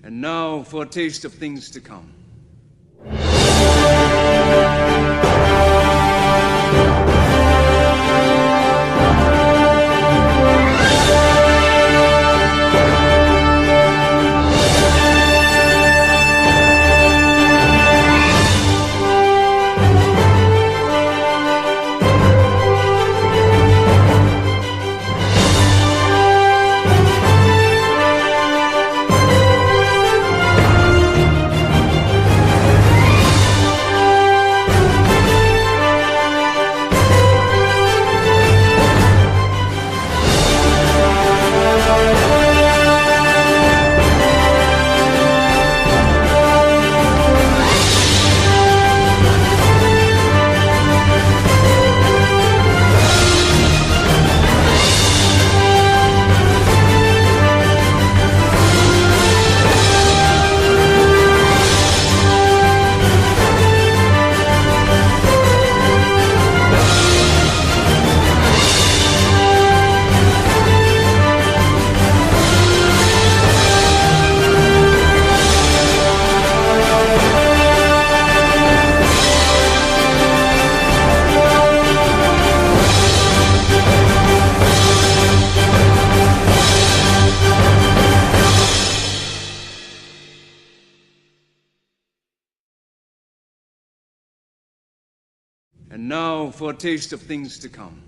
And now for a taste of things to come. And now for a taste of things to come.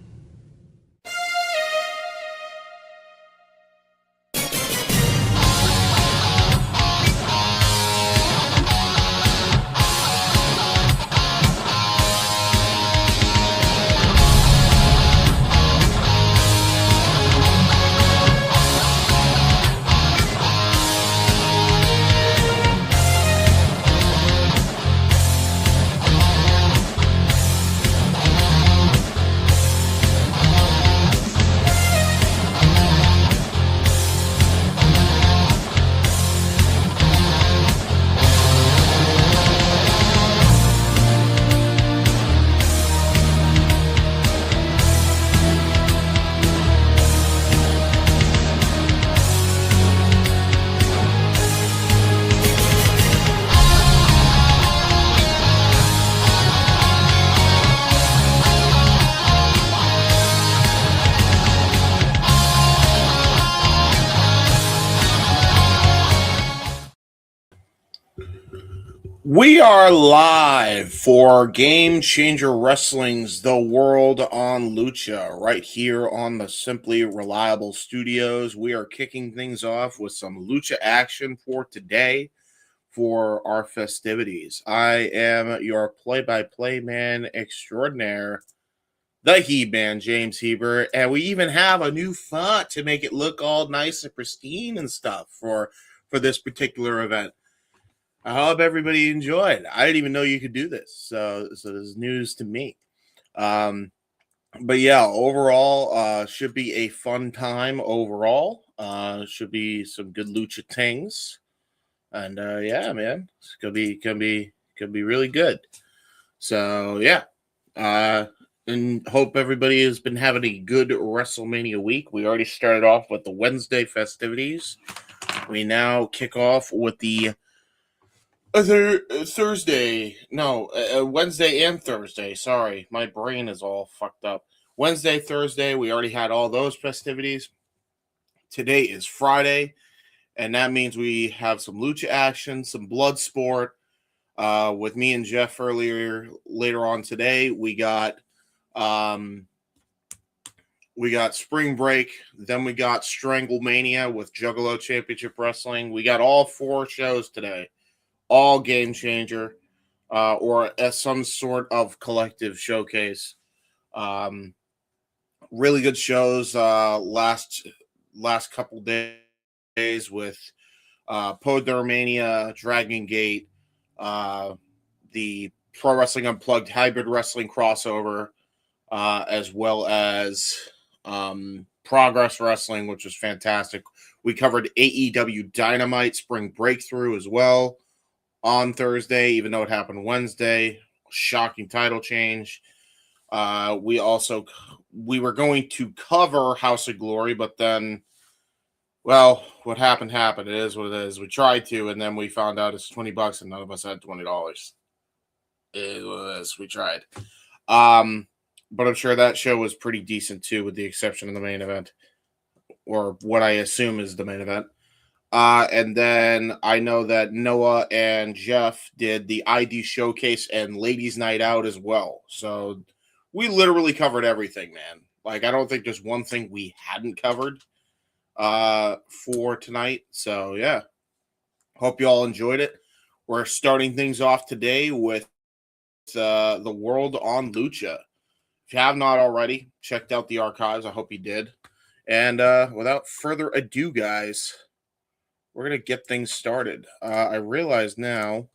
We are live for Game Changer Wrestling's The World on Lucha right here on the Simply Reliable Studios. We are kicking things off with some Lucha action for today for our festivities. I am your play-by-play man extraordinaire, the Heb Man, James Hebert, and we even have a new font to make it look all nice and pristine and stuff for this particular event. I hope everybody enjoyed. I didn't even know you could do this, so this is news to me. But yeah, overall, should be a fun time. Overall, should be some good lucha things, and yeah, man, it's gonna be really good. So yeah, and hope everybody has been having a good WrestleMania week. We already started off with the Wednesday festivities. We now kick off with the Thursday, no, Wednesday and Thursday. Sorry, my brain is all fucked up. Wednesday, Thursday, we already had all those festivities. Today is Friday, and that means we have some lucha action, some blood sport. With me and Jeff later on today, we got Spring Break, then we got Stranglemania with Juggalo Championship Wrestling. We got all 4 shows today. All Game Changer, or as some sort of collective showcase. Really good shows last couple days with Podermania, Dragon Gate, the Pro Wrestling Unplugged Hybrid Wrestling crossover, as well as Progress Wrestling, which was fantastic. We covered AEW Dynamite Spring Breakthrough as well on Thursday, even though it happened Wednesday. Shocking title change. We were going to cover House of Glory, but then Well, what happened happened. It is what it is. We tried to, and then we found out it's $20, and none of us had $20. It is what it is. We tried. But I'm sure that show was pretty decent too, with the exception of the main event, or what I assume is the main event. And then I know that Noah and Jeff did the ID showcase and ladies' night out as well. So we literally covered everything, man. Like, I don't think there's one thing we hadn't covered for tonight. So yeah, hope you all enjoyed it. We're starting things off today with the world on Lucha. If you have not already checked out the archives, I hope you did. And without further ado, guys, we're going to get things started. I realize now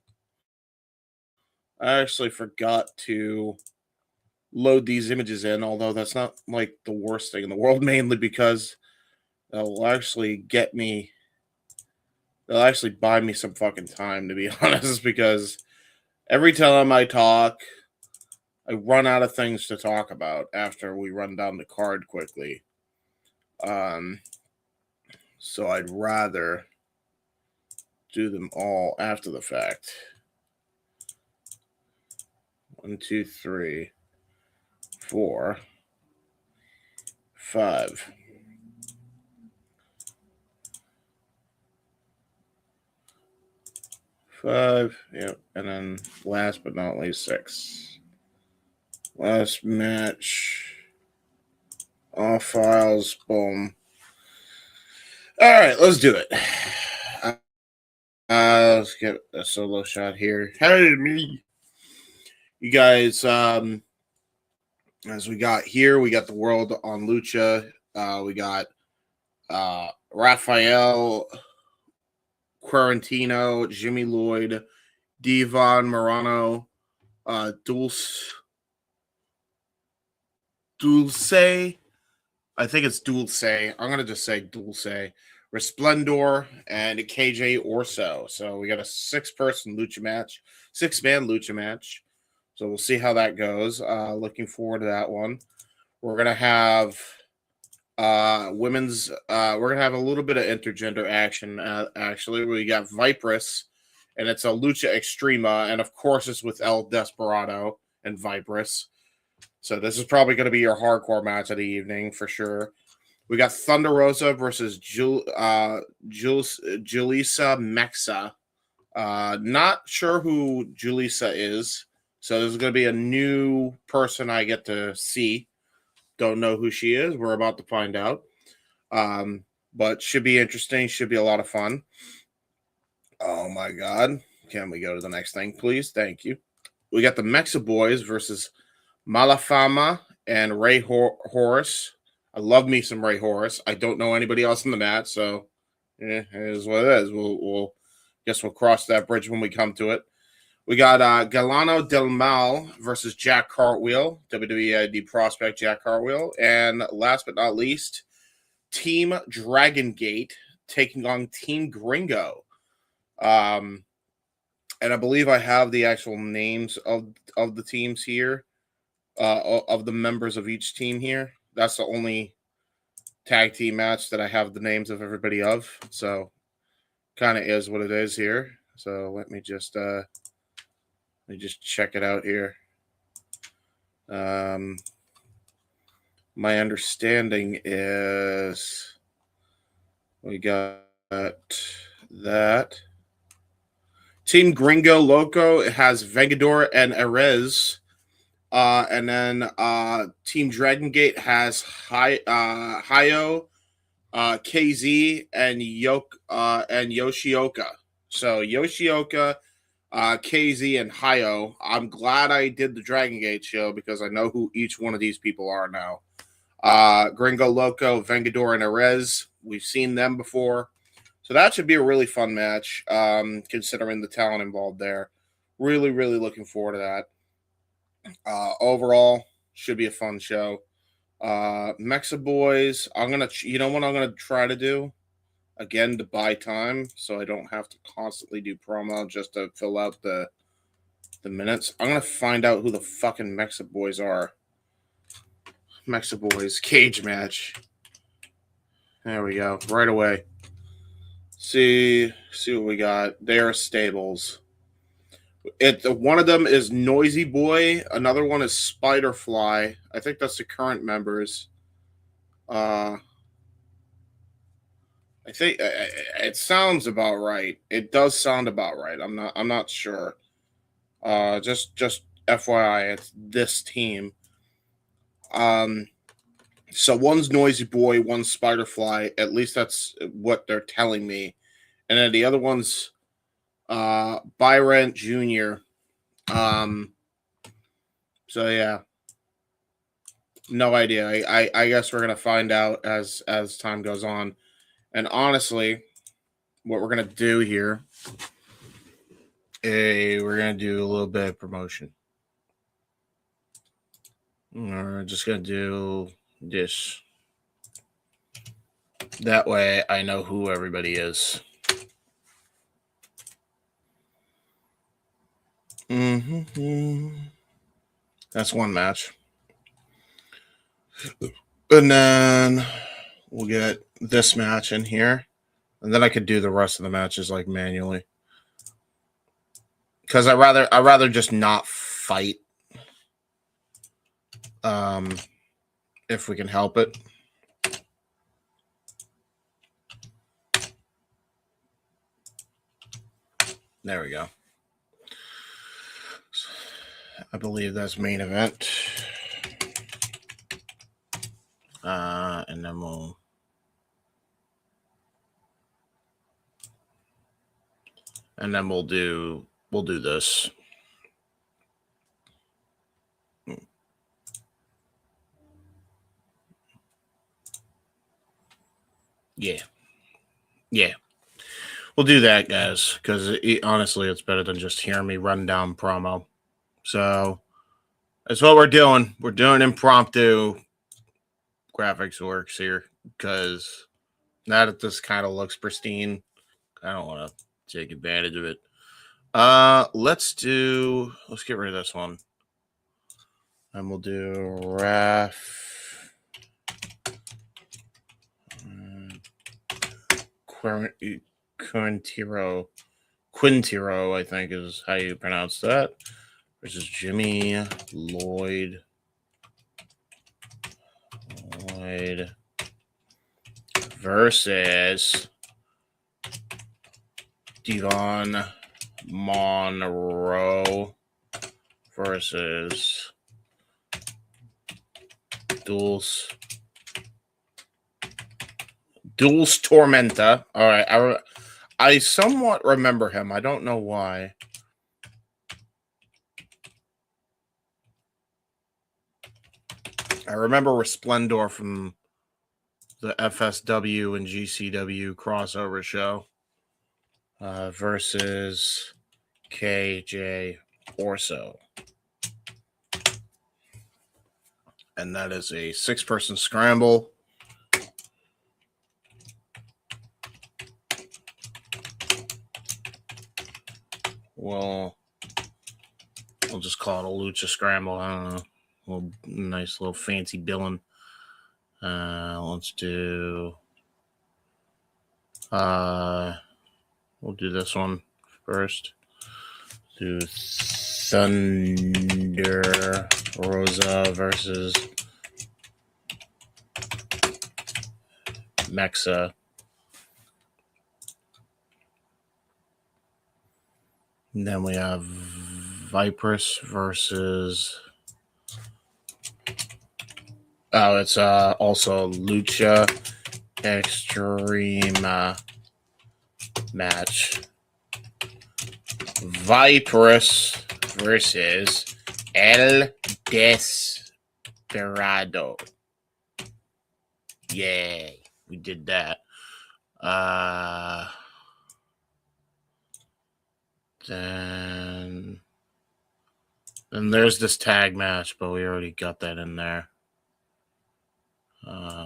I actually forgot to load these images in, although that's not like the worst thing in the world, mainly because they'll actually buy me some fucking time, to be honest, because every time I talk, I run out of things to talk about after we run down the card quickly. So I'd rather do them all after the fact. 1, 2, 3, 4, 5. Yep. And then last but not least, 6. Last match. All files. Boom. All right, let's do it. Let's get a solo shot here. Hey, me. You guys, as we got here, we got the world on Lucha. We got Rafael, Quintero, Jimmy Lloyd, Devon, Morano, Dulce. I think it's Dulce. I'm going to just say Dulce. Resplandor, and KJ Orso. So we got a 6-person lucha match, 6-man lucha match. So we'll see how that goes. Looking forward to that one. We're going to have women's, we're going to have a little bit of intergender action, actually. We got Vipress, and it's a Lucha Extrema, and of course it's with El Desperado and Vipress. So this is probably going to be your hardcore match of the evening for sure. We got Thunder Rosa versus Julissa Mexa. Not sure who Julissa is. So this is going to be a new person I get to see. Don't know who she is. We're about to find out. But should be interesting. Should be a lot of fun. Oh, my God. Can we go to the next thing, please? Thank you. We got the Mexa boys versus Fama and Ray Horus. I love me some Ray Horus. I don't know anybody else in the match, so it is what it is. We'll guess we'll cross that bridge when we come to it. We got Galeno Del Mal versus Jack Cartwheel, WWE ID prospect Jack Cartwheel, and last but not least, Team Dragon Gate taking on Team Gringo. And I believe I have the actual names of the teams here, of the members of each team here. That's the only tag team match that I have the names of everybody of. So kind of is what it is here. So let me just check it out here. My understanding is we got that. Team Gringo Loco has Vengador and Erez. And then Team Dragon Gate has Hayo, KZ, and Yoshioka. So Yoshioka, KZ, and Hayo. I'm glad I did the Dragon Gate show because I know who each one of these people are now. Gringo Loco, Vengador, and Erez. We've seen them before. So that should be a really fun match, considering the talent involved there. Really, really looking forward to that. Overall, should be a fun show. Mexa boys, you know what I'm gonna try to do again to buy time, so I don't have to constantly do promo just to fill out the minutes. I'm gonna find out who the fucking Mexa boys are. Mexa boys cage match. There we go, right away. See what we got. They're stables. One of them is Noisy Boy. Another one is Spiderfly. I think that's the current members. I think it sounds about right. It does sound about right. I'm not sure. Just FYI, it's this team. So one's Noisy Boy, one's Spiderfly. At least that's what they're telling me. And then the other one's Byrant Jr. So yeah. No idea. I guess we're gonna find out as time goes on. And honestly, what we're gonna do here, we're gonna do a little bit of promotion. We're just gonna do this. That way I know who everybody is. That's one match. And then we'll get this match in here. And then I could do the rest of the matches like manually. Because I'd rather just not fight. If we can help it. There we go. I believe that's main event. And then we'll do this. Yeah. We'll do that, guys, because honestly, it's better than just hearing me run down promo. So that's what we're doing. We're doing impromptu graphics works here because now that this kind of looks pristine, I don't want to take advantage of it. Let's get rid of this one. And we'll do Quintero, I think is how you pronounce that. Versus Jimmy Lloyd versus Devon Monroe versus Dulce Tormenta. All right, I somewhat remember him. I don't know why. I remember Resplandor from the FSW and GCW crossover show versus KJ Orso. And that is a 6-person scramble. Well, we'll just call it a Lucha scramble. I don't know. Nice little fancy billing. Let's do. We'll do this one first. Do Thunder Rosa versus Mexa. And then we have Vipress versus. Oh, it's also Lucha Extrema match. Vipress versus El Desperado. Yay, we did that. Then there's this tag match, but we already got that in there.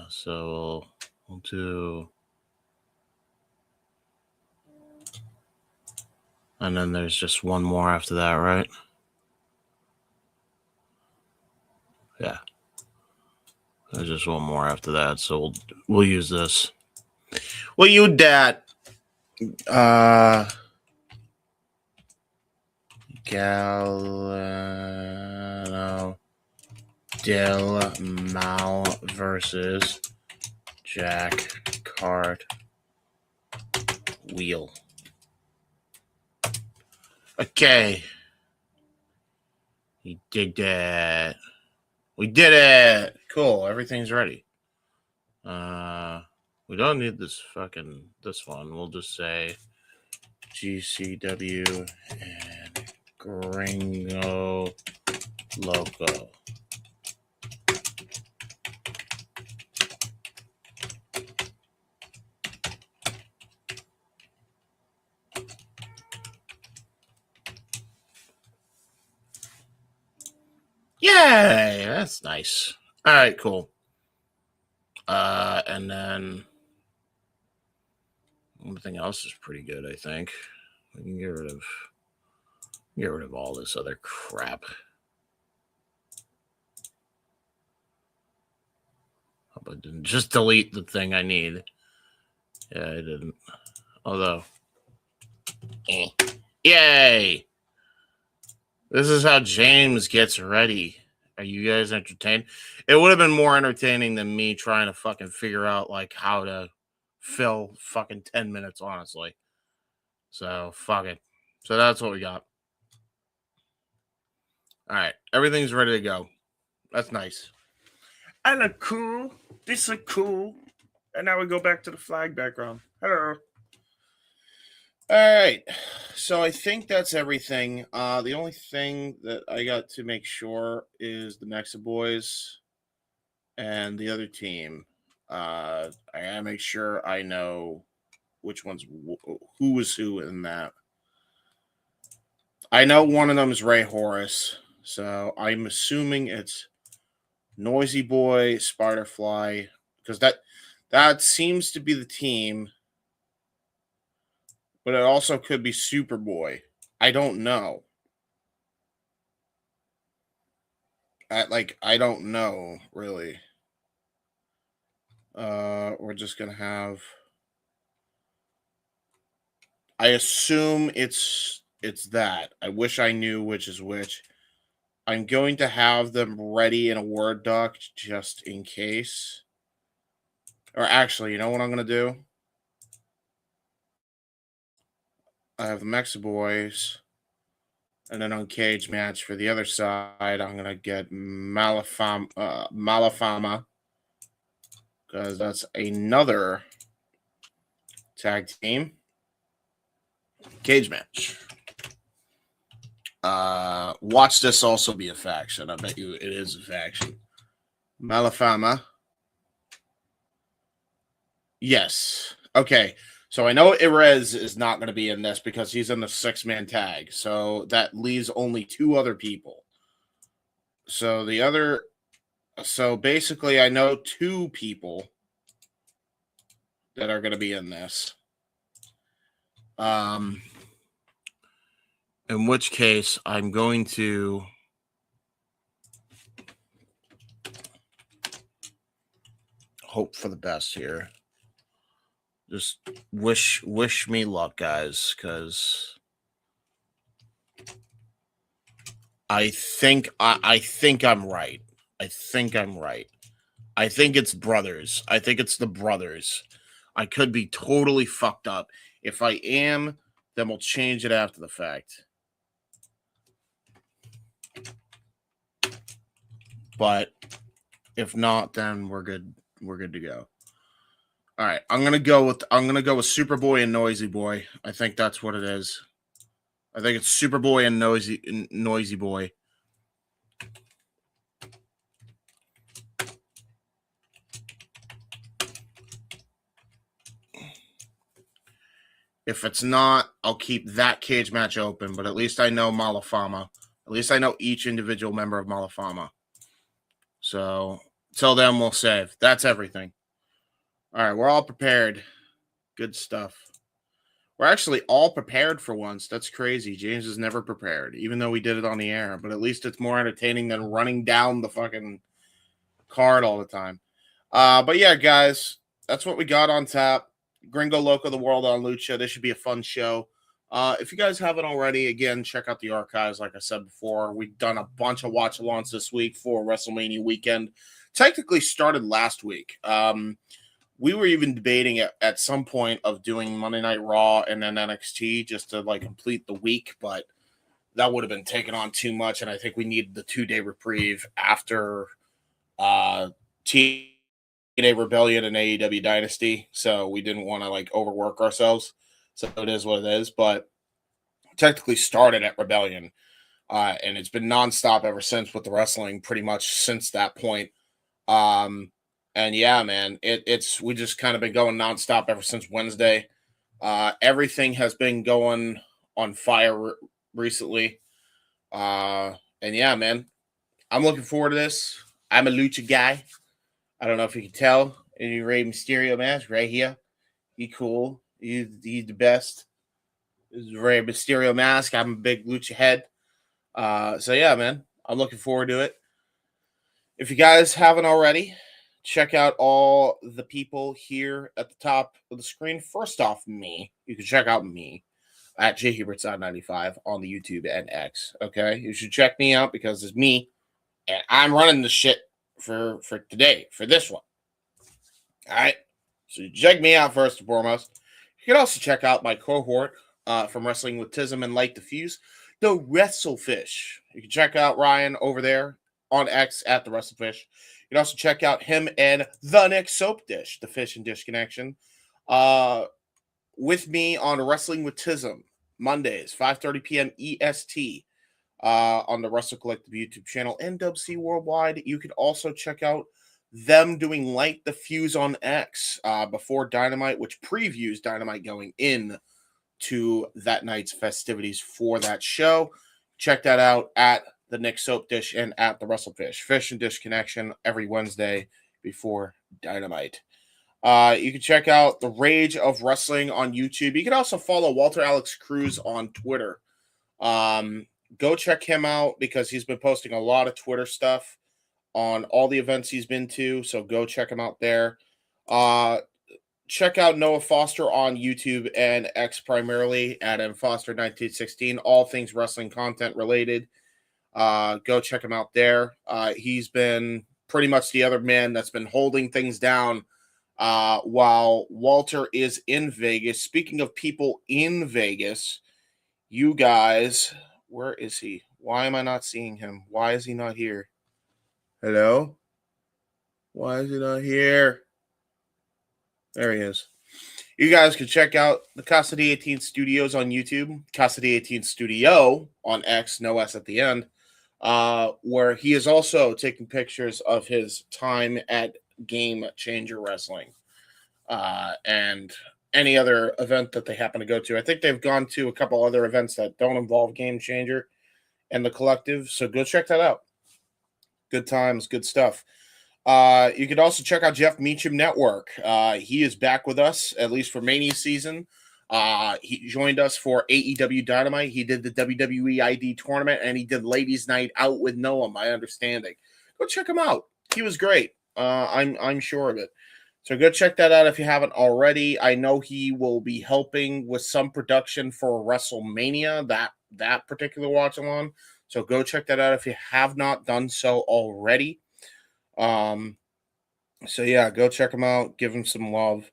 So we'll do, and then there's just one more after that, right? Yeah, there's just one more after that. So we'll use this. We'll use that. Galeno Del Mal versus Jack Cartwheel. Okay. He did that. We did it. Cool. Everything's ready. We don't need this one. We'll just say GCW and Gringo Loco. Yay! That's nice. All right, cool. And then everything else is pretty good, I think. We can get rid of all this other crap. Hope I didn't just delete the thing I need. Yeah, I didn't. Although, yay! This is how James gets ready. Are you guys entertained? It would have been more entertaining than me trying to fucking figure out like how to fill fucking 10 minutes, honestly. So fuck it. So that's what we got. All right, everything's ready to go. That's nice. I look cool. This look cool. And now we go back to the flag background. Hello. All right. So I think that's everything. The only thing that I got to make sure is the Mexa boys and the other team. I gotta make sure I know which one's who is who in that. I know one of them is Ray Horus, so I'm assuming it's Noisy Boy, Spiderfly, because that seems to be the team. But it also could be Superboy. I don't know. I don't know, really. We're just going to have... I assume it's that. I wish I knew which is which. I'm going to have them ready in a Word doc just in case. Or actually, you know what I'm going to do? I have the Mexa Boys. And then on cage match for the other side, I'm going to get Malafama. Because that's another tag team cage match. Watch this also be a faction. I bet you it is a faction. Malafama. Yes. Okay. So I know Irez is not going to be in this because he's in the 6-man tag. So that leaves only 2 other people. So basically I know 2 people that are going to be in this. In which case I'm going to hope for the best here. Just wish me luck, guys, because I think I'm right. I think it's brothers. I think it's the brothers. I could be totally fucked up. If I am, then we'll change it after the fact. But if not, then we're good. We're good to go. All right, I'm gonna go with Superboy and Noisy Boy. I think that's what it is. I think it's Superboy and Noisy Boy. If it's not, I'll keep that cage match open. But at least I know Malafama. At least I know each individual member of Malafama. So till then, we'll save. That's everything. All right, we're all prepared. Good stuff. We're actually all prepared for once. That's crazy. James is never prepared, even though we did it on the air. But at least it's more entertaining than running down the fucking card all the time. But yeah, guys, that's what we got on tap. Gringo Loco, the world on Lucha. This should be a fun show. If you guys haven't already, again, check out the archives. Like I said before, we've done a bunch of watch-alongs this week for WrestleMania weekend. Technically started last week. We were even debating at some point of doing Monday Night Raw and then NXT just to like complete the week, but that would have been taking on too much, and I think we needed the 2-day reprieve after TNA Rebellion and AEW Dynasty, so we didn't want to like overwork ourselves. So it is what it is, but technically started at Rebellion, and it's been nonstop ever since with the wrestling, pretty much since that point. And yeah, man, it's we just kind of been going nonstop ever since Wednesday. Everything has been going on fire recently. And yeah, man, I'm looking forward to this. I'm a Lucha guy. I don't know if you can tell. Any Rey Mysterio mask right here. He cool. He's the best. This is Rey Mysterio mask. I'm a big Lucha head. So yeah, man, I'm looking forward to it. If you guys haven't already, check out all the people here at the top of the screen. First off, me. You can check out me at jhebertside95 on the YouTube and X. Okay, you should check me out because it's me, and I'm running the shit for today for this one. All right, so check me out first and foremost. You can also check out my cohort from Wrestling with Tism and Light Diffuse, the Wrestlefish. You can check out Ryan over there on X at the Wrestlefish. You can also check out him and the Nick Soap Dish, the Fish and Dish Connection. With me on Wrestling with Tism, Mondays, 5:30 p.m. EST, on the Wrestle Collective YouTube channel and WC Worldwide. You can also check out them doing Light the Fuse on X before Dynamite, which previews Dynamite going in to that night's festivities for that show. Check that out at the Nick Soap Dish and at the Wrestlefish. Fish and Dish Connection every Wednesday before Dynamite. You can check out The Rage of Wrestling on YouTube. You can also follow Walter Alex Cruz on Twitter. Go check him out because he's been posting a lot of Twitter stuff on all the events he's been to. So go check him out there. Check out Noah Foster on YouTube and X primarily at mfoster1916. All things wrestling content related. Go check him out there. He's been pretty much the other man that's been holding things down while Walter is in Vegas. Speaking of people in Vegas, you guys, where is he? Why am I not seeing him? Why is he not here? Hello? Why is he not here? There he is. You guys can check out the Casa de 18 Studios on YouTube, Casa de 18 Studio on X, no S at the end, where he is also taking pictures of his time at Game Changer Wrestling and any other event that they happen to go to. I think they've gone to a couple other events that don't involve Game Changer and the Collective, so go check that out. Good times, good stuff. You could also check out Jeff Meacham Network. He is back with us, at least for Mania season. He joined us for AEW Dynamite. He did the WWE ID tournament, and he did Ladies Night Out with Noah, my understanding. Go check him out. He was great. I'm sure of it. So go check that out if you haven't already. I know he will be helping with some production for WrestleMania, that particular watch along. So go check that out if you have not done so already. So yeah, go check him out, give him some love.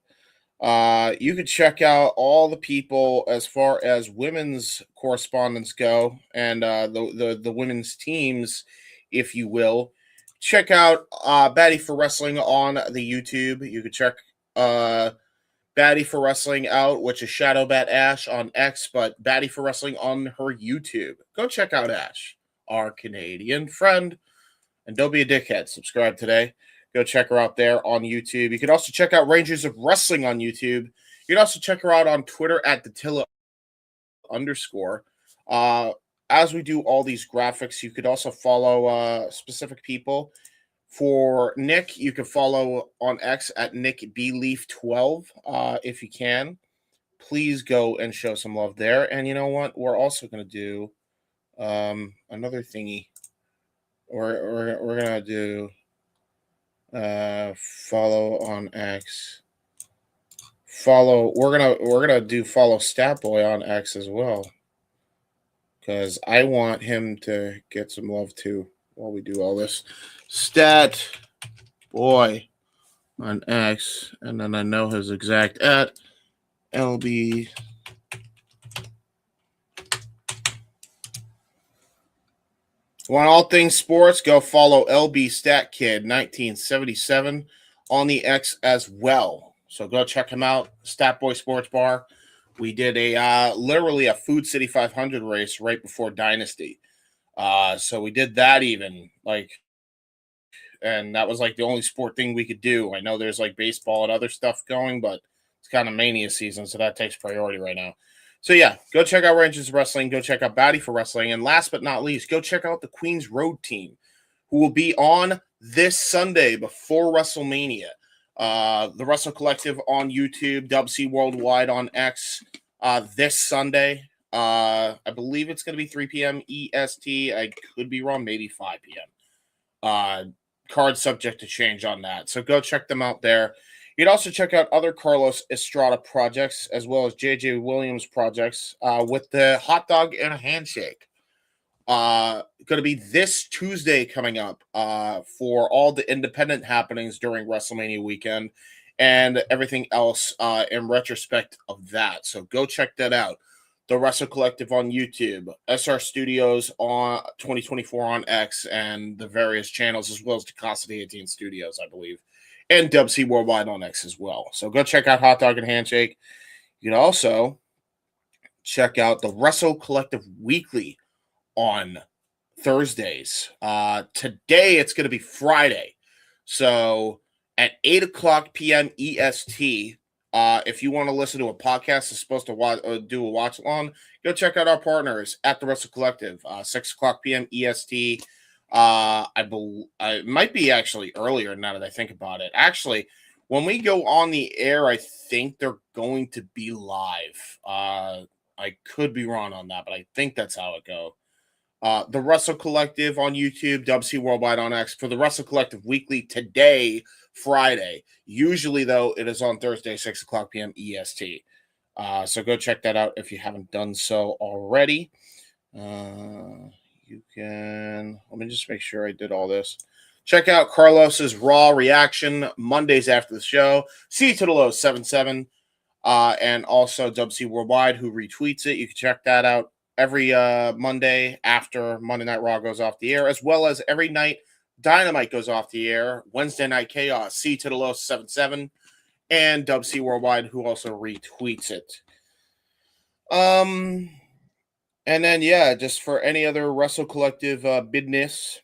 You can check out all the people as far as women's correspondents go and the women's teams, if you will. Check out Batty for Wrestling on the YouTube. You can check Batty for Wrestling out, which is Shadowbat Ash on X, but Batty for Wrestling on her YouTube. Go check out Ash, our Canadian friend. And don't be a dickhead. Subscribe today. Go check her out there on YouTube. You can also check out Rangers of Wrestling on YouTube. You can also check her out on Twitter at @Datilla_. As we do all these graphics, you could also follow specific people. For Nick, you can follow on X at NickBleaf12 if you can. Please go and show some love there. And you know what? We're also going to do another thingy. We're going to do follow on X follow. We're gonna do follow Stat Boy on X as well, because I want him to get some love too while we do all this. Stat Boy on X, and then I know his exact at LB. Want all things sports? Go follow LB Stat Kid 1977 on the X as well. So go check him out. Stat Boy Sports Bar. We did a literally a Food City 500 race right before Dynasty. So we did that even and that was like the only sport thing we could do. I know there's like baseball and other stuff going, but it's kind of mania season, so that takes priority right now. So yeah, go check out Rangers Wrestling. Go check out Batty for Wrestling. And last but not least, go check out the Queens Road team, who will be on this Sunday before WrestleMania. The Wrestle Collective on YouTube, WC Worldwide on X this Sunday. I believe it's going to be 3 p.m. EST. I could be wrong, maybe 5 p.m. Card subject to change on that. So go check them out there. You'd also check out other Carlos Estrada projects as well as JJ Williams projects with the Hot Dog and a Handshake. Going to be this Tuesday coming up for all the independent happenings during WrestleMania weekend and everything else in retrospect of that. So go check that out. The Wrestle Collective on YouTube, SR Studios on 2024 on X, and the various channels, as well as the Casa de 18 Studios, I believe, and WC Worldwide on X as well. So go check out Hot Dog and Handshake. You can also check out the Wrestle Collective Weekly on Thursdays. Today it's going to be Friday. So at 8 o'clock p.m. EST, if you want to listen to a podcast that's supposed to do a watch along, go check out our partners at the Wrestle Collective. 6 o'clock p.m. EST. It might be actually earlier now that I think about it. Actually, when we go on the air, I think they're going to be live. I could be wrong on that, but I think that's how it goes. The Wrestle Collective on YouTube, WC Worldwide on X for the Wrestle Collective Weekly today, Friday. Usually, though, it is on Thursday, 6 o'clock p.m. EST. So go check that out if you haven't done so already. You can, let me just make sure I did all this. Check out Carlos's Raw Reaction Mondays after the show. C to the low 77. And also WC Worldwide, who retweets it. You can check that out every Monday after Monday Night Raw goes off the air, as well as every night Dynamite goes off the air. Wednesday Night Chaos, C to the low 77, and WC Worldwide, who also retweets it. And then, yeah, just for any other Wrestle Collective business,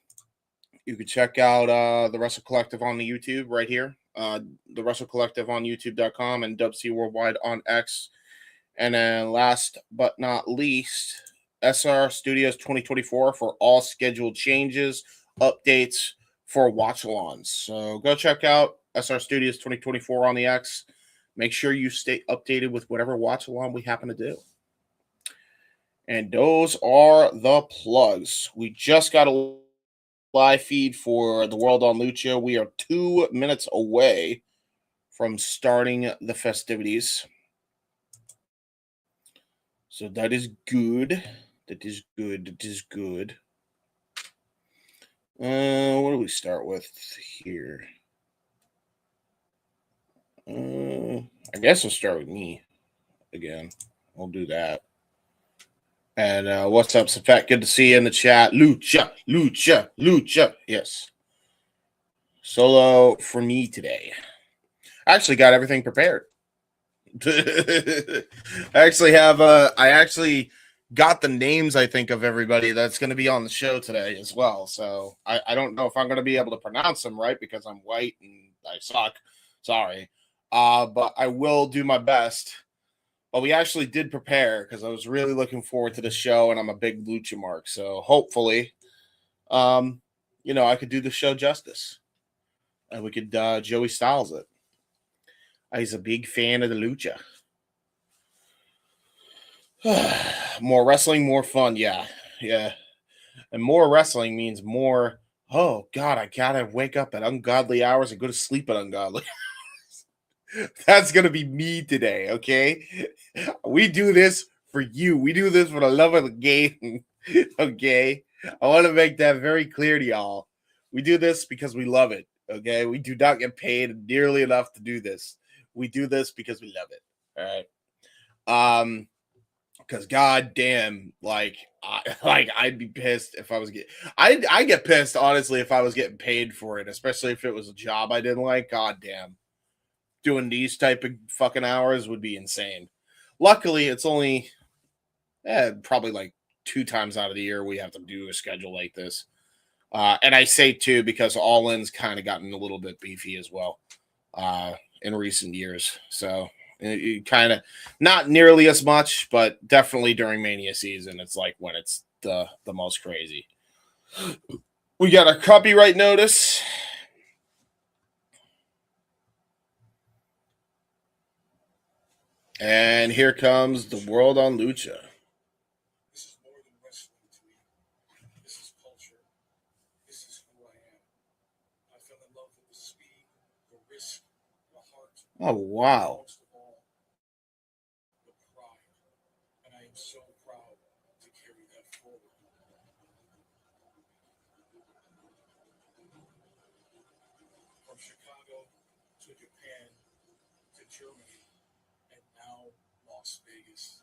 you can check out the Wrestle Collective on the YouTube right here. The Wrestle Collective on YouTube.com and WC Worldwide on X. And then last but not least, SR Studios 2024 for all scheduled changes, updates for watch-alongs. So go check out SR Studios 2024 on the X. Make sure you stay updated with whatever watch-along we happen to do. And those are the plugs. We just got a live feed for the World on Lucha. We are 2 minutes away from starting the festivities. So that is good. That is good. That is good. What do we start with here? I guess we'll start with me again. We'll do that. And what's up, Safet? Good to see you in the chat. Lucha, Lucha, Lucha. Yes. Solo for me today. I actually got everything prepared. I actually got the names, I think, of everybody that's going to be on the show today as well. So I don't know if I'm going to be able to pronounce them right because I'm white and I suck. Sorry. But I will do my best. But we actually did prepare because I was really looking forward to the show and I'm a big Lucha mark. So hopefully, I could do the show justice. And we could Joey Styles it. He's a big fan of the Lucha. More wrestling, more fun. Yeah. And more wrestling means more, oh, God, I got to wake up at ungodly hours and go to sleep at ungodly hours. That's gonna be me today, okay? We do this for you. We do this for the love of the game, okay? I want to make that very clear to y'all. We do this because we love it, okay? We do not get paid nearly enough to do this. We do this because we love it, all right? Because goddamn, I'd be pissed if I was I get pissed honestly if I was getting paid for it, especially if it was a job I didn't like. Goddamn, doing these type of fucking hours would be insane. Luckily, it's only probably like 2 times out of the year we have to do a schedule like this. And I say two because All In's kind of gotten a little bit beefy as well in recent years. So it kind of not nearly as much, but definitely during Mania season, it's like when it's the most crazy. We got a copyright notice. And here comes the world on Lucha. This is more than wrestling to me. This is culture. This is who I am. I fell in love with the speed, the risk, the heart. Oh, wow. Most of all, the pride. And I am so proud to carry that forward. From Chicago to Japan to Germany and now Las Vegas.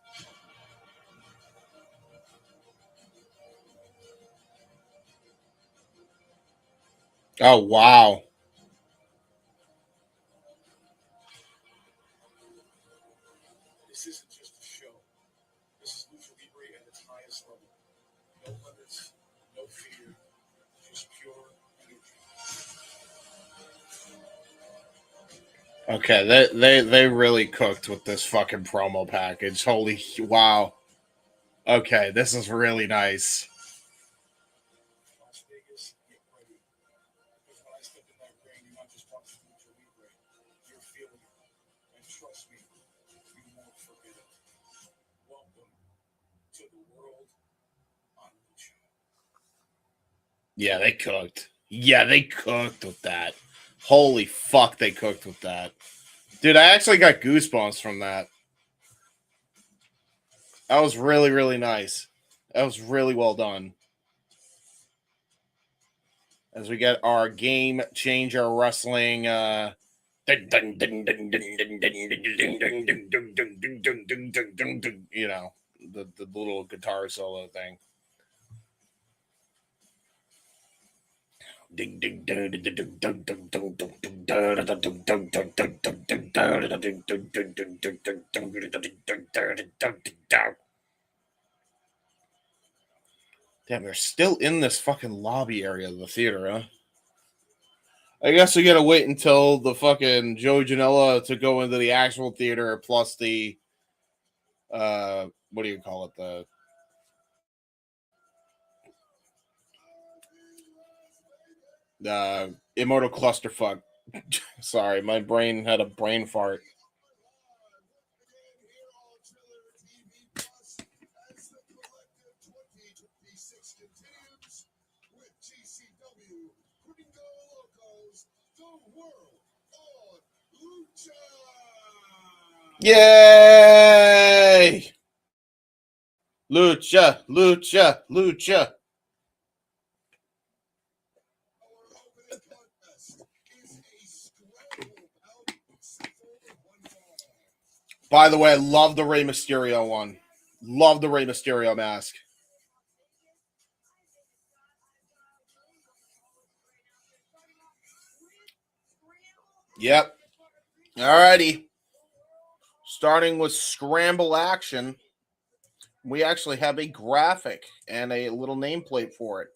Oh, wow. This isn't just a show. This is Lucha Libre at its highest level. No limits, no fear, just pure energy. Okay, they really cooked with this fucking promo package. Holy wow. Okay, this is really nice. Las Vegas, get ready. Because when I step in that ring, you're not just watching Lucha Libre. You're feeling it. And trust me, you won't forget it. Welcome to the world on Lucha. Yeah, they cooked. Yeah, they cooked with that. Holy fuck, they cooked with that. Dude, I actually got goosebumps from that. That was really, really nice. That was really well done. As we get our game changer wrestling you know, the little guitar solo thing. Damn, they're still in this fucking lobby area of the theater, huh? I guess we gotta wait until the fucking Joe Janela to go into the actual theater, plus the what do you call it? The Immortal Clusterfuck. Sorry, my brain had a brain fart. With GCW Gringo Loco's The World on Lucha. Yay! Lucha, Lucha, Lucha. Our opening contest is a scramble bout except for one fall. By the way, I love the Rey Mysterio one. Love the Rey Mysterio mask. Yep. Alrighty. Starting with scramble action, we actually have a graphic and a little nameplate for it.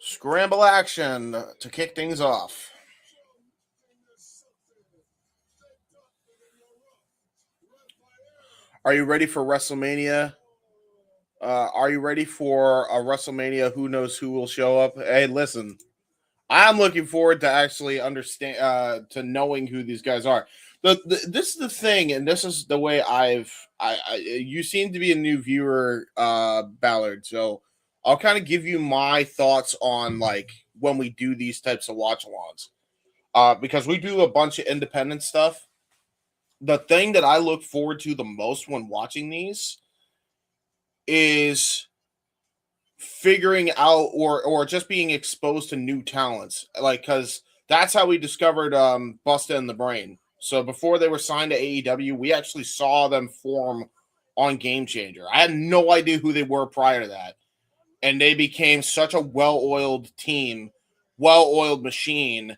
Scramble action to kick things off. Are you ready for WrestleMania? Are you ready for a WrestleMania? Who knows who will show up? Hey, listen, I'm looking forward to actually understand to knowing who these guys are. This is the thing, and this is the way you seem to be a new viewer, Ballard. So I'll kind of give you my thoughts on like when we do these types of watch-alongs. Because we do a bunch of independent stuff. The thing that I look forward to the most when watching these is figuring out or just being exposed to new talents. Like, because that's how we discovered Busta and the Brain. So before they were signed to AEW, we actually saw them form on Game Changer. I had no idea who they were prior to that. And they became such a well-oiled team, well-oiled machine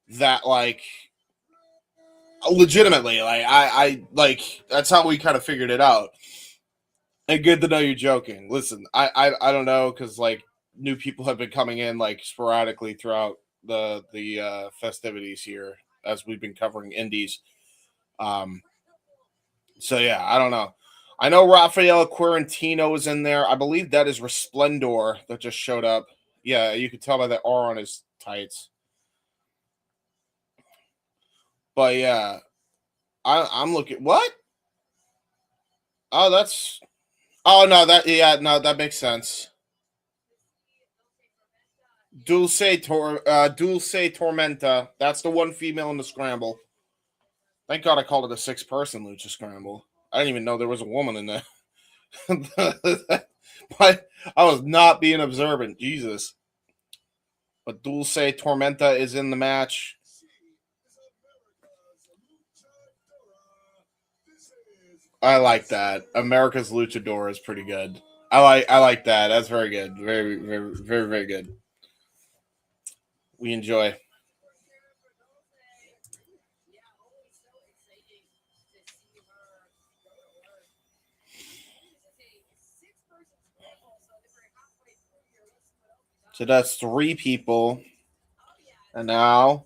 that, like, legitimately, like, I like, that's how we kind of figured it out. And good to know you're joking. Listen, I don't know, because, like, new people have been coming in, like, sporadically throughout the festivities here as we've been covering indies. So yeah, I don't know. I know Rafael Quintero is in there. I believe that is Resplandor that just showed up. Yeah, you can tell by the R on his tights. But yeah, I'm looking. What? Oh, that's. Oh no, that makes sense. Dulce Tormenta. That's the one female in the scramble. Thank God I called it a 6-person Lucha scramble. I didn't even know there was a woman in there. But I was not being observant. Jesus. But Dulce Tormenta is in the match. I like that. America's Luchador is pretty good. I like that. That's very good. Very, very, very, very good. We enjoy. So that's 3 people. And now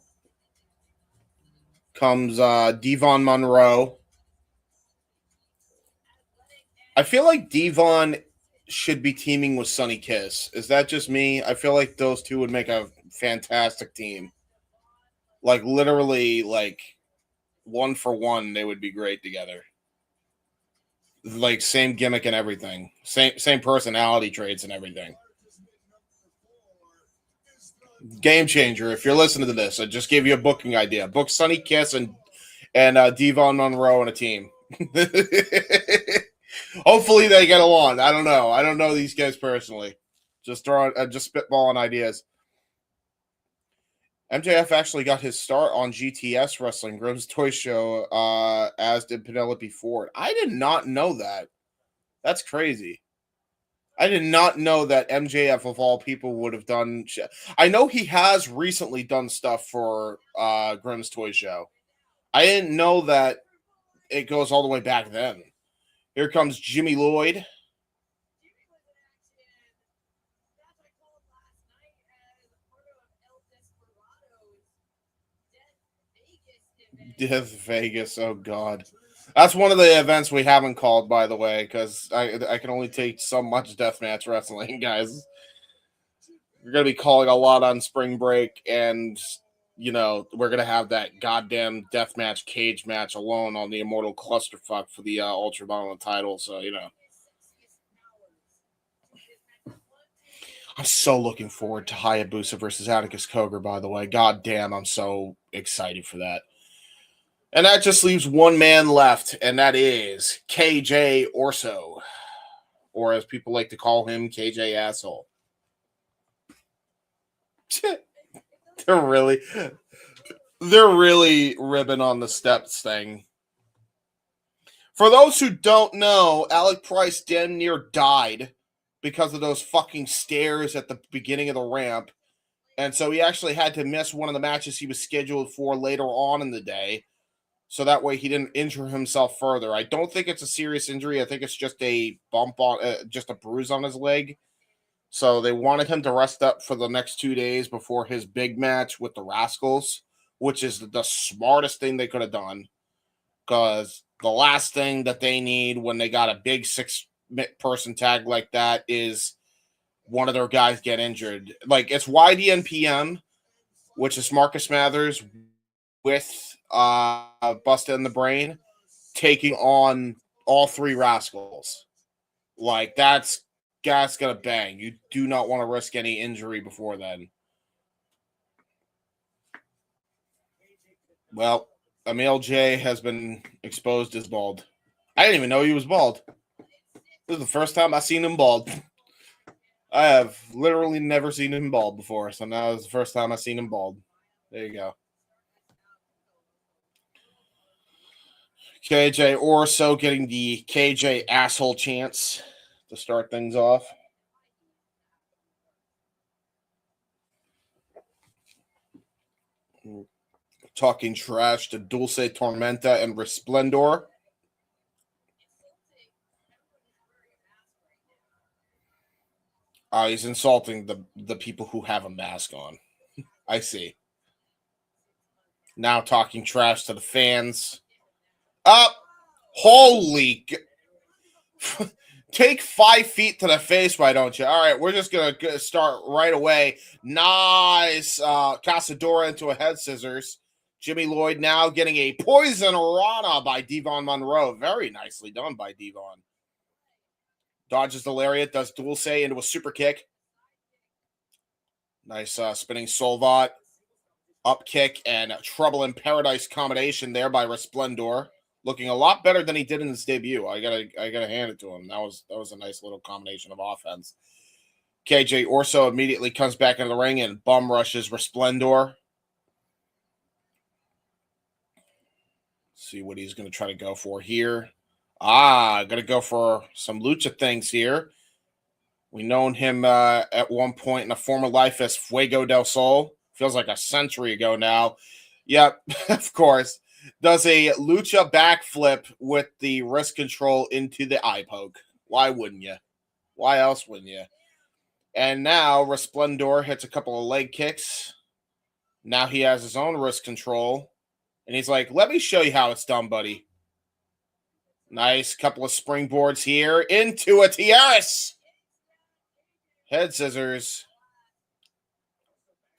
comes Devon Monroe. I feel like Devon should be teaming with Sonny Kiss. Is that just me? I feel like those two would make a fantastic team. Like, literally, like, 1 for 1, they would be great together. Like, same gimmick and everything. Same personality traits and everything. Game Changer, if you're listening to this, I just gave you a booking idea. Book Sonny Kiss and Devon Monroe in a team. Hopefully they get along. I don't know. I don't know these guys personally. Just spitballing ideas. MJF actually got his start on GTS Wrestling, Grimm's Toy Show, as did Penelope Ford. I did not know that. That's crazy. I did not know that MJF, of all people, would have done. I know he has recently done stuff for Grimm's Toy Show. I didn't know that it goes all the way back then. Here comes Jimmy Lloyd. Death Vegas, oh God. That's one of the events we haven't called, by the way, because I can only take so much deathmatch wrestling, guys. We're going to be calling a lot on spring break, and, you know, we're going to have that goddamn deathmatch cage match alone on the Immortal Clusterfuck for the Ultra Violent title, so, you know. I'm so looking forward to Hayabusa versus Atticus Cogar, by the way. God damn, I'm so excited for that. And that just leaves one man left, and that is KJ Orso, or as people like to call him, KJ Asshole. They're really ribbing on the steps thing. For those who don't know, Alec Price damn near died because of those fucking stairs at the beginning of the ramp. And so he actually had to miss one of the matches he was scheduled for later on in the day. So that way he didn't injure himself further. I don't think it's a serious injury. I think it's just a bump on, just a bruise on his leg. So they wanted him to rest up for the next 2 days before his big match with the Rascals, which is the smartest thing they could have done. Because the last thing that they need when they got a big 6-person tag like that is one of their guys get injured. Like, it's YDNPM, which is Marcus Mathers with Busta in the Brain, taking on all 3 Rascals. Like, that's gonna bang. You do not want to risk any injury before then. Well, Emil J has been exposed as bald. I didn't even know he was bald. This is the first time I've seen him bald. I have literally never seen him bald before, so now is the first time I've seen him bald. There you go. KJ Orso getting the KJ asshole chance to start things off. Talking trash to Dulce, Tormenta, and Resplandor. He's insulting the people who have a mask on. I see. Now talking trash to the fans. Holy... Take 5 feet to the face, why don't you? All right, we're just going to start right away. Nice. Casadora into a head scissors. Jimmy Lloyd now getting a poison rana by Devon Monroe. Very nicely done by Devon. Dodges the lariat, does Dulce into a super kick. Nice spinning Solvat. Up kick and Trouble in Paradise combination there by Resplandor. Looking a lot better than he did in his debut. I gotta hand it to him. That was a nice little combination of offense. KJ Orso immediately comes back into the ring and bum rushes Resplandor. See what he's going to try to go for here. Gonna go for some lucha things here. We known him at one point in a former life as Fuego del Sol. Feels like a century ago now. Yep, of course. Does a lucha backflip with the wrist control into the eye poke. Why wouldn't you? Why else wouldn't you? And now Resplandor hits a couple of leg kicks. Now he has his own wrist control. And he's like, let me show you how it's done, buddy. Nice couple of springboards here into a tiaras. Head scissors.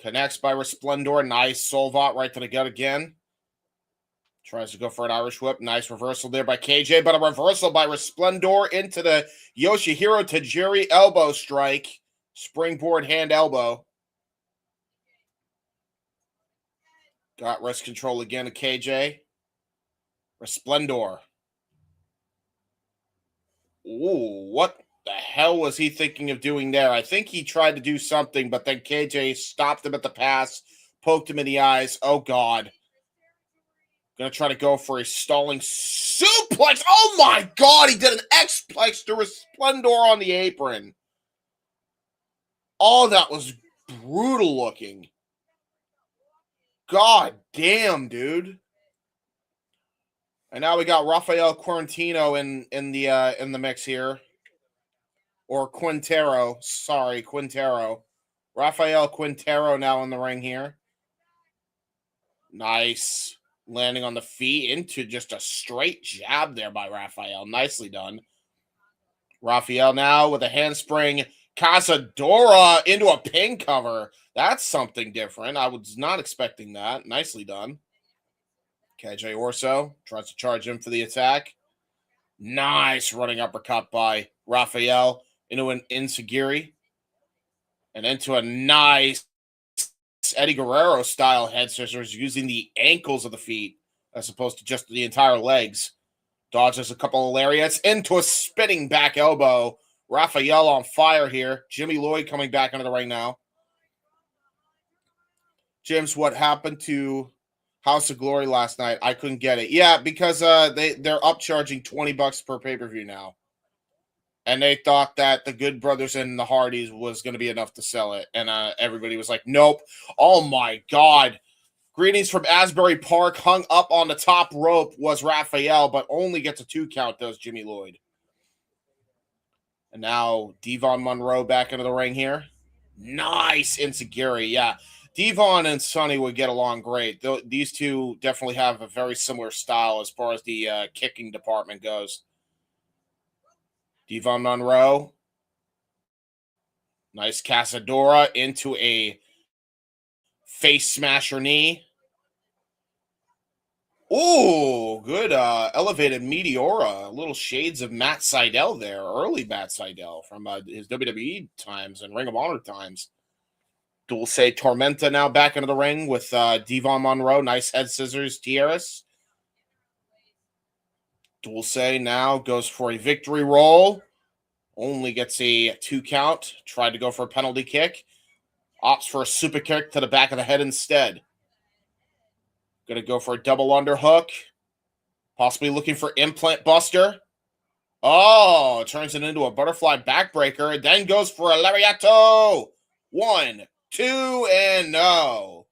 Connects by Resplandor. Nice Solvat right to the gut again. Tries to go for an Irish whip. Nice reversal there by KJ, but a reversal by Resplandor into the Yoshihiro Tajiri elbow strike. Springboard hand elbow. Got wrist control again to KJ. Resplandor. Ooh, what the hell was he thinking of doing there? I think he tried to do something, but then KJ stopped him at the pass, poked him in the eyes. Oh, God. Gonna try to go for a stalling suplex. Oh my God, he did an X-plex to Resplandor on the apron. Oh, that was brutal looking. God damn, dude. And now we got Rafael Quintero in the mix here. Or Quintero. Sorry, Quintero. Rafael Quintero now in the ring here. Nice. Landing on the feet into just a straight jab there by Rafael. Nicely done. Rafael now with a handspring. Casadora into a pin cover. That's something different. I was not expecting that. Nicely done. KJ Orso tries to charge him for the attack. Nice running uppercut by Rafael into an Insigiri. And into a nice Eddie Guerrero style head scissors using the ankles of the feet as opposed to just the entire legs. Dodges a couple of lariats into a spinning back elbow. Rafael on fire here. Jimmy Lloyd coming back into the ring now. James, what happened to House of Glory last night? I couldn't get it. Yeah, because they're upcharging $20 per pay-per-view now. And they thought that the Good Brothers and the Hardys was going to be enough to sell it. And everybody was like, nope. Oh, my God. Greetings from Asbury Park. Hung up on the top rope was Rafael, but only gets a 2 count, does Jimmy Lloyd. And now Devon Monroe back into the ring here. Nice Insigiri. Yeah. Devon and Sonny would get along great. These two definitely have a very similar style as far as the kicking department goes. Devon Monroe. Nice Casadora into a face smasher knee. Ooh, good elevated Meteora. Little shades of Matt Sydal there. Early Matt Sydal from his WWE times and Ring of Honor times. Dulce Tormenta now back into the ring with Devon Monroe. Nice head scissors, Tierras. Dulce now goes for a victory roll. Only gets a 2 count. Tried to go for a penalty kick. Opts for a super kick to the back of the head instead. Going to go for a double underhook. Possibly looking for implant buster. Oh, turns it into a butterfly backbreaker. And then goes for a lariato. 1, 2, and no.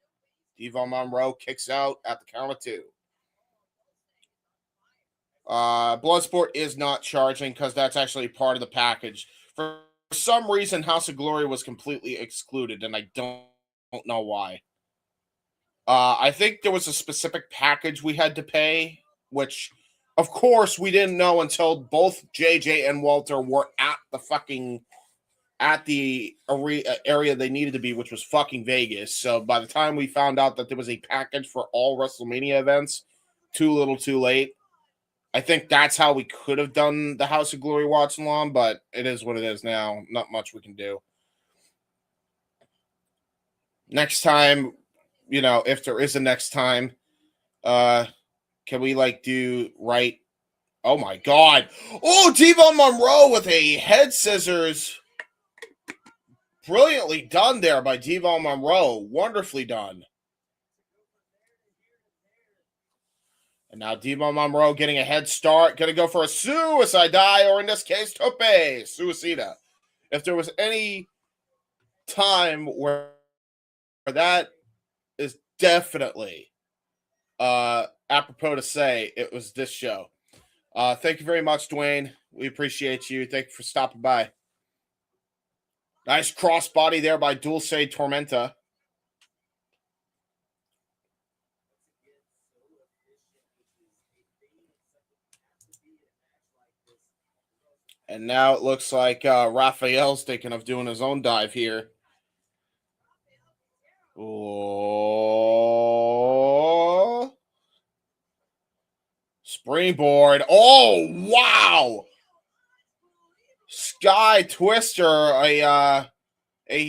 Devon Monroe kicks out at the count of 2. Bloodsport is not charging because that's actually part of the package. For some reason, House of Glory was completely excluded, and I don't know why. I think there was a specific package we had to pay, which, of course, we didn't know until both JJ and Walter were at the area they needed to be, which was fucking Vegas. So by the time we found out that there was a package for all WrestleMania events, too little too late. I think that's how we could have done the House of Glory watch along, but it is what it is now. Not much we can do. Next time, if there is a next time, can we do right? Oh my God. Oh, Devon Monroe with a head scissors. Brilliantly done there by Devon Monroe. Wonderfully done. And now Devon Monroe getting a head start. Going to go for a suicide die, or in this case, tope. Suicida. If there was any time where that is definitely apropos to say, it was this show. Thank you very much, Dwayne. We appreciate you. Thank you for stopping by. Nice crossbody there by Dulce Tormenta. And now it looks like Rafael's thinking of doing his own dive here. Oh. Springboard. Oh, wow. Sky Twister. I don't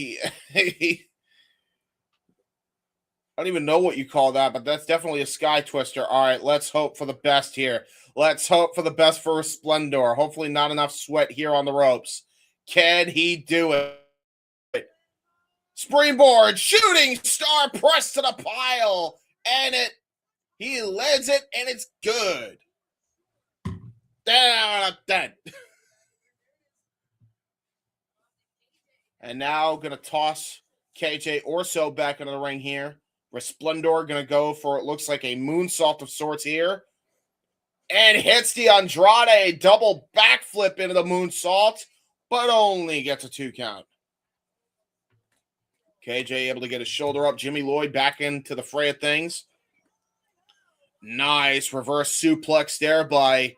even know what you call that, but that's definitely a Sky Twister. All right, let's hope for the best here. Let's hope for the best for Resplandor. Hopefully not enough sweat here on the ropes. Can he do it? Springboard, shooting star press to the pile. And he lands it, and it's good. Dead. And now going to toss KJ Orso back into the ring here. Resplandor going to go for, it looks like a moonsault of sorts here. And hits the Andrade double backflip into the moonsault, but only gets a 2 count. KJ able to get his shoulder up. Jimmy Lloyd back into the fray of things. Nice reverse suplex there by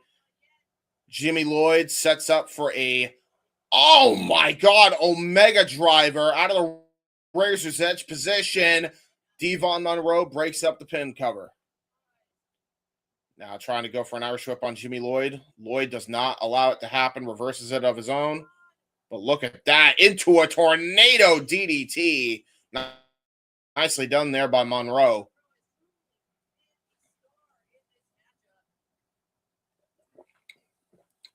Jimmy Lloyd. Sets up for a, oh my God, Omega driver out of the Razor's Edge position. Devon Monroe breaks up the pin cover. Now trying to go for an Irish whip on Jimmy Lloyd. Lloyd does not allow it to happen. Reverses it of his own. But look at that. Into a tornado DDT. Nicely done there by Monroe.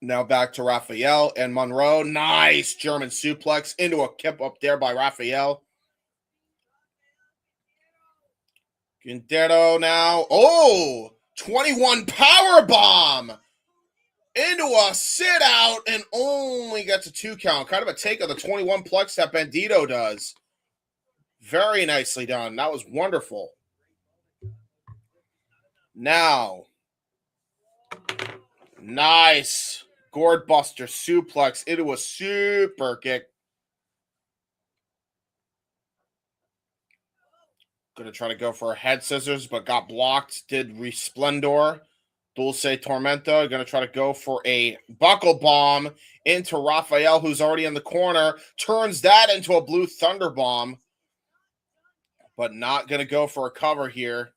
Now back to Rafael and Monroe. Nice German suplex into a kip up there by Rafael. Quintero now. Oh, 21 power bomb into a sit out and only gets a 2 count. Kind of a take of the 21 plex that Bandito does. Very nicely done. That was wonderful. Now, nice gourd buster suplex into a super kick. Going to try to go for a head scissors, but got blocked. Did Resplandor. Dulce Tormenta going to try to go for a buckle bomb into Rafael, who's already in the corner. Turns that into a blue thunder bomb, but not going to go for a cover here.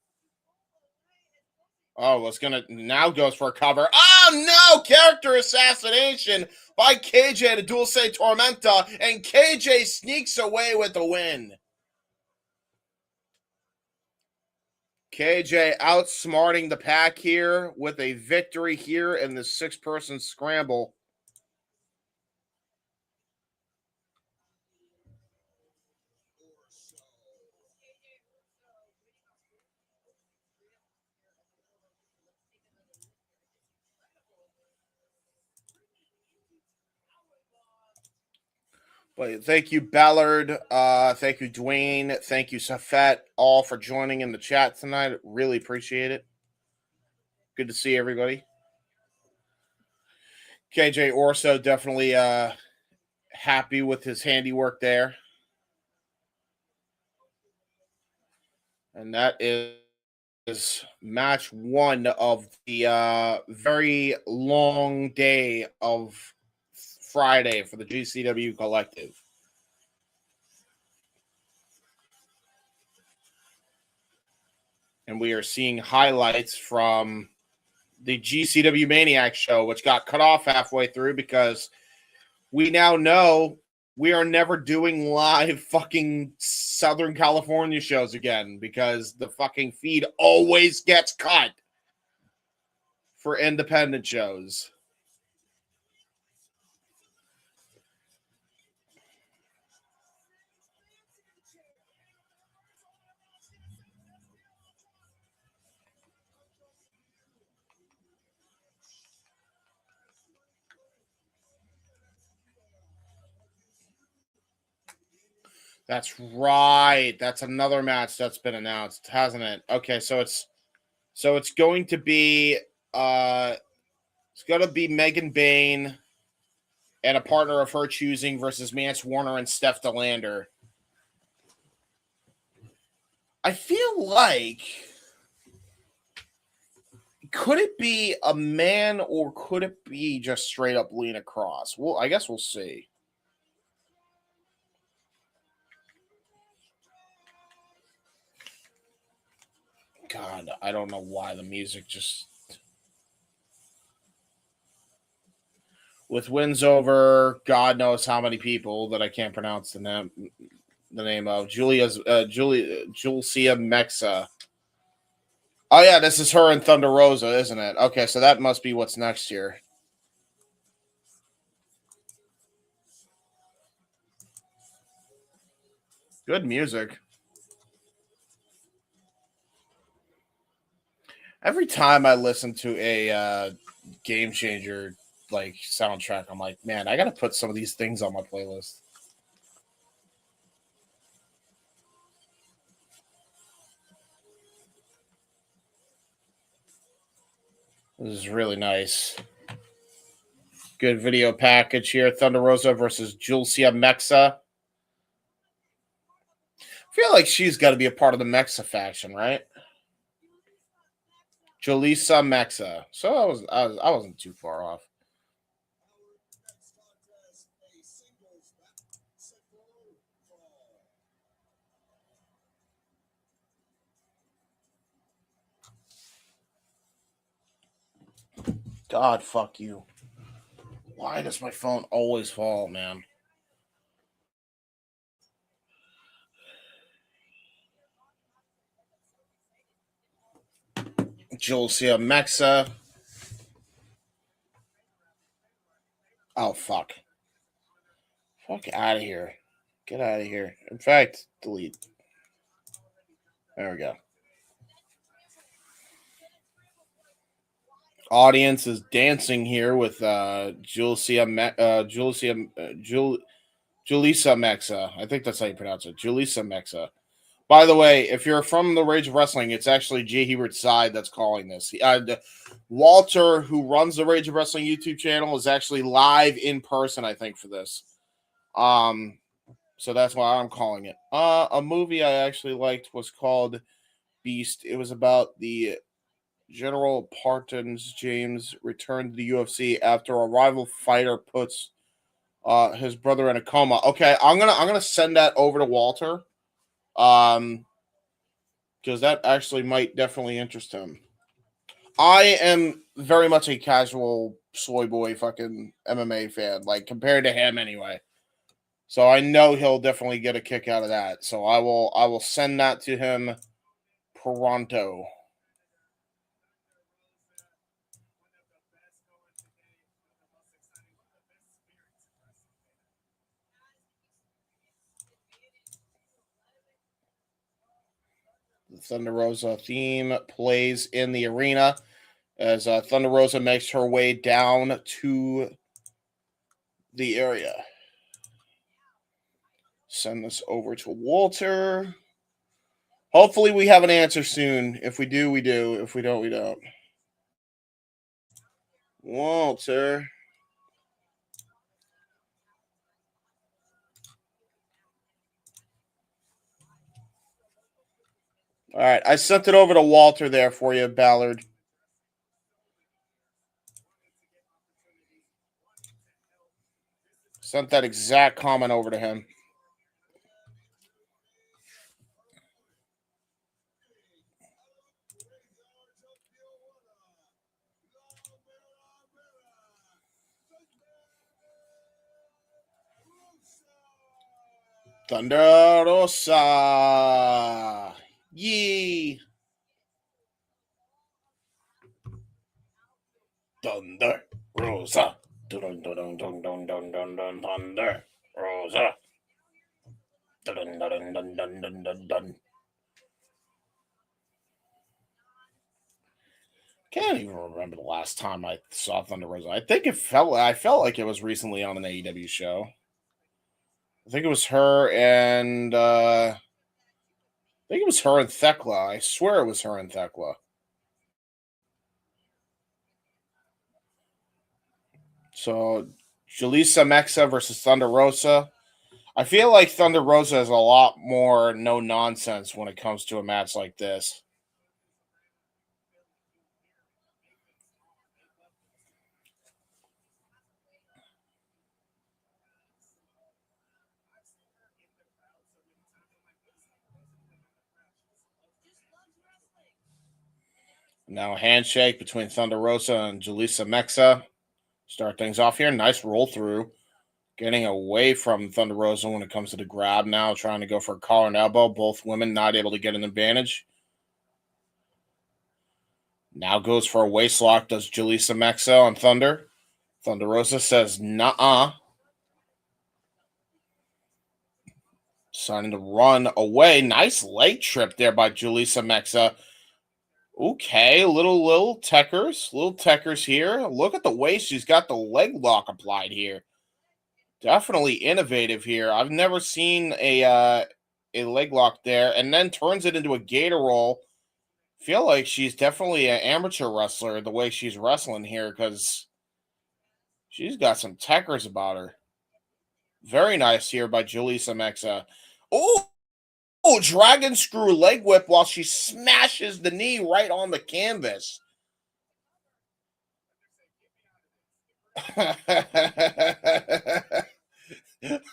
Oh, it's going to now goes for a cover. Oh, no! Character assassination by KJ to Dulce Tormenta, and KJ sneaks away with the win. KJ outsmarting the pack here with a victory here in the 6-person scramble. But thank you, Ballard. Thank you, Dwayne. Thank you, Safet, all for joining in the chat tonight. Really appreciate it. Good to see everybody. KJ Orso definitely happy with his handiwork there. And that is match 1 of the very long day of Friday for the GCW Collective. And we are seeing highlights from the GCW Maniac show, which got cut off halfway through because we now know we are never doing live fucking Southern California shows again because the fucking feed always gets cut for independent shows. That's right. That's another match that's been announced, hasn't it? Okay, so it's going to be Megan Bain and a partner of her choosing versus Mance Warner and Steph DeLander. I feel like, could it be a man or could it be just straight up Lena Cross? Well, I guess we'll see. God, I don't know why the music just... With wins over God knows how many people that I can't pronounce the name of. Julissa Mexa. Oh, yeah, this is her and Thunder Rosa, isn't it? Okay, so that must be what's next here. Good music. Every time I listen to a Game Changer like soundtrack, I'm like, man, I gotta put some of these things on my playlist. This is really nice. Good video package here. Thunder Rosa versus Julissa Mexa. I feel like she's got to be a part of the Mexa faction, right? Julissa Mexa. So I wasn't too far off. God, fuck you. Why does my phone always fall, man? Julissa Mexa. Oh, fuck. Fuck out of here. Get out of here. In fact, delete. There we go. Audience is dancing here with Julissa Mexa. I think that's how you pronounce it. Julissa Mexa. By the way, if you're from the Rage of Wrestling, it's actually Jay Hebert's side that's calling this. Walter, who runs the Rage of Wrestling YouTube channel, is actually live in person, I think, for this. So that's why I'm calling it. A movie I actually liked was called Beast. It was about the General Parton's James returned to the UFC after a rival fighter puts his brother in a coma. Okay, I'm gonna send that over to Walter. Because that actually might definitely interest him. I am very much a casual soy boy fucking MMA fan, like compared to him anyway. So I know he'll definitely get a kick out of that. So I will send that to him Toronto. The Thunder Rosa theme plays in the arena as Thunder Rosa makes her way down to the area. Send this over to Walter. Hopefully we have an answer soon. If we do, we do. If we don't, we don't. Walter. All right, I sent it over to Walter there for you, Ballard. Sent that exact comment over to him. Thunder Rosa. Yee. Thunder Rosa. Dun, dun, dun, dun, dun, dun, dun, dun, Thunder Rosa. Dun, dun, dun, dun, dun, dun, dun, dun. Can't even remember the last time I saw Thunder Rosa. I felt like it was recently on an AEW show. I think it was her and Thekla. I swear it was her and Thekla. So Julissa Mexa versus Thunder Rosa. I feel like Thunder Rosa is a lot more no nonsense when it comes to a match like this. Now a handshake between Thunder Rosa and Julissa Mexa. Start things off here. Nice roll through. Getting away from Thunder Rosa when it comes to the grab now. Trying to go for a collar and elbow. Both women not able to get an advantage. Now goes for a waist lock. Does Julissa Mexa on Thunder. Thunder Rosa says, "Nuh-uh." Starting to run away. Nice leg trip there by Julissa Mexa. Okay, little techers here. Look at the way she's got the leg lock applied here. Definitely innovative here. I've never seen a leg lock there, and then turns it into a gator roll. Feel like she's definitely an amateur wrestler the way she's wrestling here because she's got some techers about her. Very nice here by Julissa Mexa. Oh, dragon screw leg whip while she smashes the knee right on the canvas.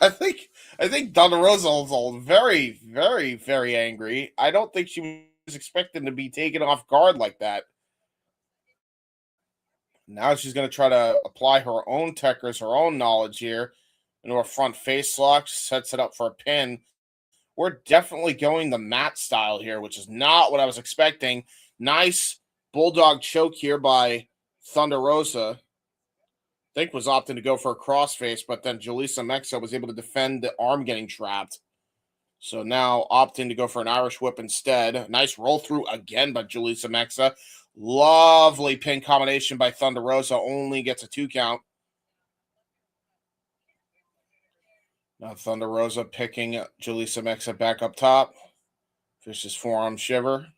I think Thunder Rosa is very, very, very angry. I don't think she was expecting to be taken off guard like that. Now she's going to try to apply her own techers, her own knowledge here into a front face lock. Sets it up for a pin. We're definitely going the mat style here, which is not what I was expecting. Nice bulldog choke here by Thunder Rosa. I think was opting to go for a crossface, but then Julissa Mexa was able to defend the arm getting trapped. So now opting to go for an Irish whip instead. Nice roll through again by Julissa Mexa. Lovely pin combination by Thunder Rosa. Only gets a 2 count. Now Thunder Rosa picking Julissa Mexa back up top. Vicious forearm shiver.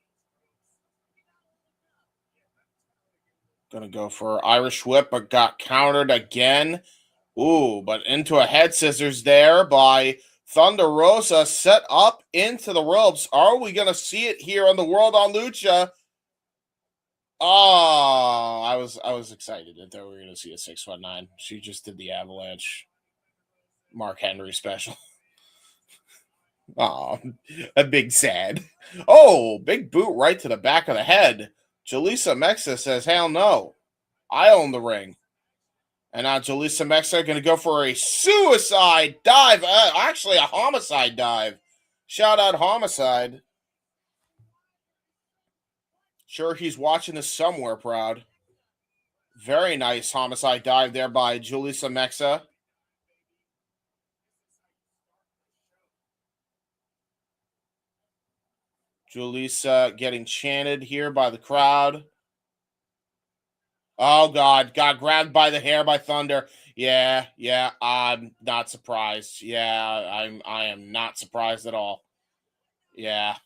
Gonna go for Irish whip, but got countered again. Ooh, but into a head scissors there by Thunder Rosa. Set up into the ropes. Are we gonna see it here on the World on Lucha? Oh, I was excited that we were gonna see a 619. She just did the Avalanche Mark Henry special. Oh, a big sad. Oh, big boot right to the back of the head. Julissa Mexa says, hell no. I own the ring. And now Julissa Mexa going to go for a suicide dive. Actually, a homicide dive. Shout out homicide. Sure, he's watching this somewhere, Proud. Very nice homicide dive there by Julissa Mexa. Julissa getting chanted here by the crowd. Oh, God. Got grabbed by the hair by Thunder. Yeah, I'm not surprised. Yeah, I am not surprised at all. Yeah.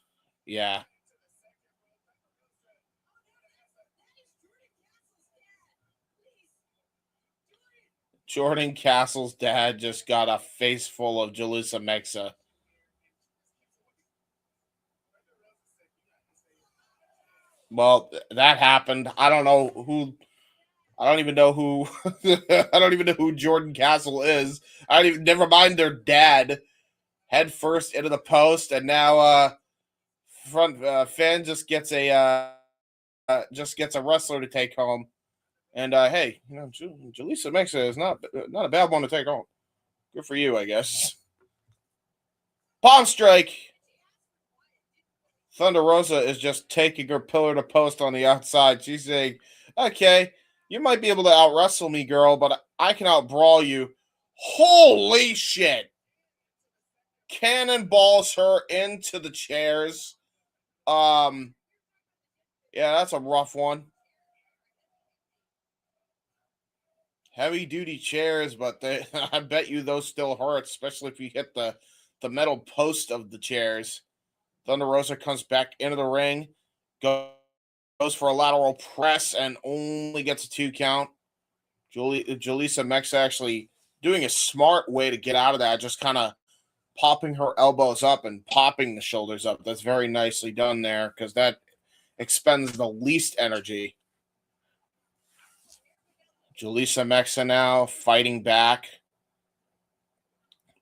Jordan Castle's dad just got a face full of Julissa Mexa. Well, that happened. I don't even know who I don't even know who Jordan Castle is. Never mind their dad. Head first into the post, and now Finn just gets a wrestler to take home. And hey, Julissa Mexa is not a bad one to take home. Good for you, I guess. Palm strike. Thunder Rosa is just taking her pillar to post on the outside. She's saying, "Okay, you might be able to out wrestle me, girl, but I can out brawl you." Holy shit! Cannonballs her into the chairs. Yeah, that's a rough one. Heavy duty chairs, but I bet you those still hurt, especially if you hit the metal post of the chairs. Thunder Rosa comes back into the ring, goes for a lateral press, and only gets a 2 count. Julissa Mexa actually doing a smart way to get out of that, just kind of popping her elbows up and popping the shoulders up. That's very nicely done there because that expends the least energy. Julissa Mexa now fighting back.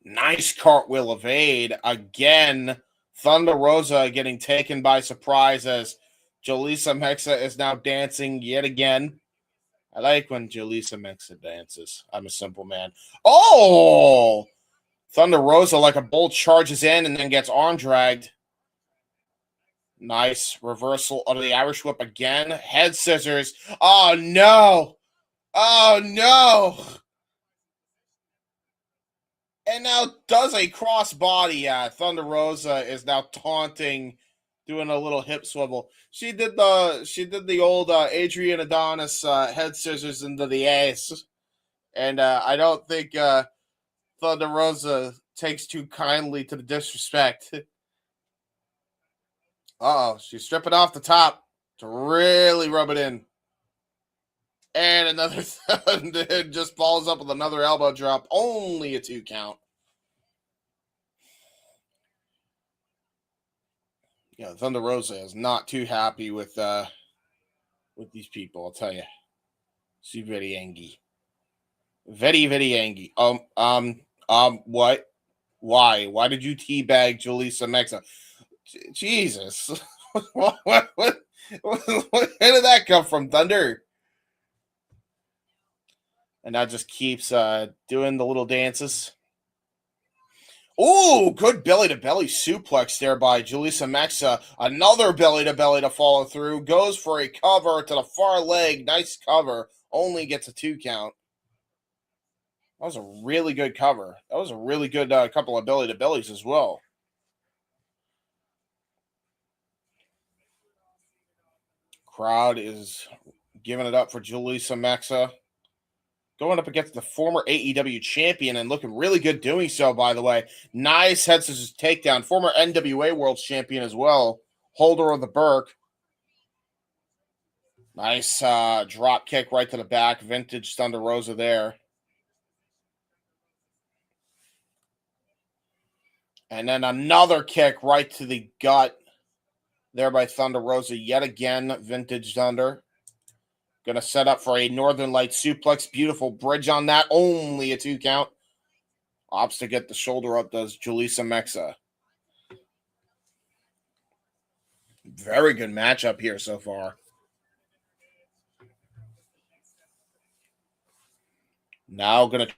Nice cartwheel evade. Again, Thunder Rosa getting taken by surprise as Julissa Mexa is now dancing yet again. I like when Julissa Mexa dances. I'm a simple man. Oh! Thunder Rosa, like a bull, charges in and then gets arm dragged. Nice reversal of the Irish whip again. Head scissors. Oh, no. Oh, no. And now does a crossbody. Thunder Rosa is now taunting, doing a little hip swivel. She did the old Adrian Adonis head scissors into the ace. And I don't think Thunder Rosa takes too kindly to the disrespect. She's stripping off the top to really rub it in. And another just follows up with another elbow drop. Only a 2 count. Yeah, Thunder Rosa is not too happy with these people, I'll tell you. She's very angry. Very, very angry. What? Why? Why did you teabag Julissa Mexa? Jesus. What? Where did that come from, Thunder? And now just keeps doing the little dances. Ooh, good belly-to-belly suplex there by Julissa Mexa. Another belly-to-belly to follow through. Goes for a cover to the far leg. Nice cover. Only gets a 2 count. That was a really good cover. That was a really good couple of belly-to-bellies as well. Crowd is giving it up for Julissa Mexa. Going up against the former AEW champion and looking really good doing so, by the way. Nice head scissors takedown. Former NWA World Champion as well. Holder of the Burke. Nice drop kick right to the back. Vintage Thunder Rosa there. And then another kick right to the gut there by Thunder Rosa. Yet again, Vintage Thunder. Going to set up for a Northern Light suplex. Beautiful bridge on that. Only a 2 count. Opts to get the shoulder up does Julissa Mexa. Very good matchup here so far. Now going to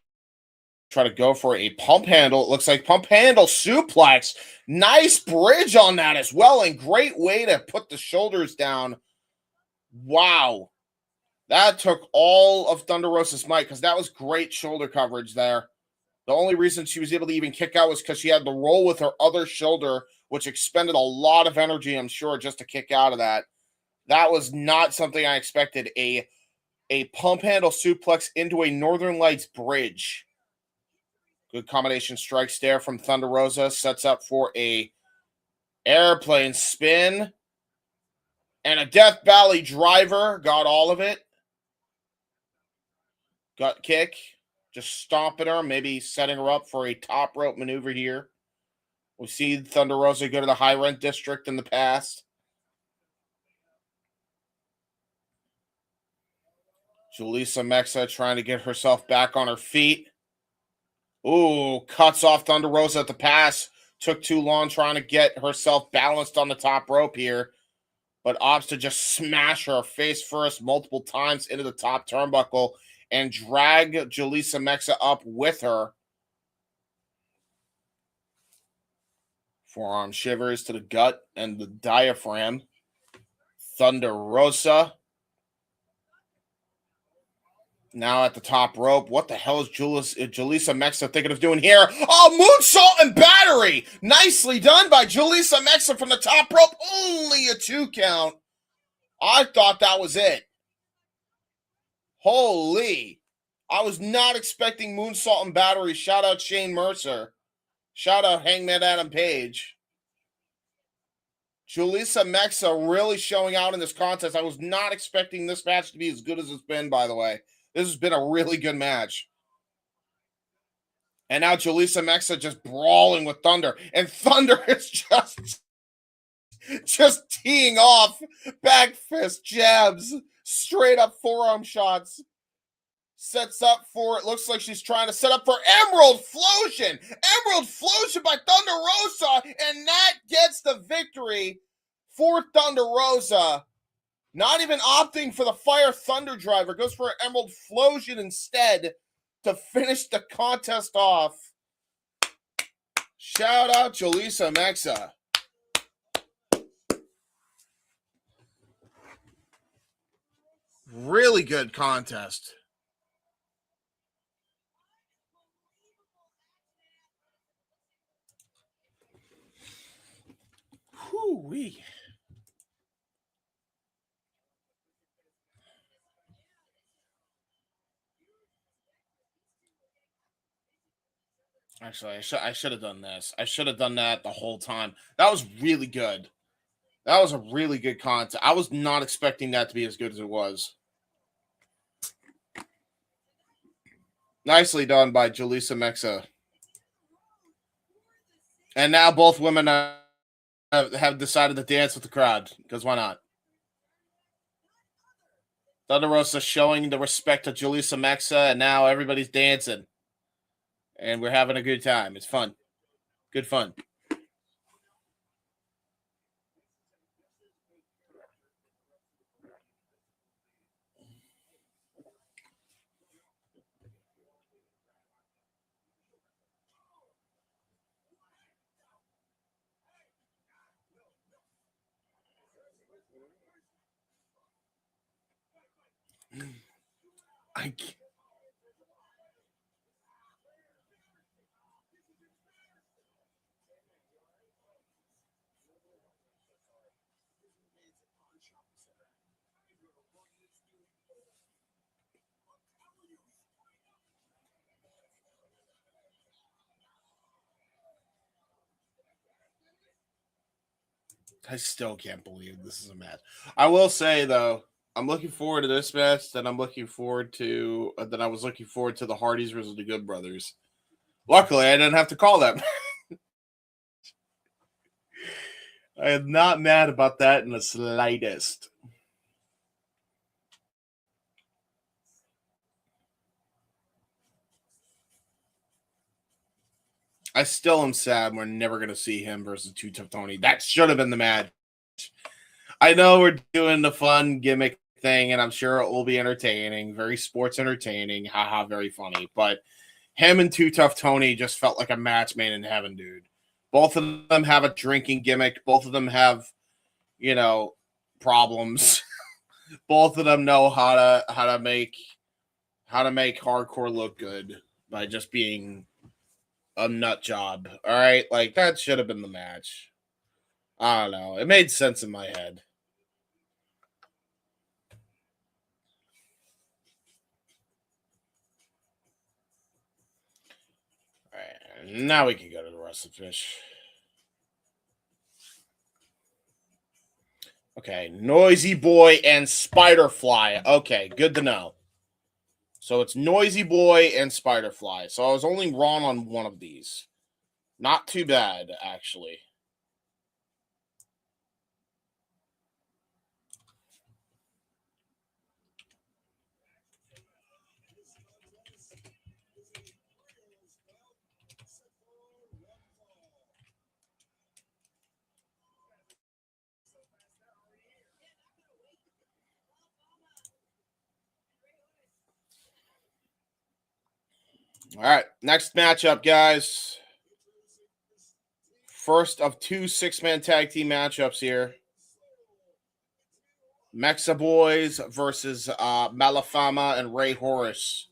try to go for a pump handle. It looks like pump handle suplex. Nice bridge on that as well. And great way to put the shoulders down Wow. That took all of Thunder Rosa's might because that was great shoulder coverage there. The only reason she was able to even kick out was because she had to roll with her other shoulder, which expended a lot of energy, I'm sure, just to kick out of that. That was not something I expected. A pump handle suplex into a Northern Lights bridge. Good combination strikes there from Thunder Rosa. Sets up for a airplane spin. And a Death Valley driver. Got all of it. Gut kick. Just stomping her. Maybe setting her up for a top rope maneuver here. We see Thunder Rosa go to the high rent district in the past. Julissa Mexa trying to get herself back on her feet. Ooh, cuts off Thunder Rosa at the pass. Took too long trying to get herself balanced on the top rope here. But opts to just smash her face first multiple times into the top turnbuckle and drag Julissa Mexa up with her. Forearm shivers to the gut and the diaphragm. Thunder Rosa. Now at the top rope. What the hell is Julissa Mexa thinking of doing here? Oh, moonsault and battery! Nicely done by Julissa Mexa from the top rope. Only a 2 count. I thought that was it. Holy. I was not expecting moonsault and battery. Shout out Shane Mercer. Shout out Hangman Adam Page. Julissa Mexa really showing out in this contest. I was not expecting this match to be as good as it's been, by the way. This has been a really good match. And now Julissa Mexa just brawling with Thunder. And Thunder is just teeing off. Back fist jabs. Straight up forearm shots. Sets up for, it looks like she's trying to set up for Emerald Flosion. Emerald Flosion by Thunder Rosa. And that gets the victory for Thunder Rosa. Not even opting for the Fire Thunder Driver. Goes for Emerald Flosion instead to finish the contest off. Shout out Julissa Mexa. Really good contest. Whoo-wee. Actually, I should have done this. I should have done that the whole time. That was really good. That was a really good contest. I was not expecting that to be as good as it was. Nicely done by Julissa Mexa. And now both women have decided to dance with the crowd, because why not? Thunder Rosa showing the respect to Julissa Mexa, and now everybody's dancing. And we're having a good time. It's fun. Good fun. I still can't believe this is a match. I will say though, I'm looking forward to this match. That I'm looking forward to. That I was looking forward to the Hardys versus the Good Brothers. Luckily, I didn't have to call that. I am not mad about that in the slightest. I still am sad we're never going to see him versus Too Tough Tony. That should have been the match. I know we're doing the fun gimmick thing, and I'm sure it will be entertaining. Very sports entertaining. Haha, very funny. But him and Too Tough Tony just felt like a match made in heaven, dude. Both of them have a drinking gimmick. Both of them have, problems. Both of them know how to make hardcore look good by just being a nut job. All right, like that should have been the match. I don't know. It made sense in my head. All right, now we can go to the rest of the fish. Okay, Noisy Boy and Spiderfly. Okay, good to know. So it's Noisy Boy and Spiderfly. So I was only wrong on one of these. Not too bad, actually. All right, next matchup, guys. First of two six-man tag team matchups here. Mexa Boys versus Malafama and Ray Horus.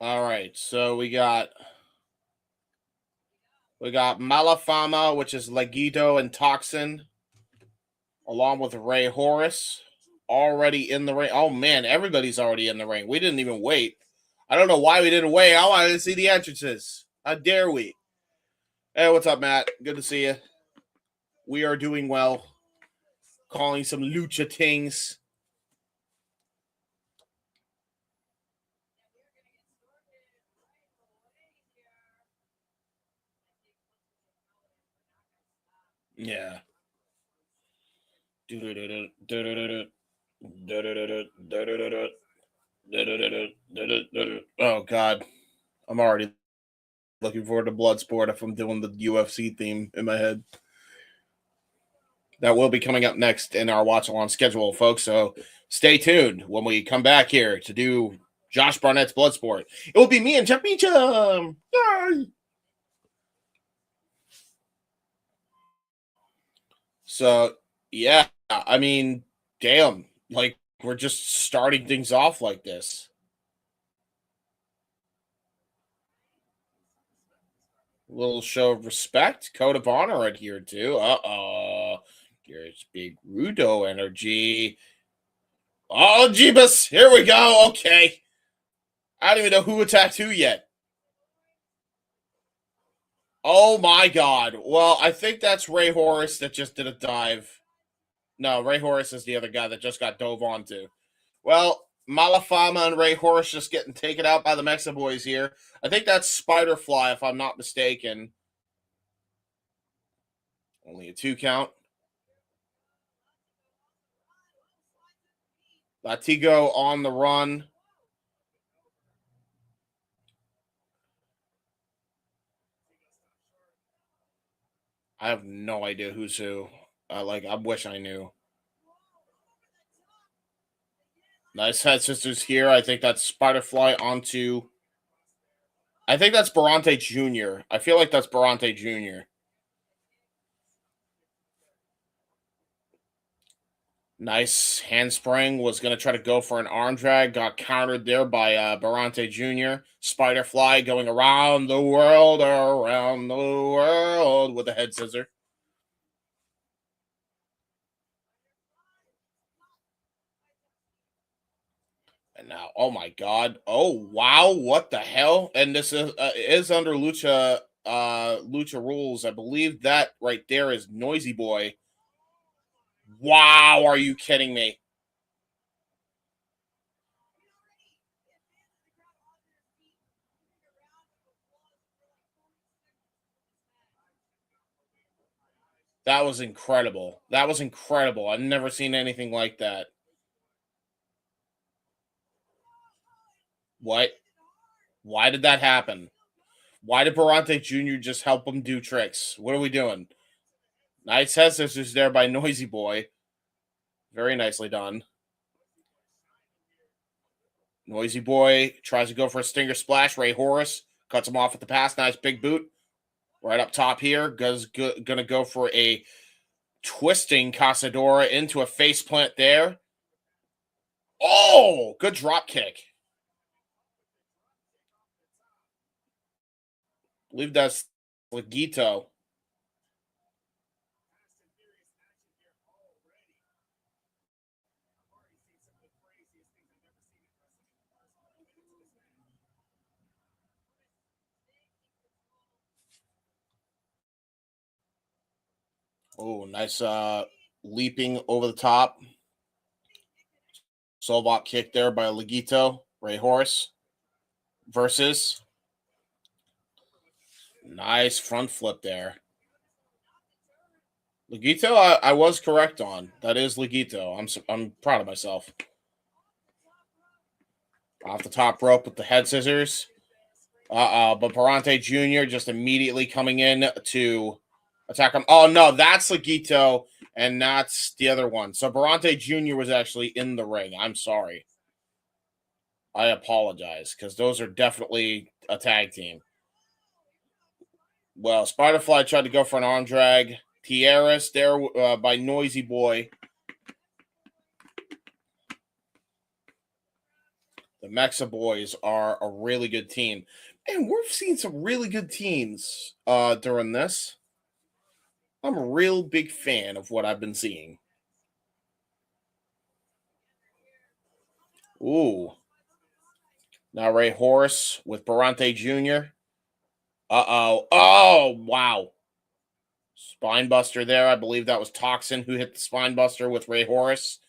All right, so we got Malafama, which is Legito and Toxin, along with Ray Horus, already in the ring. Oh man, everybody's already in the ring. We didn't even wait. I don't know why we didn't wait. I wanted to see the entrances. How dare we? Hey, what's up, Matt? Good to see you. We are doing well. Calling some lucha things. Yeah. Oh God, I'm already looking forward to Bloodsport if I'm doing the UFC theme in my head. That will be coming up next in our watch along schedule, folks. So stay tuned when we come back here to do Josh Barnett's Bloodsport. It will be me and Jeff Meacham. Yay! So yeah, I mean, damn, like we're just starting things off like this. Little show of respect, code of honor adhered to. Here's big Rudo energy. Oh, Jeebus, here we go. Okay. I don't even know who attacked who yet. Oh my God. Well, I think that's Ray Horus that just did a dive. No, Ray Horus is the other guy that just got dove onto. Well, Malafama and Ray Horus just getting taken out by the Mexa boys here. I think that's Spiderfly, if I'm not mistaken. Only a 2 count. Latigo on the run. I have no idea who's who. I wish I knew. Nice Head Sisters here. I think that's Spiderfly onto. I think that's Barante Jr. I feel like that's Barante Jr. Nice handspring. Was going to try to go for an arm drag. Got countered there by Barante Jr. Spiderfly going around the world with a head scissor. And now, oh my God. Oh, wow. What the hell? And this is under Lucha rules. I believe that right there is Noisy Boy. Wow. Are you kidding me? That was incredible. That was incredible. I've never seen anything like that. What? Why did that happen? Why did Barante Jr. just help him do tricks? What are we doing? Nice head scissors there by Noisy Boy. Very nicely done. Noisy Boy tries to go for a stinger splash. Ray Horus cuts him off at the pass. Nice big boot. Right up top here. Gonna go for a twisting Casadora into a faceplant there. Oh, good drop kick. I believe that's Legito. Oh, nice leaping over the top. Solbot kick there by Legito. Ray Horus versus. Nice front flip there. Legito, I was correct on. That is Legito. I'm proud of myself. Off the top rope with the head scissors. But Parante Jr. just immediately coming in to attack him. Oh, no, that's Legito, and that's the other one. So Parante Jr. was actually in the ring. I'm sorry. I apologize, because those are definitely a tag team. Well, Spiderfly tried to go for an arm drag. Tierras there by Noisy Boy. The Mexa boys are a really good team. And we've seen some really good teams during this. I'm a real big fan of what I've been seeing. Ooh. Now Ray Horus with Barante Jr. Uh-oh. Oh, wow. Spinebuster there. I believe that was Toxin who hit the Spinebuster with Ray Horus.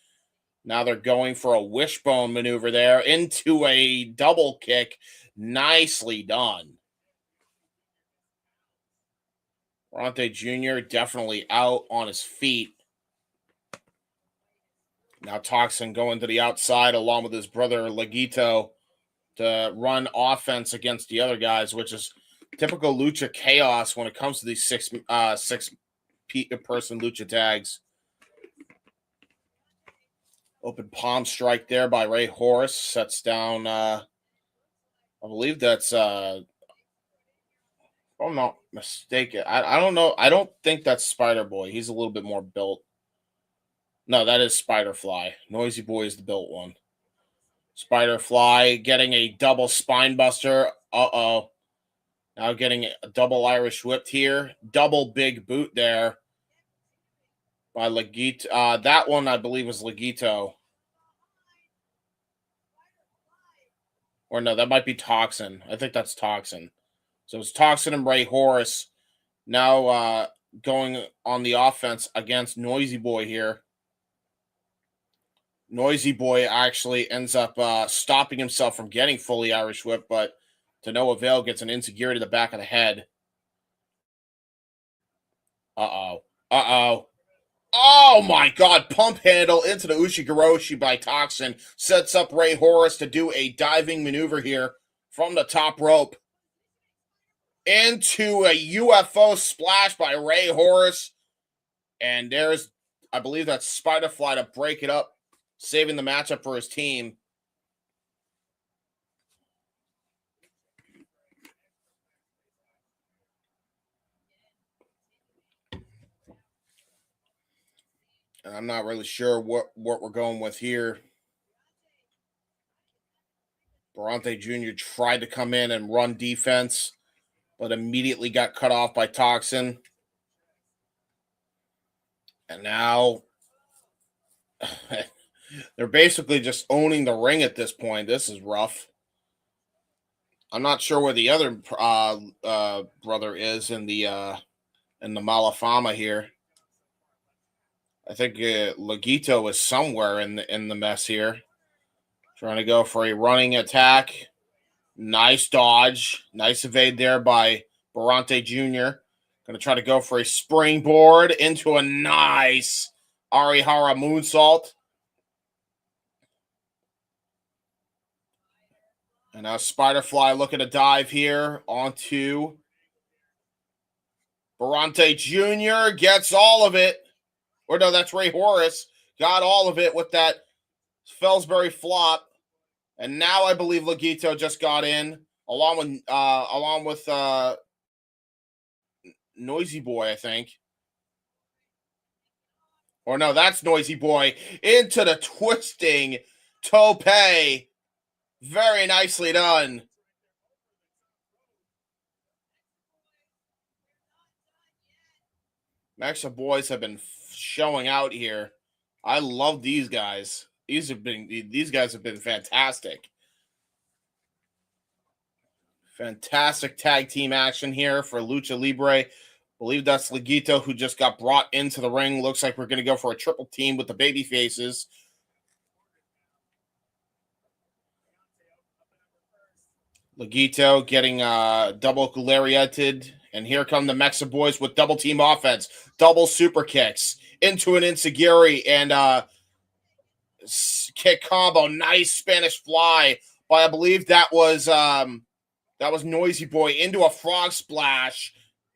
Now they're going for a wishbone maneuver there into a double kick. Nicely done. Barante Jr. definitely out on his feet. Now Toxin going to the outside along with his brother Legito to run offense against the other guys, which is typical Lucha chaos when it comes to these six person Lucha tags. Open palm strike there by Ray Horus. Sets down, I believe that's, if I'm not mistaken. I don't know. I don't think that's Spider Boy. He's a little bit more built. No, that is Spiderfly. Noisy Boy is the built one. Spiderfly getting a double spine buster. Uh-oh. Now getting a double Irish whipped here. Double big boot there by Legito. That one, I believe, was Legito. Or no, that might be Toxin. I think that's Toxin. So it's Toxin and Ray Horus now going on the offense against Noisy Boy here. Noisy Boy actually ends up stopping himself from getting fully Irish whip, but to no avail, gets an insecurity to the back of the head. Uh-oh. Uh-oh. Oh my God, pump handle into the Ushigoroshi by Toxin. Sets up Ray Horus to do a diving maneuver here from the top rope. Into a UFO splash by Ray Horus. And there's, I believe that's Spiderfly to break it up, saving the matchup for his team. And I'm not really sure what we're going with here. Barante Jr. tried to come in and run defense, but immediately got cut off by Toxin. And now they're basically just owning the ring at this point. This is rough. I'm not sure where the other brother is in the Mala Fama here. I think Legito is somewhere in the mess here. Trying to go for a running attack. Nice dodge. Nice evade there by Barante Jr. Going to try to go for a springboard into a nice Arihara moonsault. And now Spiderfly looking to dive here onto Barante Jr. gets all of it. Or no, that's Ray Horus. Got all of it with that Fellsbury flop. And now I believe Laguito just got in along with Noisy Boy, I think. Or no, that's Noisy Boy into the twisting tope. Very nicely done. Mexa boys have been showing out here. I love these guys. These guys have been fantastic. Fantastic tag team action here for Lucha Libre. I believe that's Laguito who just got brought into the ring. Looks like we're going to go for a triple team with the baby faces. Laguito getting double lariated. And here come the Mexa boys with double team offense. Double super kicks into an enziguri and kick combo. Nice Spanish fly by, I believe that was Noisy Boy into a frog splash.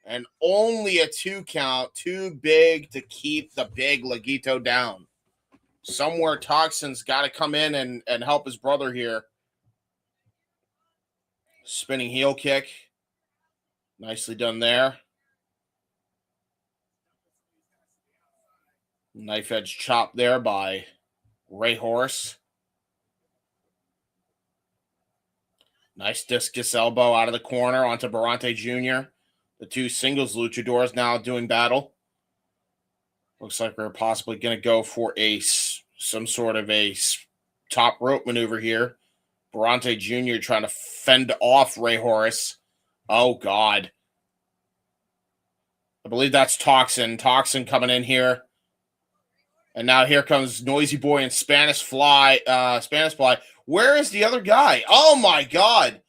And only a 2 count. Too big to keep the big Laguito down. Somewhere Toxin's got to come in and help his brother here. Spinning heel kick. Nicely done there. Knife edge chop there by Ray Horus. Nice discus elbow out of the corner onto Barante Jr. The two singles luchadors now doing battle. Looks like we're possibly going to go for some sort of a top rope maneuver here. Barante Jr. trying to fend off Ray Horus. Oh, God. I believe that's Toxin. Toxin coming in here. And now here comes Noisy Boy and Spanish Fly. Where is the other guy? Oh, my God.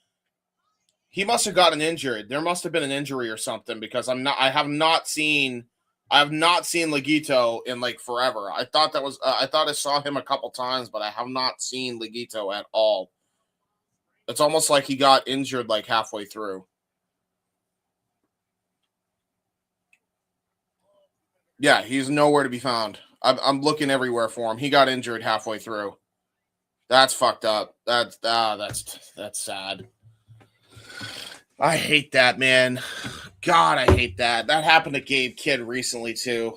He must have gotten injured. There must have been an injury or something because I have not seen Laguito in like forever. I thought I saw him a couple times, but I have not seen Laguito at all. It's almost like he got injured like halfway through. Yeah, he's nowhere to be found. I'm looking everywhere for him. He got injured halfway through. That's fucked up. That's sad. I hate that, man. God, I hate that. That happened to Gabe Kidd recently too.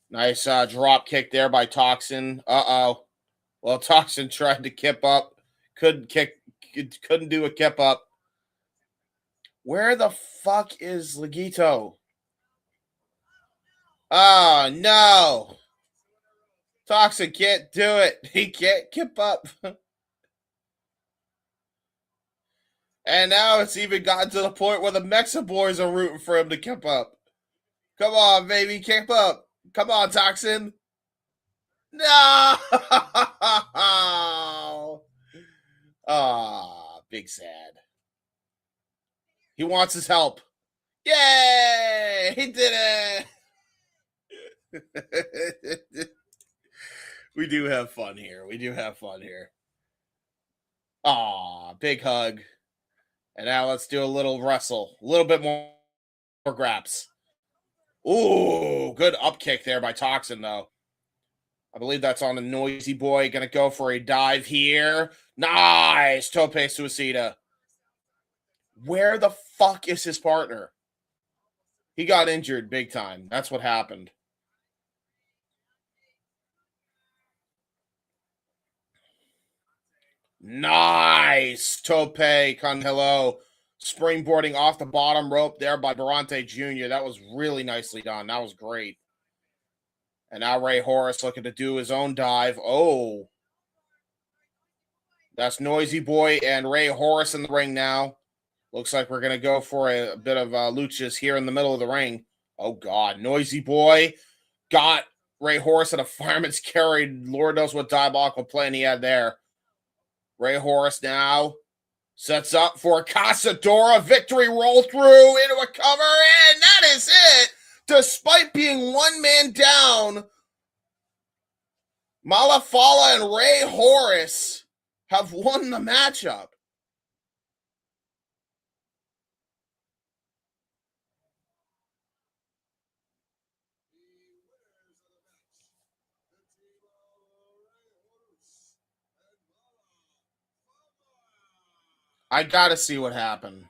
Nice drop kick there by Toxin. Uh-oh. Well, Toxin tried to kip up. Couldn't do a kip up. Where the fuck is Laguito? Oh, no. Toxin can't do it. He can't kip up. And now it's even gotten to the point where the Mexa boys are rooting for him to kip up. Come on, baby. Kip up. Come on, Toxin. No. Ah, big sad. He wants his help. Yay! He did it. We do have fun here. Aw, big hug. And now let's do a little wrestle. A little bit more graps. Ooh, good up kick there by Toxin, though. I believe that's on the Noisy Boy. Gonna go for a dive here. Nice! Tope Suicida. Where the fuck is his partner? He got injured big time. That's what happened. Nice! Tope con hello. Springboarding off the bottom rope there by Barante Jr. That was really nicely done. That was great. And now Ray Horus looking to do his own dive. Oh. That's Noisy Boy and Ray Horus in the ring now. Looks like we're going to go for a bit of luchas here in the middle of the ring. Oh, God. Noisy Boy got Ray Horus at a fireman's carry. Lord knows what diabolical plan he had there. Ray Horus now sets up for a Casadora victory roll through into a cover, and that is it. Despite being one man down, Malafala and Ray Horus have won the matchup. I gotta see what happened.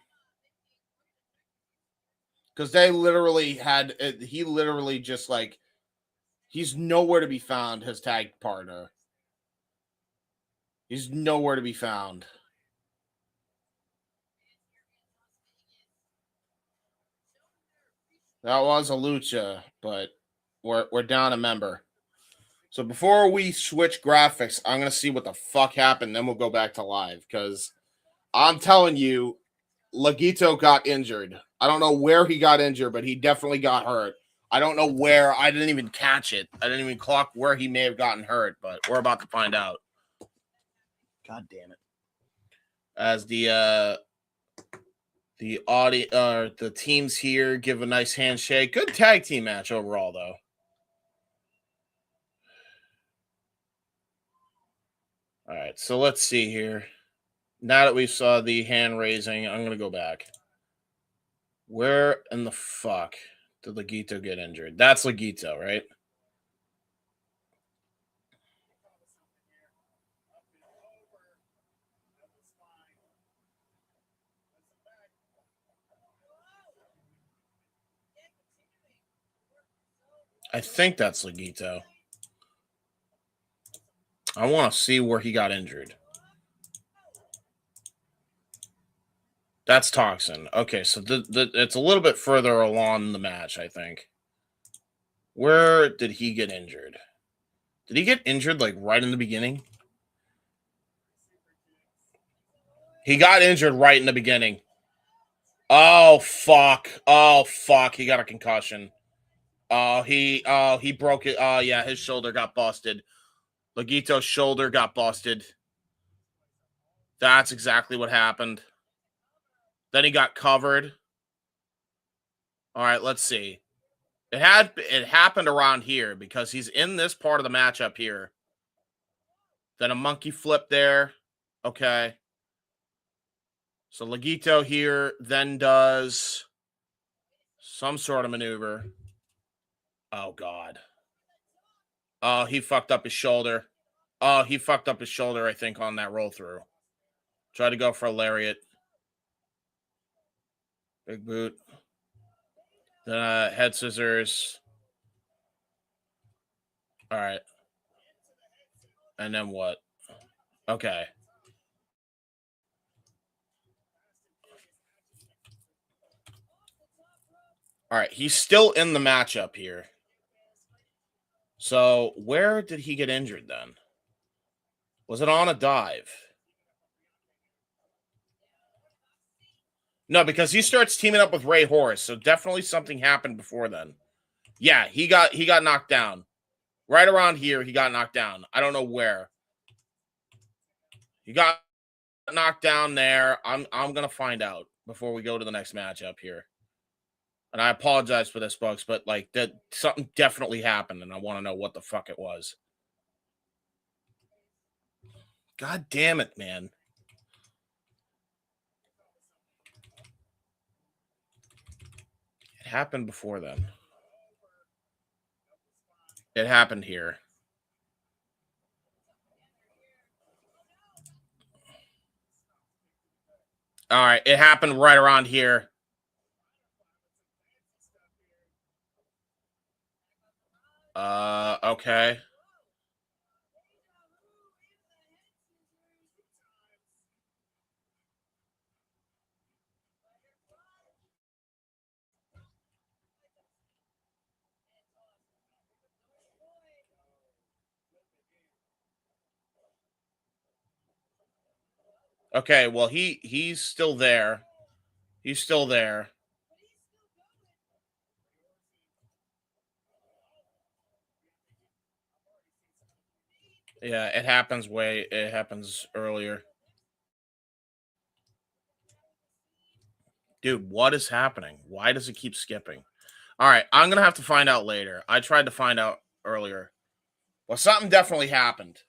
Because they literally had, he literally just like, he's nowhere to be found, his tag partner. He's nowhere to be found. That was a Lucha, but we're down a member. So before we switch graphics, I'm going to see what the fuck happened. Then we'll go back to live. Because I'm telling you, Laguito got injured. I don't know where he got injured, but he definitely got hurt. I don't know where. I didn't even catch it. I didn't even clock where he may have gotten hurt, but we're about to find out. God damn it. As the teams here give a nice handshake. Good tag team match overall, though. All right, so let's see here. Now that we saw the hand raising, I'm going to go back. Where in the fuck did Laguito get injured? That's Laguito, right? I think that's Laguito. I want to see where he got injured. That's Toxin. Okay, so it's a little bit further along the match, I think. Where did he get injured? Did he get injured like right in the beginning? He got injured right in the beginning. Oh fuck. Oh fuck. He got a concussion. He broke it. Yeah, his shoulder got busted. Laguito's shoulder got busted. That's exactly what happened. Then he got covered. All right, let's see. It happened around here because he's in this part of the match up here. Then a monkey flip there. Okay. So Laguito here then does some sort of maneuver. Oh, God. Oh, he fucked up his shoulder. Oh, he fucked up his shoulder, I think, on that roll through. Tried to go for a lariat. Big boot. Then head scissors. All right. And then what? Okay. All right. He's still in the matchup here. So where did he get injured then? Was it on a dive? No, because he starts teaming up with Ray Horus. So definitely something happened before then. Yeah, he got knocked down. Right around here, he got knocked down. I don't know where. He got knocked down there. I'm gonna find out before we go to the next matchup here. And I apologize for this, folks, but like that something definitely happened, and I want to know what the fuck it was. God damn it, man. It happened before then. It happened here. All right, it happened right around here. Okay. Okay, well he's still there. He's still there. Yeah, it happens earlier. Dude, what is happening? Why does it keep skipping? All right, I'm going to have to find out later. I tried to find out earlier. Well, something definitely happened.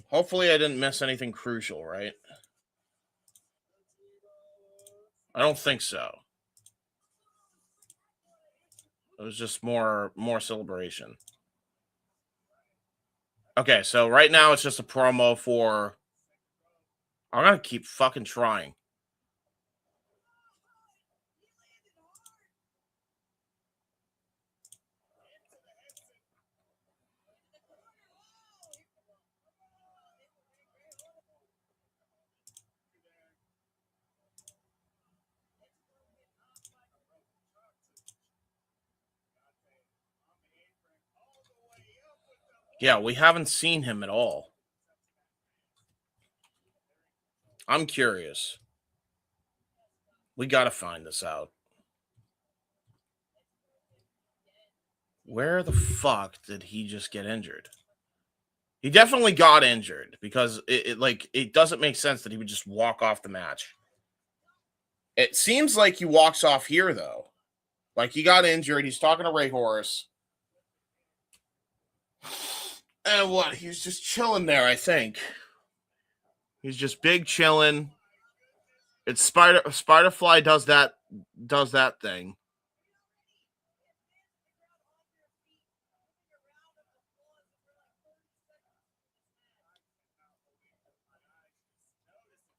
Hopefully I didn't miss anything crucial, right? I don't think so. It was just more celebration. Okay, so right now it's just a promo for I'm gonna keep fucking trying. Yeah, we haven't seen him at all. I'm curious. We gotta find this out. Where the fuck did he just get injured? He definitely got injured because it doesn't make sense that he would just walk off the match. It seems like he walks off here though. Like he got injured. He's talking to Ray Horus. And what? He's just chilling there, I think. He's just big chilling. It's Spiderfly does that thing.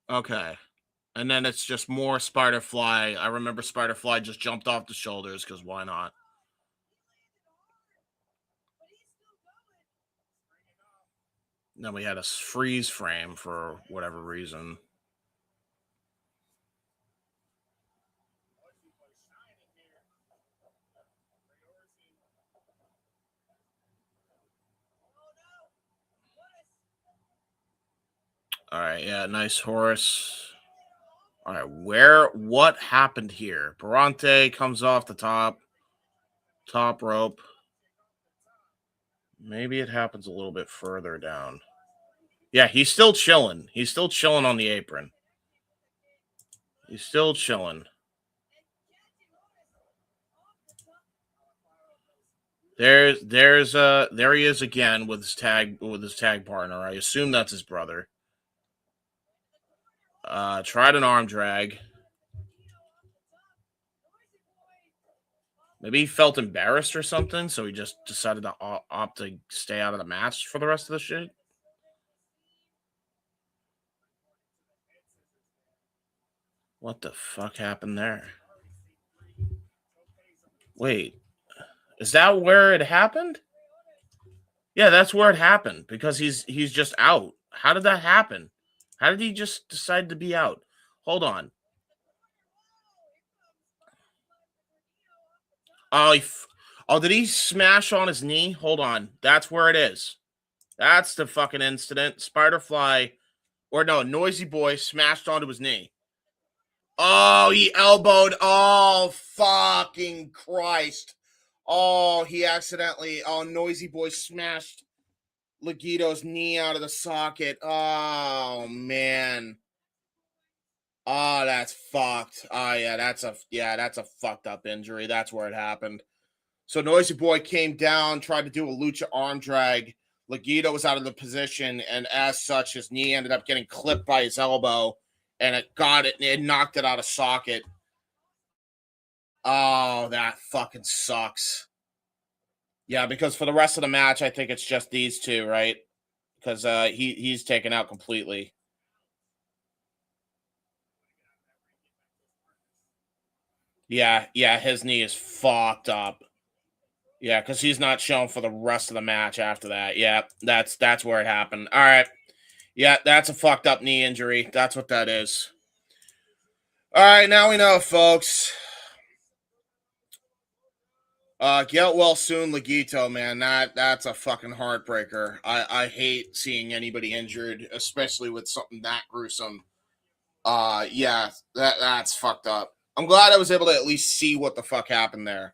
Okay. And then it's just more Spiderfly. I remember Spiderfly just jumped off the shoulders because why not? Then we had a freeze frame for whatever reason. All right, yeah, nice Horus. All right, what happened here? Barante comes off the top rope. Maybe it happens a little bit further down. Yeah, he's still chilling. He's still chilling on the apron. He's still chilling. There he is again with his tag partner. I assume that's his brother. Tried an arm drag. Maybe he felt embarrassed or something, so he just decided to opt to stay out of the match for the rest of the shit. What the fuck happened there? Wait, is that where it happened? Yeah, that's where it happened because he's just out. How did that happen? How did he just decide to be out? Hold on. Oh, did he smash on his knee? Hold on. That's where it is. That's the fucking incident. Spiderfly, or no, Noisy Boy smashed onto his knee. Oh, he elbowed. Oh, fucking Christ. Oh, he accidentally. Oh, Noisy Boy smashed Legito's knee out of the socket. Oh, man. Oh, that's fucked. Oh, yeah, that's a fucked up injury. That's where it happened. So Noisy Boy came down, tried to do a lucha arm drag. Legito was out of the position, and as such, his knee ended up getting clipped by his elbow, and it knocked it out of socket. Oh, that fucking sucks. Yeah, because for the rest of the match, I think it's just these two, right? Because he's taken out completely. Yeah, his knee is fucked up. Yeah, because he's not shown for the rest of the match after that. Yeah, that's where it happened. All right. Yeah, that's a fucked up knee injury. That's what that is. All right, now we know, folks. Get well soon, Legito, man. That's a fucking heartbreaker. I hate seeing anybody injured, especially with something that gruesome. Yeah, that's fucked up. I'm glad I was able to at least see what the fuck happened there.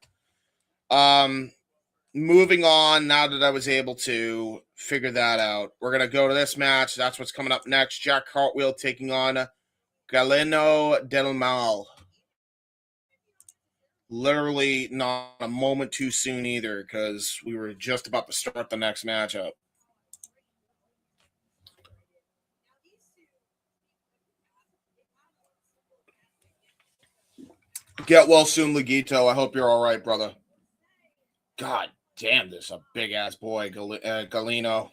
Moving on, now that I was able to figure that out, we're going to go to this match. That's what's coming up next. Jack Cartwheel taking on Galeno del Mal. Literally not a moment too soon either, because we were just about to start the next matchup. Get well soon, Legito. I hope you're all right, brother. God damn, this is a big ass boy, Galeno.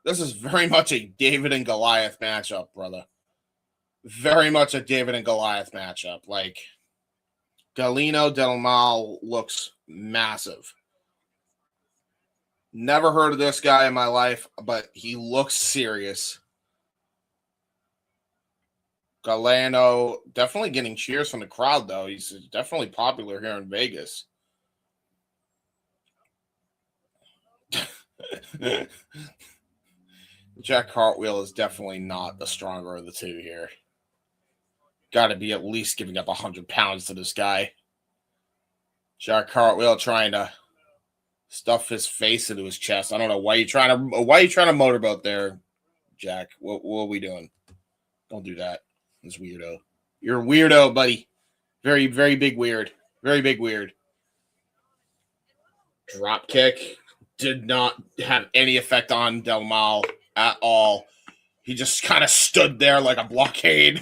This is very much a David and Goliath matchup, brother. Very much a David and Goliath matchup. Like, Galeno Del Mal looks massive. Never heard of this guy in my life, but he looks serious. Galeno definitely getting cheers from the crowd, though. He's definitely popular here in Vegas. Jack Cartwheel is definitely not the stronger of the two here. Got to be at least giving up 100 pounds to this guy. Jack Cartwheel trying to stuff his face into his chest. I don't know why you trying to motorboat there, Jack. What are we doing? Don't do that. It's weirdo. You're a weirdo, buddy. Very, very big weird. Very big weird. Drop kick did not have any effect on Del Mal at all. He just kind of stood there like a blockade.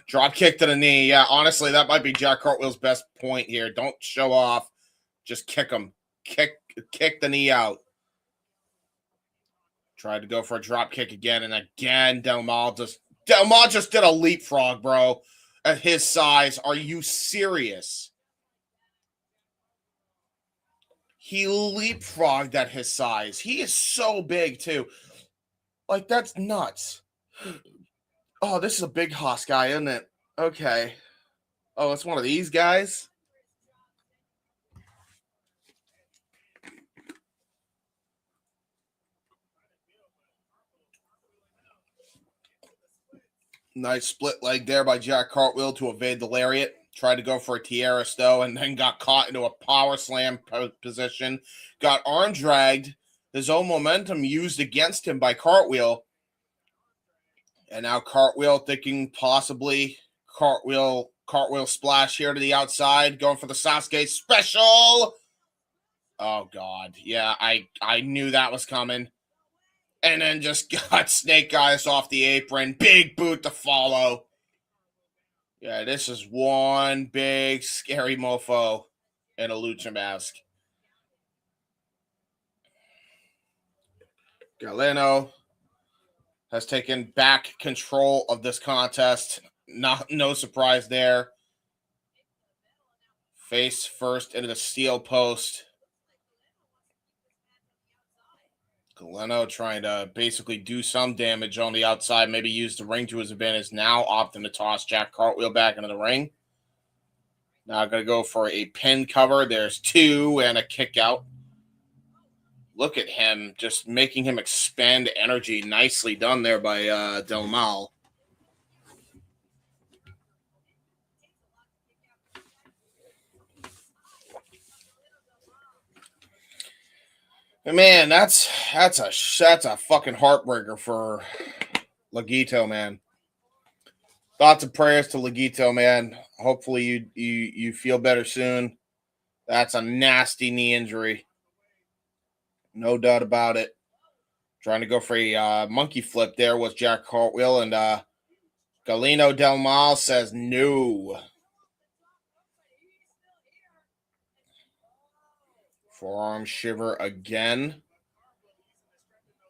Drop kick to the knee. Yeah, honestly, that might be Jack Cartwheel's best point here. Don't show off. Just kick him. Kick the knee out. Tried to go for a drop kick again, and again, Del Mal just did a leapfrog, bro. At his size. Are you serious? He leapfrogged at his size. He is so big, too. Like, that's nuts. Oh, this is a big hoss guy, isn't it? Okay. Oh, it's one of these guys? Nice split leg there by Jack Cartwheel to evade the lariat. Tried to go for a Tierra though, and then got caught into a power slam position. Got arm dragged. His own momentum used against him by Cartwheel. And now Cartwheel thinking possibly Cartwheel splash here to the outside. Going for the Sasuke special. Oh, God. Yeah, I knew that was coming. And then just got Snake Eyes off the apron. Big boot to follow. Yeah, this is one big scary mofo in a lucha mask. Galeno has taken back control of this contest. No surprise there. Face first into the steel post. Galeno trying to basically do some damage on the outside, maybe use the ring to his advantage now, opting to toss Jack Cartwheel back into the ring. Now going to go for a pin cover. There's two and a kick out. Look at him, just making him expend energy. Nicely done there by Del Mal. Man, that's a fucking heartbreaker for Laguito, man. Thoughts and prayers to Laguito, man. Hopefully you feel better soon. That's a nasty knee injury. No doubt about it. Trying to go for a monkey flip there was Jack Cartwheel, and Galeno Del Mal says no. Forearm shiver again.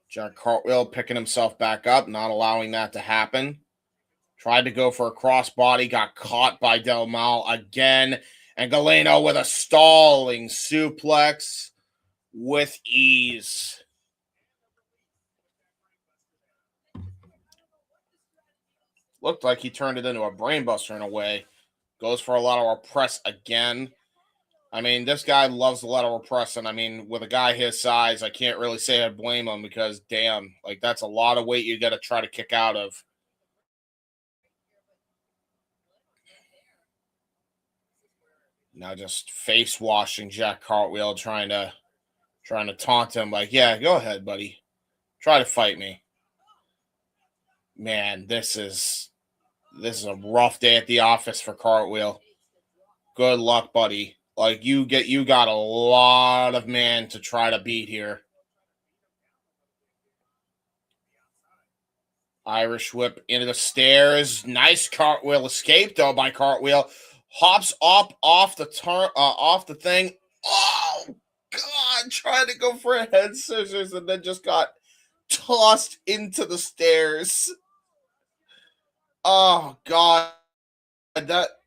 Jack Cartwheel picking himself back up, not allowing that to happen. Tried to go for a crossbody, got caught by Del Mal again. And Galeno with a stalling suplex with ease. Looked like he turned it into a brainbuster in a way. Goes for a lateral press again. I mean, this guy loves the lateral press, and I mean, with a guy his size, I can't really say I blame him because, damn, like that's a lot of weight you got to try to kick out of. Now just face washing Jack Cartwheel, trying to taunt him, like, yeah, go ahead, buddy, try to fight me. Man, this is a rough day at the office for Cartwheel. Good luck, buddy. Like, you got a lot of men to try to beat here. Irish whip into the stairs. Nice cartwheel escape, though, by Cartwheel. Hops up off the thing. Oh, God. Trying to go for a head scissors and then just got tossed into the stairs. Oh, God.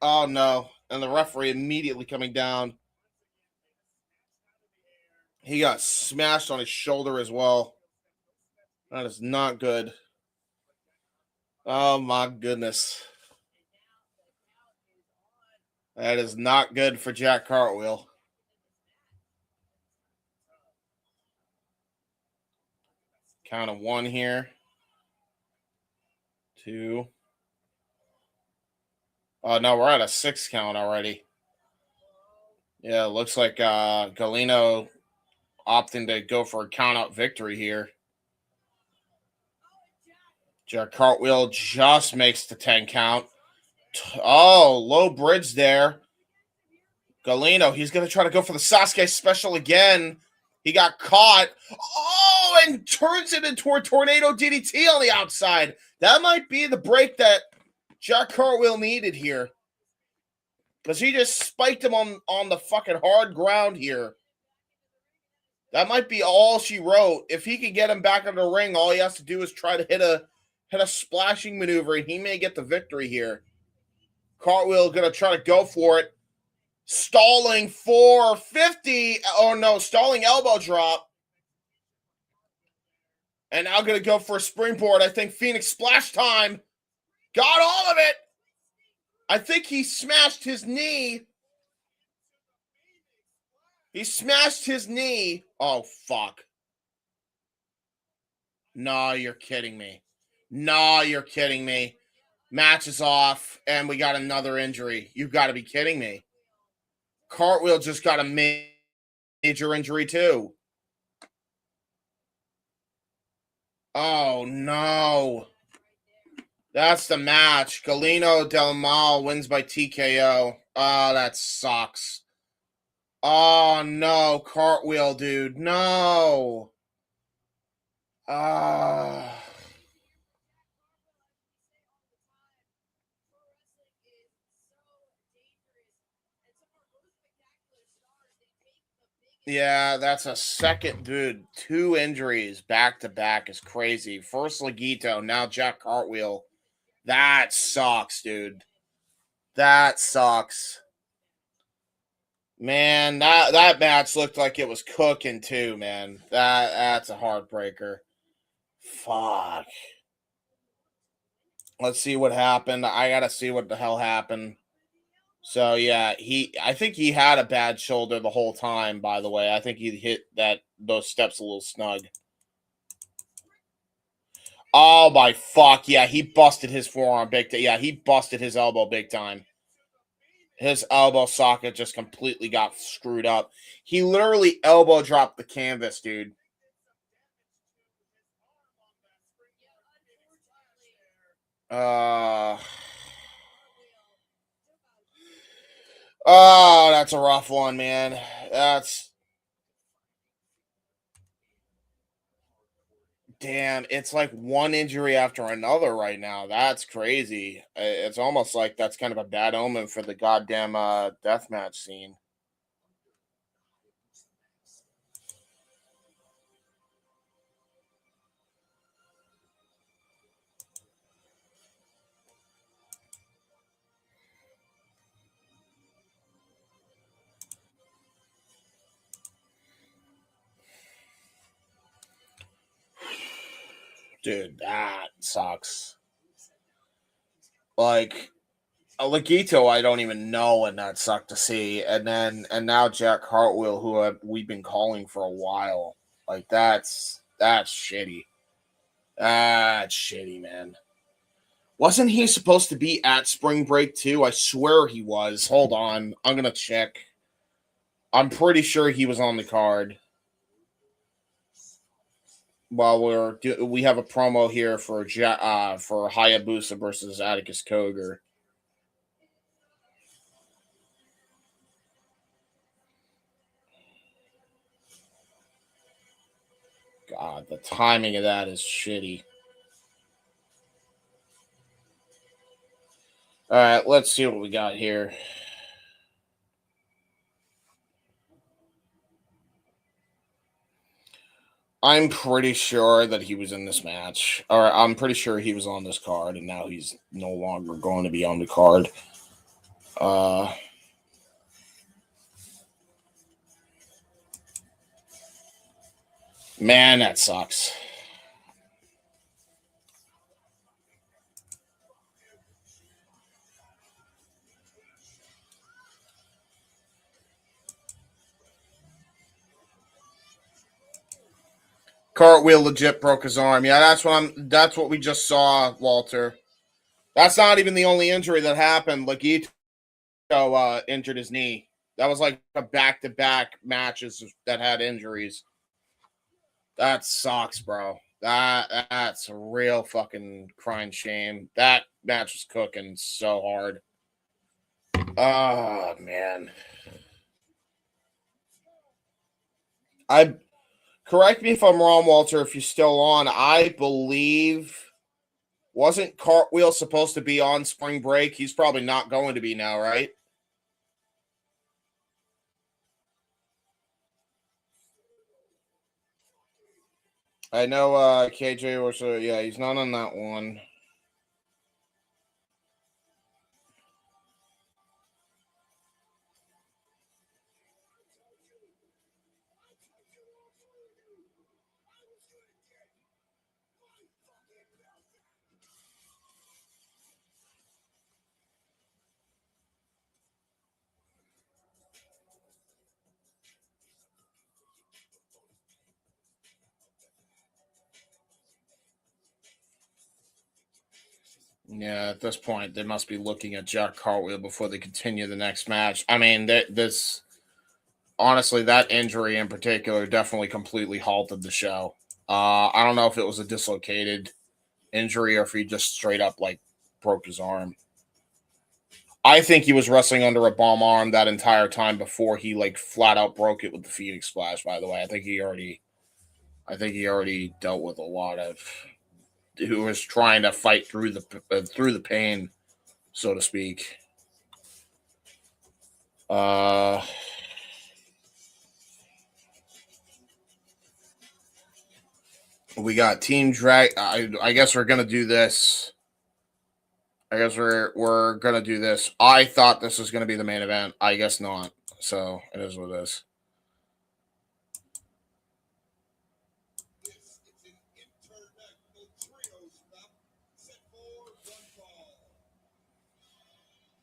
Oh, no. And the referee immediately coming down. He got smashed on his shoulder as well. That is not good. Oh, my goodness. That is not good for Jack Cartwheel. Count of 1 here. 2. Oh, no, we're at a 6 count already. Yeah, it looks like Galeno opting to go for a count-out victory here. Jack Cartwheel just makes the 10 count. Oh, low bridge there. Galeno, he's going to try to go for the Sasuke special again. He got caught. Oh, and turns it into a tornado DDT on the outside. That might be the break that Jack Cartwheel needed here. Because he just spiked him on the fucking hard ground here. That might be all she wrote. If he can get him back in the ring, all he has to do is try to hit a splashing maneuver, and he may get the victory here. Cartwheel going to try to go for it. Stalling for 50. Oh, no. Stalling elbow drop. And now going to go for a springboard. I think Phoenix splash time. Got all of it. I think he smashed his knee. He smashed his knee. Oh, fuck. No, you're kidding me. No, you're kidding me. Match is off, and we got another injury. You've got to be kidding me. Cartwheel just got a major injury, too. Oh, no. That's the match. Galeno Del Mal wins by TKO. Oh, that sucks. Oh, no. Cartwheel, dude. No. Yeah, that's a second, dude. 2 injuries back to back is crazy. First Legito, now Jack Cartwheel. That sucks, dude. That sucks. Man, that match looked like it was cooking too, man. That's a heartbreaker. Fuck. Let's see what happened. I gotta see what the hell happened. So yeah, I think he had a bad shoulder the whole time, by the way. I think he hit those steps a little snug. Oh my fuck. Yeah, he busted his forearm big time. Yeah, he busted his elbow big time. His elbow socket just completely got screwed up. He literally elbow dropped the canvas, dude. Oh, that's a rough one, man. Damn, it's like one injury after another right now. That's crazy. It's almost like that's kind of a bad omen for the goddamn deathmatch scene. Dude, that sucks. Like, Legito, I don't even know, and that sucked to see. And now Jack Cartwheel, who we've been calling for a while. Like, that's shitty. That's shitty, man. Wasn't he supposed to be at Spring Break too? I swear he was. Hold on, I'm gonna check. I'm pretty sure he was on the card. While we have a promo here for Hayabusa versus Atticus Koger. God, the timing of that is shitty. All right, let's see what we got here. I'm pretty sure that he was in this match, or I'm pretty sure he was on this card, and now he's no longer going to be on the card. Man, that sucks. Cartwheel legit broke his arm. Yeah, that's what we just saw, Walter. That's not even the only injury that happened. Lagito injured his knee. That was like a back-to-back matches that had injuries. That sucks, bro. That's a real fucking crying shame. That match was cooking so hard. Oh man. Correct me if I'm wrong, Walter, if you're still on. I believe wasn't Cartwheel supposed to be on spring break? He's probably not going to be now, right? I know KJ Orso, yeah, he's not on that one. Yeah, at this point, they must be looking at Jack Cartwheel before they continue the next match. I mean, this honestly, that injury in particular definitely completely halted the show. I don't know if it was a dislocated injury or if he just straight up like broke his arm. I think he was wrestling under a bomb arm that entire time before he like flat out broke it with the Phoenix Splash. By the way, I think he already dealt with a lot of who was trying to fight through the pain, so to speak. We got Team Drag. I guess we're gonna do this. I guess we're gonna do this. I thought this was gonna be the main event. I guess not. So it is what it is.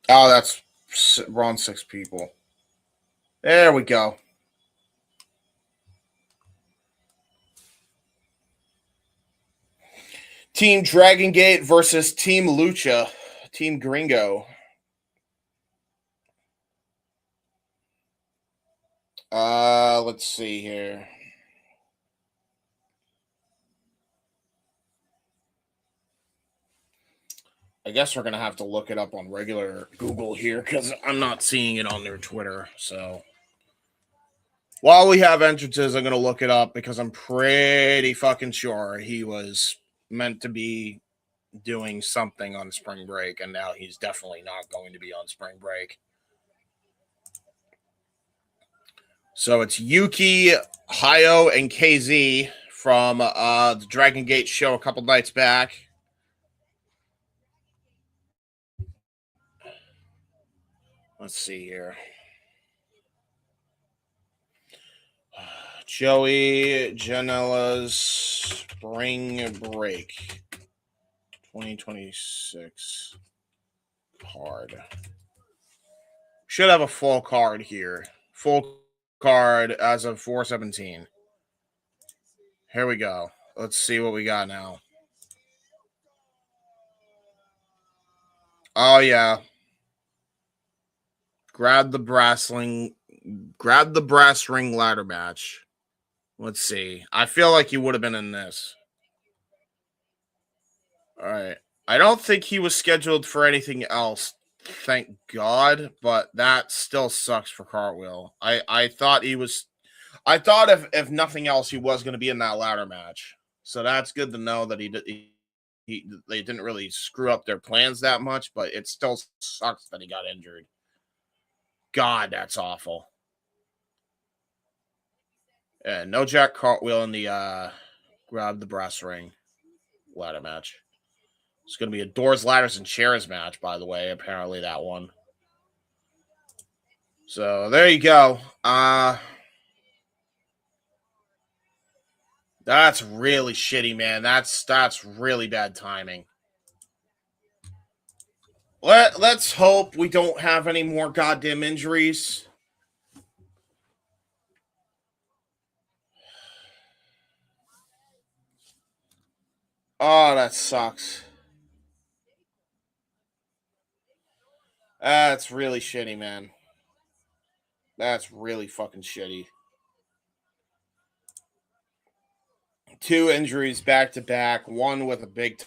Oh, that's we're on 6 people. There we go. Team Dragon Gate versus Team Lucha. Team Gringo. Let's see here. I guess we're gonna have to look it up on regular Google here because I'm not seeing it on their Twitter. So while we have entrances, I'm gonna look it up because I'm pretty fucking sure he was meant to be doing something on spring break, and now he's definitely not going to be on spring break. So it's Yuki, Hayo, and KZ from the Dragon Gate show a couple nights back. Let's see here. Joey Janela's spring break 2026 card. Should have a full card here. Full card as of 4/17. Here we go. Let's see what we got now. Oh yeah. Grab the brass ring ladder match. Let's see. I feel like he would have been in this. All right. I don't think he was scheduled for anything else. Thank God, but that still sucks for Cartwheel. I thought he was. I thought if nothing else, he was going to be in that ladder match. So that's good to know that they didn't really screw up their plans that much, but it still sucks that he got injured. God, that's awful. Yeah, no Jack Cartwheel in the grab the brass ring ladder match. It's going to be a doors, ladders, and chairs match, by the way, apparently that one. So there you go. That's really shitty, man. That's really bad timing. Let's hope we don't have any more goddamn injuries. Oh, that sucks. That's really shitty, man. That's really fucking shitty. 2 injuries back to back. One with a big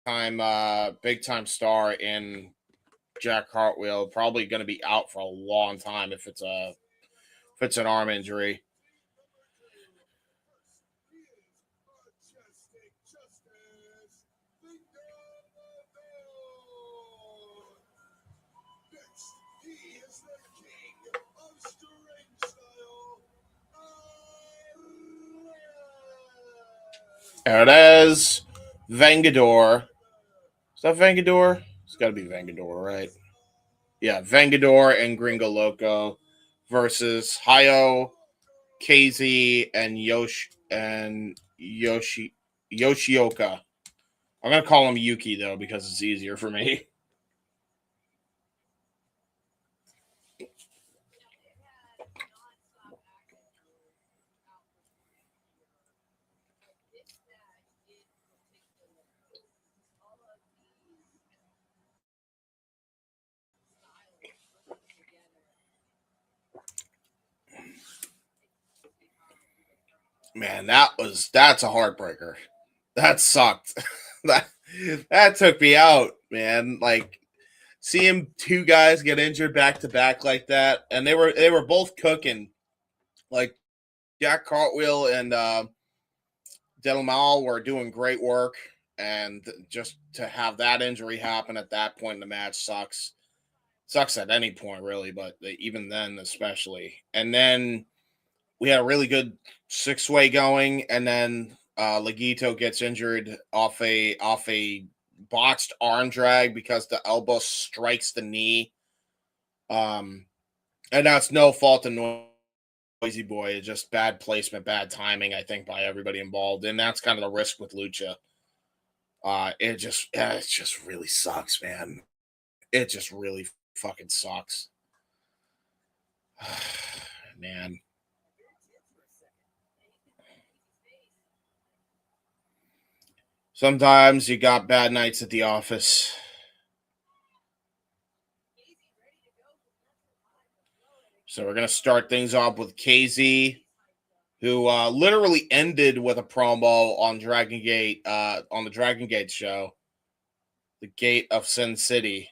time star in Jack Cartwheel. Probably going to be out for a long time if it's an arm injury. There it is. Vengador. Is that Vengador? It's got to be Vengador, right? Yeah, Vengador and Gringo Loco versus Hayo, KZ, and Yoshioka. I'm gonna call him Yuki though because it's easier for me. Man, that's a heartbreaker. That sucked. that took me out, man. Like seeing 2 guys get injured back to back like that, and they were both cooking. Like Jack Cartwheel and Delmal were doing great work, and just to have that injury happen at that point in the match sucks. Sucks at any point, really, but even then, especially. And then we had a really good 6-way going, and then Legito gets injured off a botched arm drag because the elbow strikes the knee. And that's no fault of Noisy Boy. It's just bad placement, bad timing, I think, by everybody involved. And that's kind of the risk with Lucha. It just really sucks, man. It just really fucking sucks. Man. Sometimes you got bad nights at the office. So we're going to start things off with KZ, who literally ended with a promo on Dragon Gate, on the Dragon Gate show, the Gate of Sin City.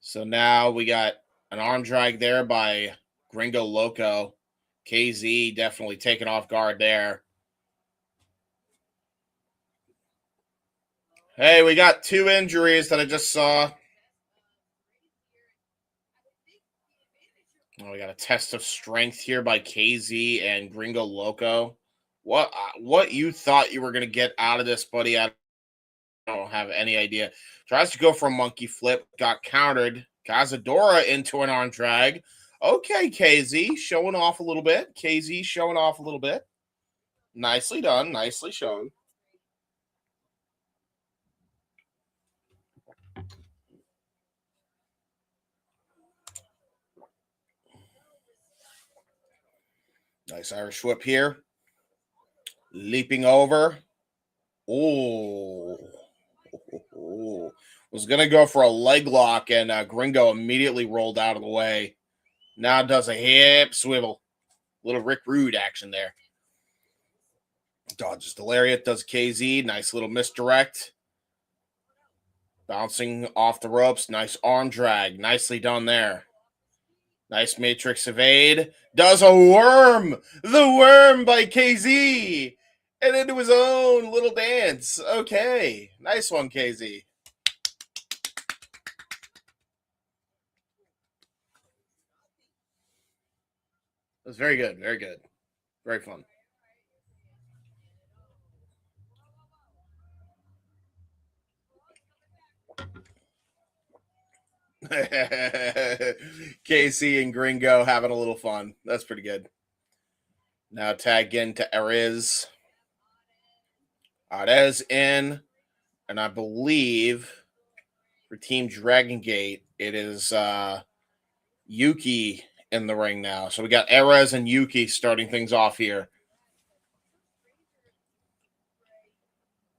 So now we got an arm drag there by Gringo Loco. KZ definitely taken off guard there. Hey, we got 2 injuries that I just saw. Oh, we got a test of strength here by KZ and Gringo Loco. What you thought you were going to get out of this, buddy? I don't have any idea. Tries to go for a monkey flip. Got countered. Cazadora into an arm drag. Okay, KZ showing off a little bit. KZ showing off a little bit. Nicely done. Nicely shown. Nice Irish whip here. Leaping over. Oh. Was going to go for a leg lock, and Gringo immediately rolled out of the way. Now does a hip swivel. Little Rick Rude action there. Dodges the lariat, does KZ. Nice little misdirect. Bouncing off the ropes. Nice arm drag. Nicely done there. Nice matrix evade. Does a worm. The worm by KZ. And into his own little dance. Okay. Nice one, KZ. It was very good. Very good. Very fun. Casey and Gringo having a little fun. That's pretty good. Now tag into Ariz. Ariz in. And I believe for Team Dragon Gate, it is Yuki in the ring now. So we got Ariz and Yuki starting things off here.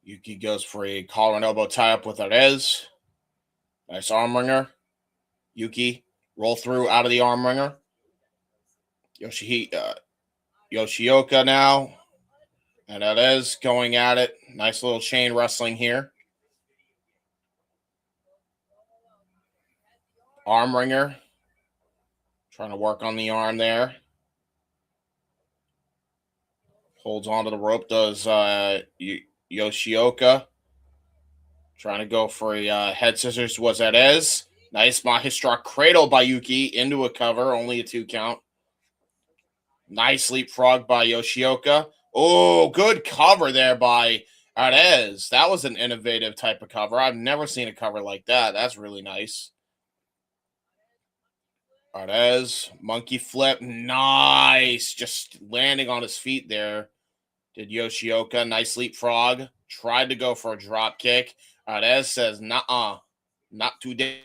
Yuki goes for a collar and elbow tie-up with Ariz. Nice arm wringer. Yuki roll through out of the arm wringer. Yoshioka now. And Ariz going at it. Nice little chain wrestling here. Arm wringer. Trying to work on the arm there. Holds onto the rope. Does Yoshioka. Trying to go for a head scissors. Was Ariz. Nice Mahistra cradle by Yuki into a cover. Only a 2 count. Nice leapfrog by Yoshioka. Oh, good cover there by Ariz. That was an innovative type of cover. I've never seen a cover like that. That's really nice. Ariz, monkey flip. Nice. Just landing on his feet there. Did Yoshioka. Nice leapfrog. Tried to go for a drop kick. Ariz says, nuh-uh. Not today.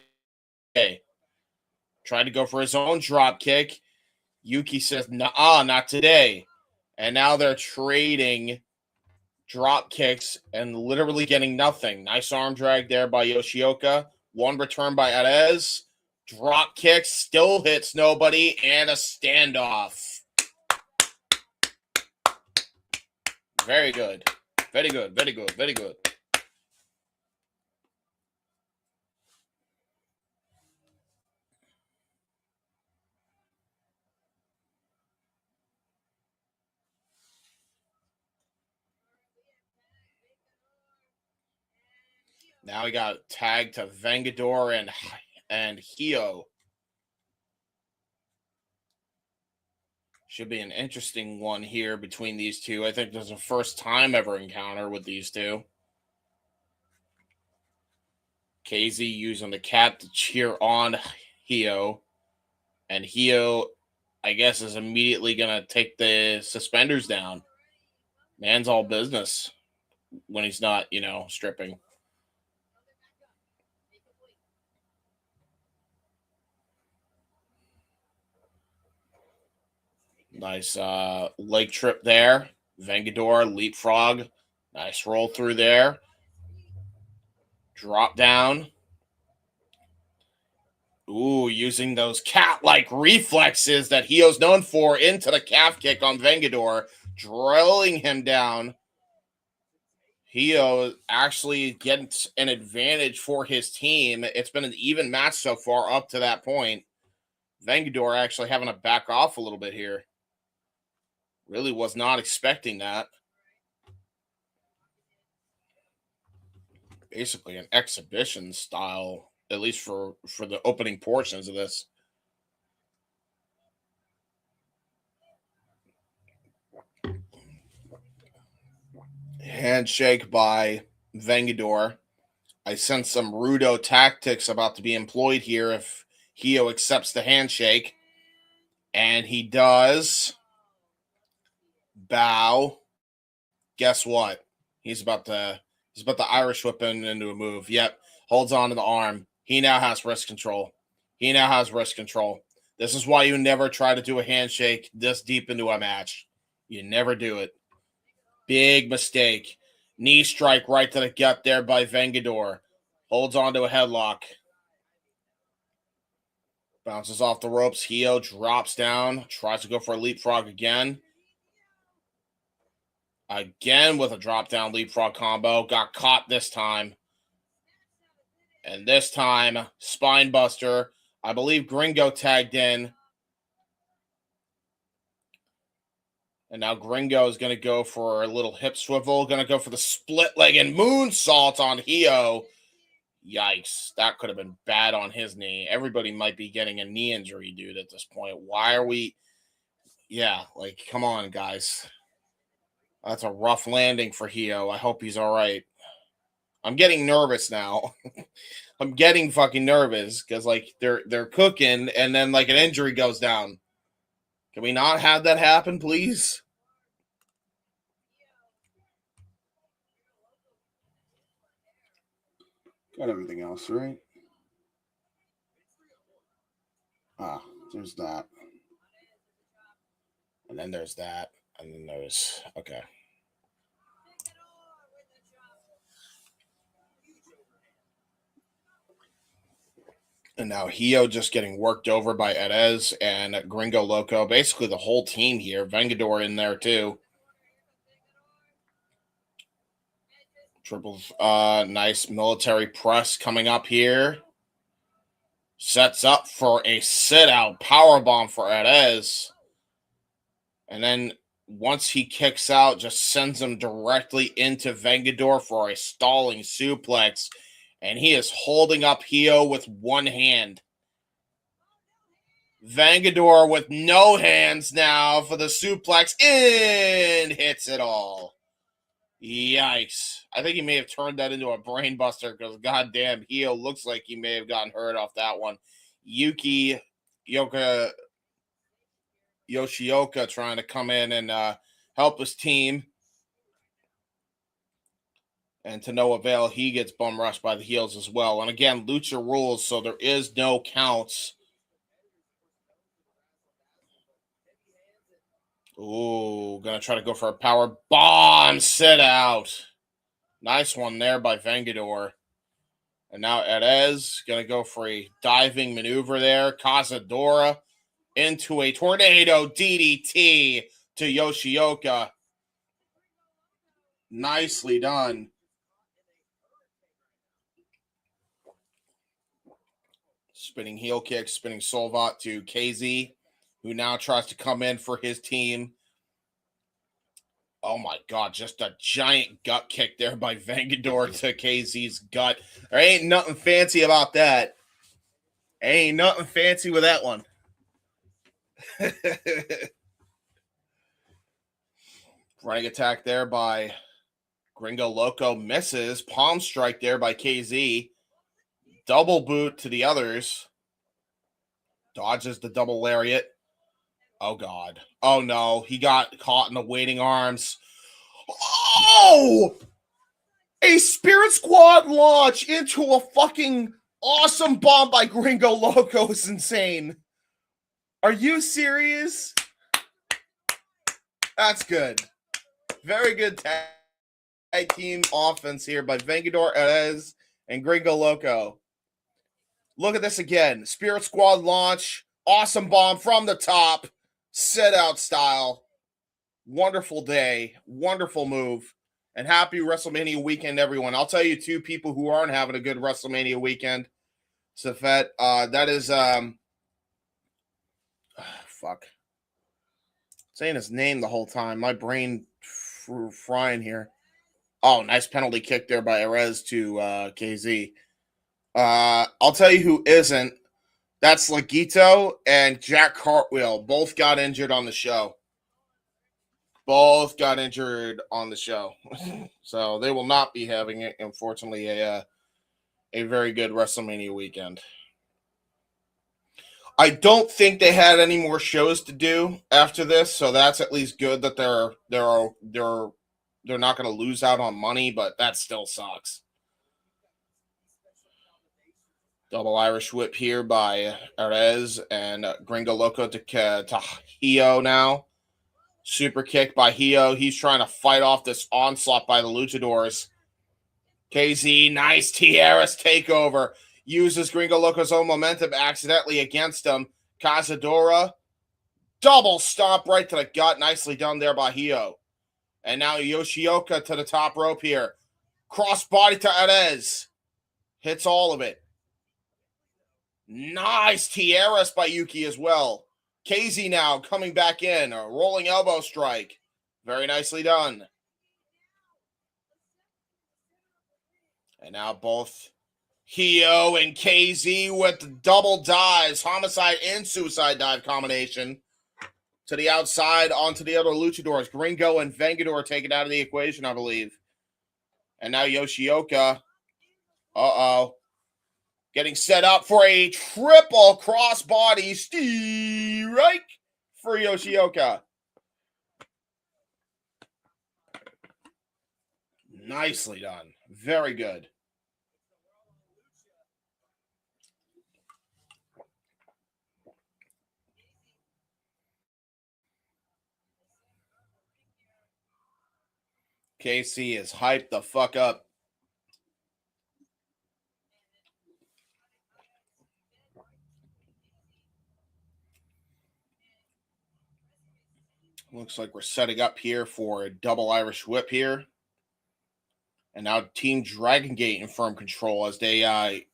Tried to go for his own drop kick. Yuki says, nuh-uh, not today. And now they're trading drop kicks and literally getting nothing. Nice arm drag there by Yoshioka. One return by Ariz. Drop kick still hits nobody, and a standoff. Very good. Very good. Very good. Very good. Now we got tagged to Vengador and Hio. Should be an interesting one here between these two. I think there's a first time ever encounter with these two. Casey using the cat to cheer on Hio. And Hio, I guess, is immediately going to take the suspenders down. Man's all business when he's not, stripping. Nice leg trip there. Vengador, leapfrog. Nice roll through there. Drop down. Ooh, using those cat-like reflexes that Hio's known for into the calf kick on Vengador. Drilling him down. Hio actually gets an advantage for his team. It's been an even match so far up to that point. Vengador actually having to back off a little bit here. Really was not expecting that. Basically an exhibition style, at least for the opening portions of this. Handshake by Vengador. I sense some Rudo tactics about to be employed here if Hio accepts the handshake. And he does. Bow. Guess what? He's about to Irish whip him into a move. Yep. Holds on to the arm. He now has wrist control. This is why you never try to do a handshake this deep into a match. You never do it. Big mistake. Knee strike right to the gut there by Vengador. Holds on to a headlock. Bounces off the ropes. Hio drops down. Tries to go for a leapfrog again. Again with a drop down leapfrog combo. Got caught this time. And this time, spine buster. I believe Gringo tagged in. And now Gringo is going to go for a little hip swivel. Going to go for the split leg and moonsault on Hio. Yikes. That could have been bad on his knee. Everybody might be getting a knee injury, dude, at this point. Why are we... yeah, like, come on, guys. That's a rough landing for Hio. I hope he's all right. I'm getting nervous now. I'm getting fucking nervous because, like, they're cooking and then, like, an injury goes down. Can we not have that happen, please? Got everything else, right? Ah, there's that. And then there's that. And then there's... Okay. And now Hio just getting worked over by Erez and Gringo Loco. Basically the whole team here. Vengador in there too. Nice military press coming up here. Sets up for a sit-out powerbomb for Erez. And then once he kicks out, just sends him directly into Vengador for a stalling suplex. And he is holding up Hio with one hand. Vengador with no hands now for the suplex. In! Hits it all. Yikes. I think he may have turned that into a brain buster because goddamn, Hio looks like he may have gotten hurt off that one. Yoshioka trying to come in and help his team. And to no avail, he gets bum rushed by the heels as well. And again, Lucha rules, so there is no counts. Ooh, gonna try to go for a power bomb. Sit out. Nice one there by Vengador. And now Erez gonna go for a diving maneuver there. Cazadora into a tornado DDT to Yoshioka. Nicely done. Spinning heel kick, spinning Solvat to KZ, who now tries to come in for his team. Oh my God, just a giant gut kick there by Vengador to KZ's gut. There ain't nothing fancy about that. Ain't nothing fancy with that one. Running attack there by Gringo Loco. Misses. Palm strike there by KZ. Double boot to the others. Dodges the double lariat. Oh, God. Oh, no. He got caught in the waiting arms. Oh! A Spirit Squad launch into a fucking awesome bomb by Gringo Loco is insane. Are you serious? That's good. Very good tag team offense here by Vengador, Erez, and Gringo Loco. Look at this again. Spirit Squad launch. Awesome bomb from the top. Set out style. Wonderful day. Wonderful move. And happy WrestleMania weekend, everyone. I'll tell you two people who aren't having a good WrestleMania weekend. Safet, that is fuck. Saying his name the whole time. My brain frying here. Oh, nice penalty kick there by Erez to KZ. I'll tell you who isn't. That's Legito and Jack Cartwheel. Both got injured on the show. Both got injured on the show. So they will not be having it, unfortunately, a very good WrestleMania weekend. I don't think they had any more shows to do after this, so that's at least good that they're not going to lose out on money, but that still sucks. Double Irish whip here by Erez and Gringo Loco to Hio now. Super kick by Hio. He's trying to fight off this onslaught by the Luchadors. KZ, nice Tiaras takeover. Uses Gringo Loco's own momentum accidentally against him. Cazadora, double stomp right to the gut. Nicely done there by Hio. And now Yoshioka to the top rope here. Cross body to Erez. Hits all of it. Nice Tiaras by Yuki as well. KZ now coming back in. A rolling elbow strike. Very nicely done. And now both Hio and KZ with double dives. Homicide and suicide dive combination to the outside onto the other luchadors. Gringo and Vengador taken out of the equation, I believe. And now Yoshioka. Getting set up for a triple crossbody strike for Yoshioka. Nicely done. Very good. KC is hyped the fuck up. Looks like we're setting up here for a double Irish whip here. And now Team Dragon Gate in firm control as they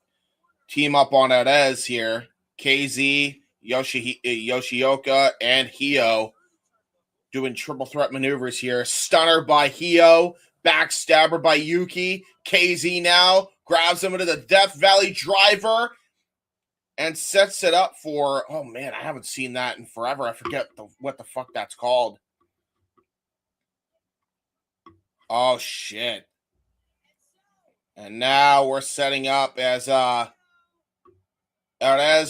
team up on Arez here. KZ, Yoshioka, and Hio doing triple threat maneuvers here. Stunner by Hio. Backstabber by Yuki. KZ now grabs him into the Death Valley driver and sets it up for, oh man, I haven't seen that in forever. I forget what the fuck that's called. Oh shit. And now we're setting up as Arez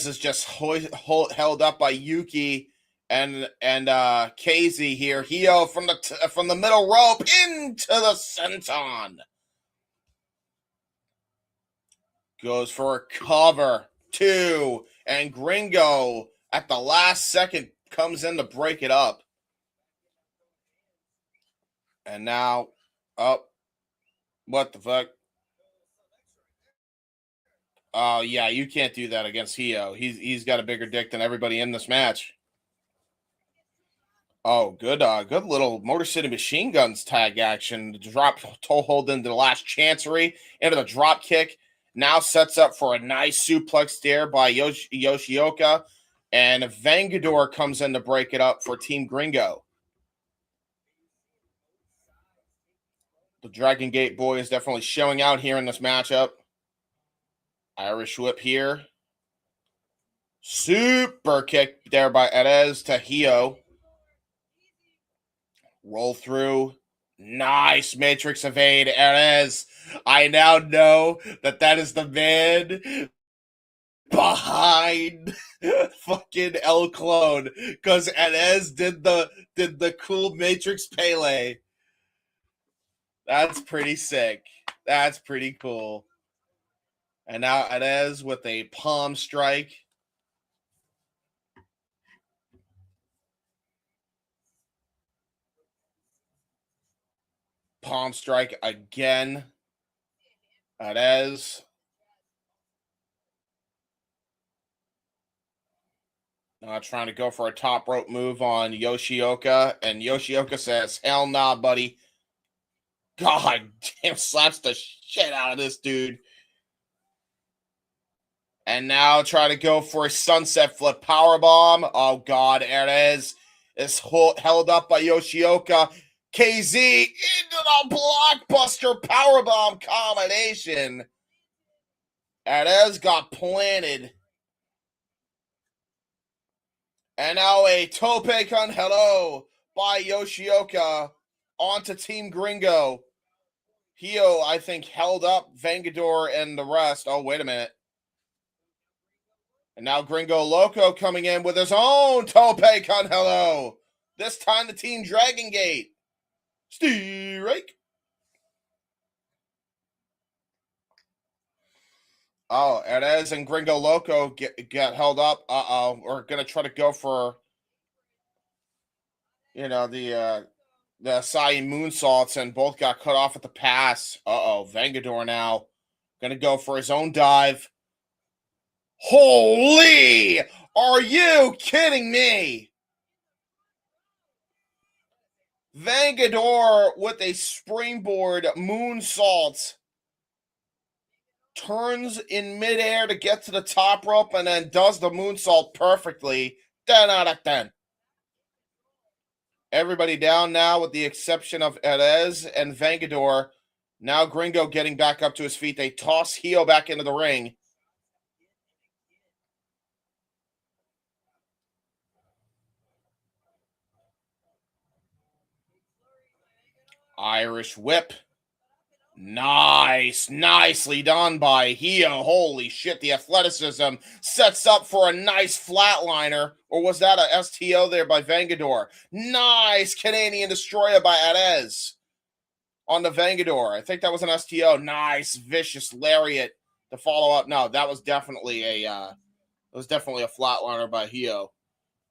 is just held up by Yuki and KZ here. Hio from the middle rope into the senton. Goes for a cover. 2. And Gringo at the last second comes in to break it up. And now, what the fuck? Oh, yeah, you can't do that against Hio. He's got a bigger dick than everybody in this match. Oh, good little Motor City Machine Guns tag action. The drop toe hold into the last chancery, into the drop kick. Now sets up for a nice suplex there by Yoshioka. And Vengador comes in to break it up for Team Gringo. The Dragon Gate boy is definitely showing out here in this matchup. Irish whip here. Super kick there by Arez to Hio. Roll through. Nice Matrix evade, Arez. I now know that is the man behind fucking El Clone, because Arez did the cool Matrix Pele. That's pretty sick. That's pretty cool. And now Arez with a palm strike. Palm strike again. Arez. Trying to go for a top rope move on Yoshioka. And Yoshioka says, hell nah, buddy. God damn, slaps the shit out of this dude. And now try to go for a sunset flip powerbomb. Oh, God, Arez is held up by Yoshioka. KZ into the blockbuster powerbomb combination. Arez got planted. And now a tope con hello by Yoshioka onto Team Gringo. Hio, I think, held up Vengador and the rest. Oh, wait a minute. And now Gringo Loco coming in with his own tope con hello. This time the Team Dragon Gate. Strike. Oh, Arez and Gringo Loco get held up. We're going to try to go for, the Acai moonsaults, and both got cut off at the pass. Vengador now going to go for his own dive. Holy! Are you kidding me? Vengador with a springboard moonsault. Turns in midair to get to the top rope and then does the moonsault perfectly. 10 out of 10. Everybody down now with the exception of Arez and Vengador. Now Gringo getting back up to his feet. They toss Hio back into the ring. Irish whip. Nice. Nicely done by Hio. Holy shit. The athleticism sets up for a nice flatliner. Or was that a STO there by Vengador? Nice Canadian Destroyer by Arez on the Vengador. I think that was an STO. Nice vicious lariat to follow up. No, that was definitely a flatliner by Hio.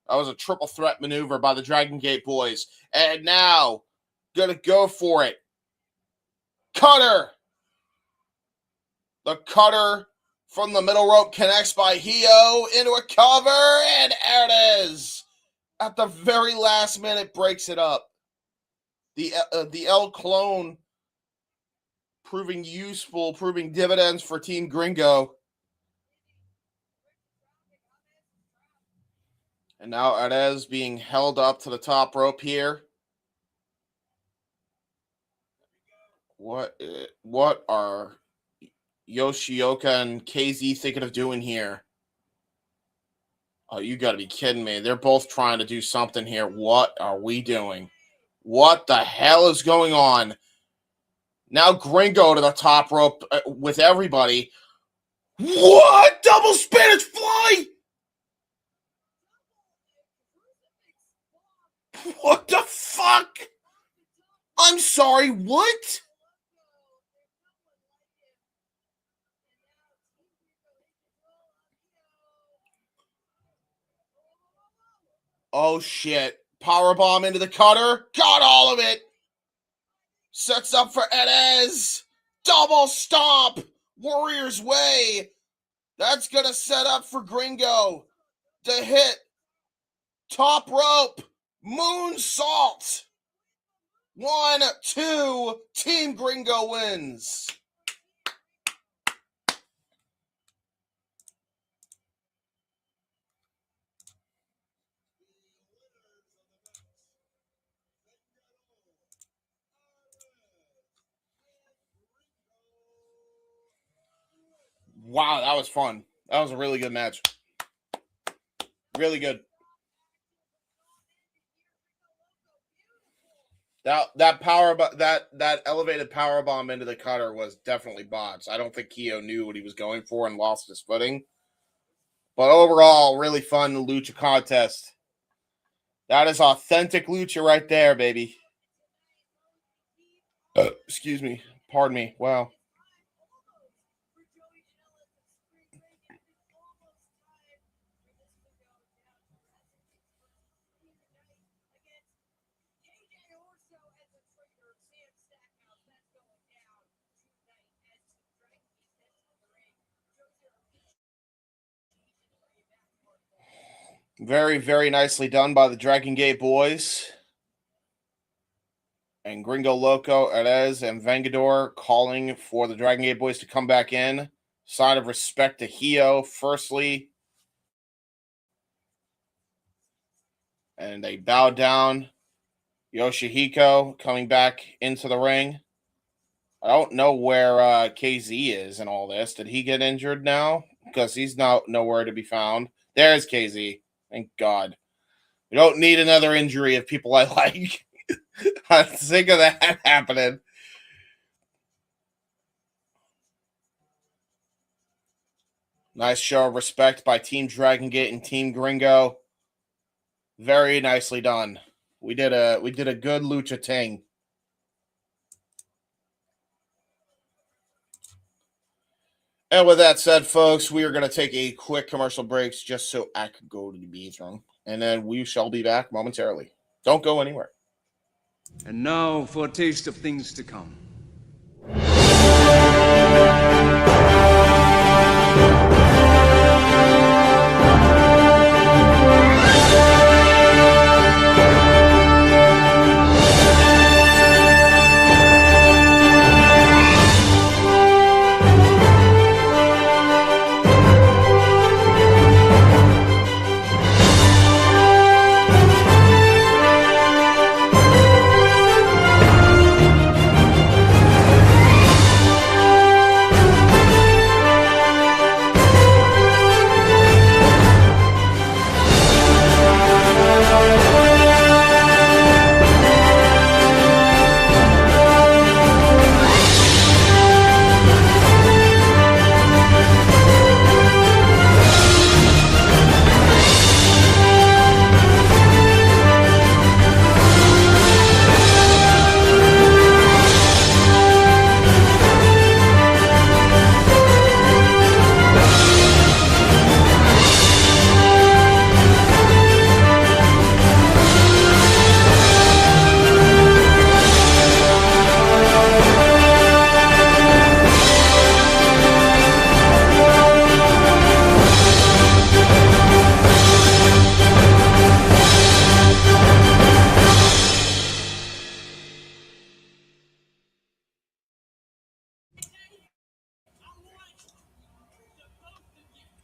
That was a triple threat maneuver by the Dragon Gate boys. And now, gonna go for it. Cutter. The cutter from the middle rope connects by Hio into a cover, and there it is. At the very last minute, breaks it up. The El Clone proving useful, proving dividends for Team Gringo. And now Arez being held up to the top rope here. What are Yoshioka and KZ thinking of doing here? Oh, you got to be kidding me. They're both trying to do something here. What are we doing? What the hell is going on? Now Gringo to the top rope with everybody. What? Double spinach fly? What the fuck? I'm sorry, what? Oh shit. Powerbomb into the cutter. Got all of it. Sets up for Arez. Double stomp. Warrior's Way. That's going to set up for Gringo to hit top rope. Moonsault. 1, 2. Team Gringo wins. Wow, that was fun. That was a really good match. Really good. That elevated power bomb into the cutter was definitely bots. I don't think Hio knew what he was going for and lost his footing. But overall, really fun Lucha contest. That is authentic Lucha right there, baby. Excuse me. Pardon me. Wow. Very, very nicely done by the Dragon Gate boys. And Gringo Loco, Arez, and Vengador calling for the Dragon Gate boys to come back in. Sign of respect to Hio, firstly. And they bow down. Yoshihiko coming back into the ring. I don't know where KZ is in all this. Did he get injured now? Because he's nowhere to be found. There's KZ. Thank God. We don't need another injury of people I like. I'm sick of that happening. Nice show of respect by Team Dragon Gate and Team Gringo. Very nicely done. We did a good Lucha ting. And with that said, folks, we are going to take a quick commercial break just so I could go to the bathroom. And then we shall be back momentarily. Don't go anywhere. And now for a taste of things to come.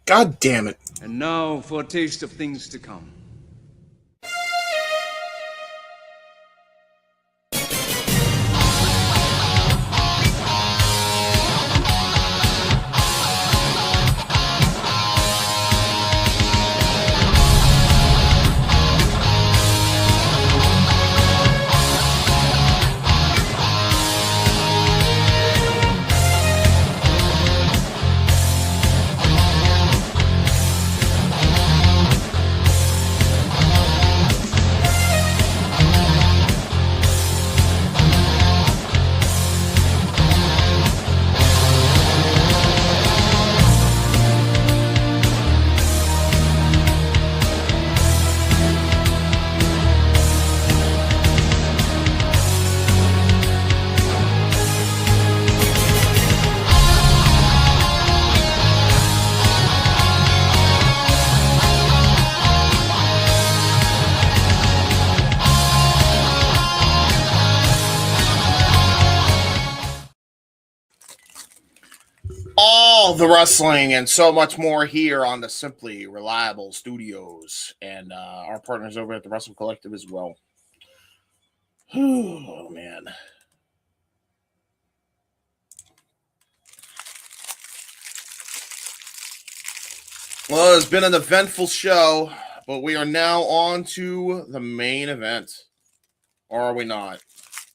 God damn it. And now for a taste of things to come. All the wrestling and so much more here on the Simply Reliable Studios and our partners over at the Wrestling Collective as well. Oh, man. Well, it's been an eventful show, but we are now on to the main event. Or are we not?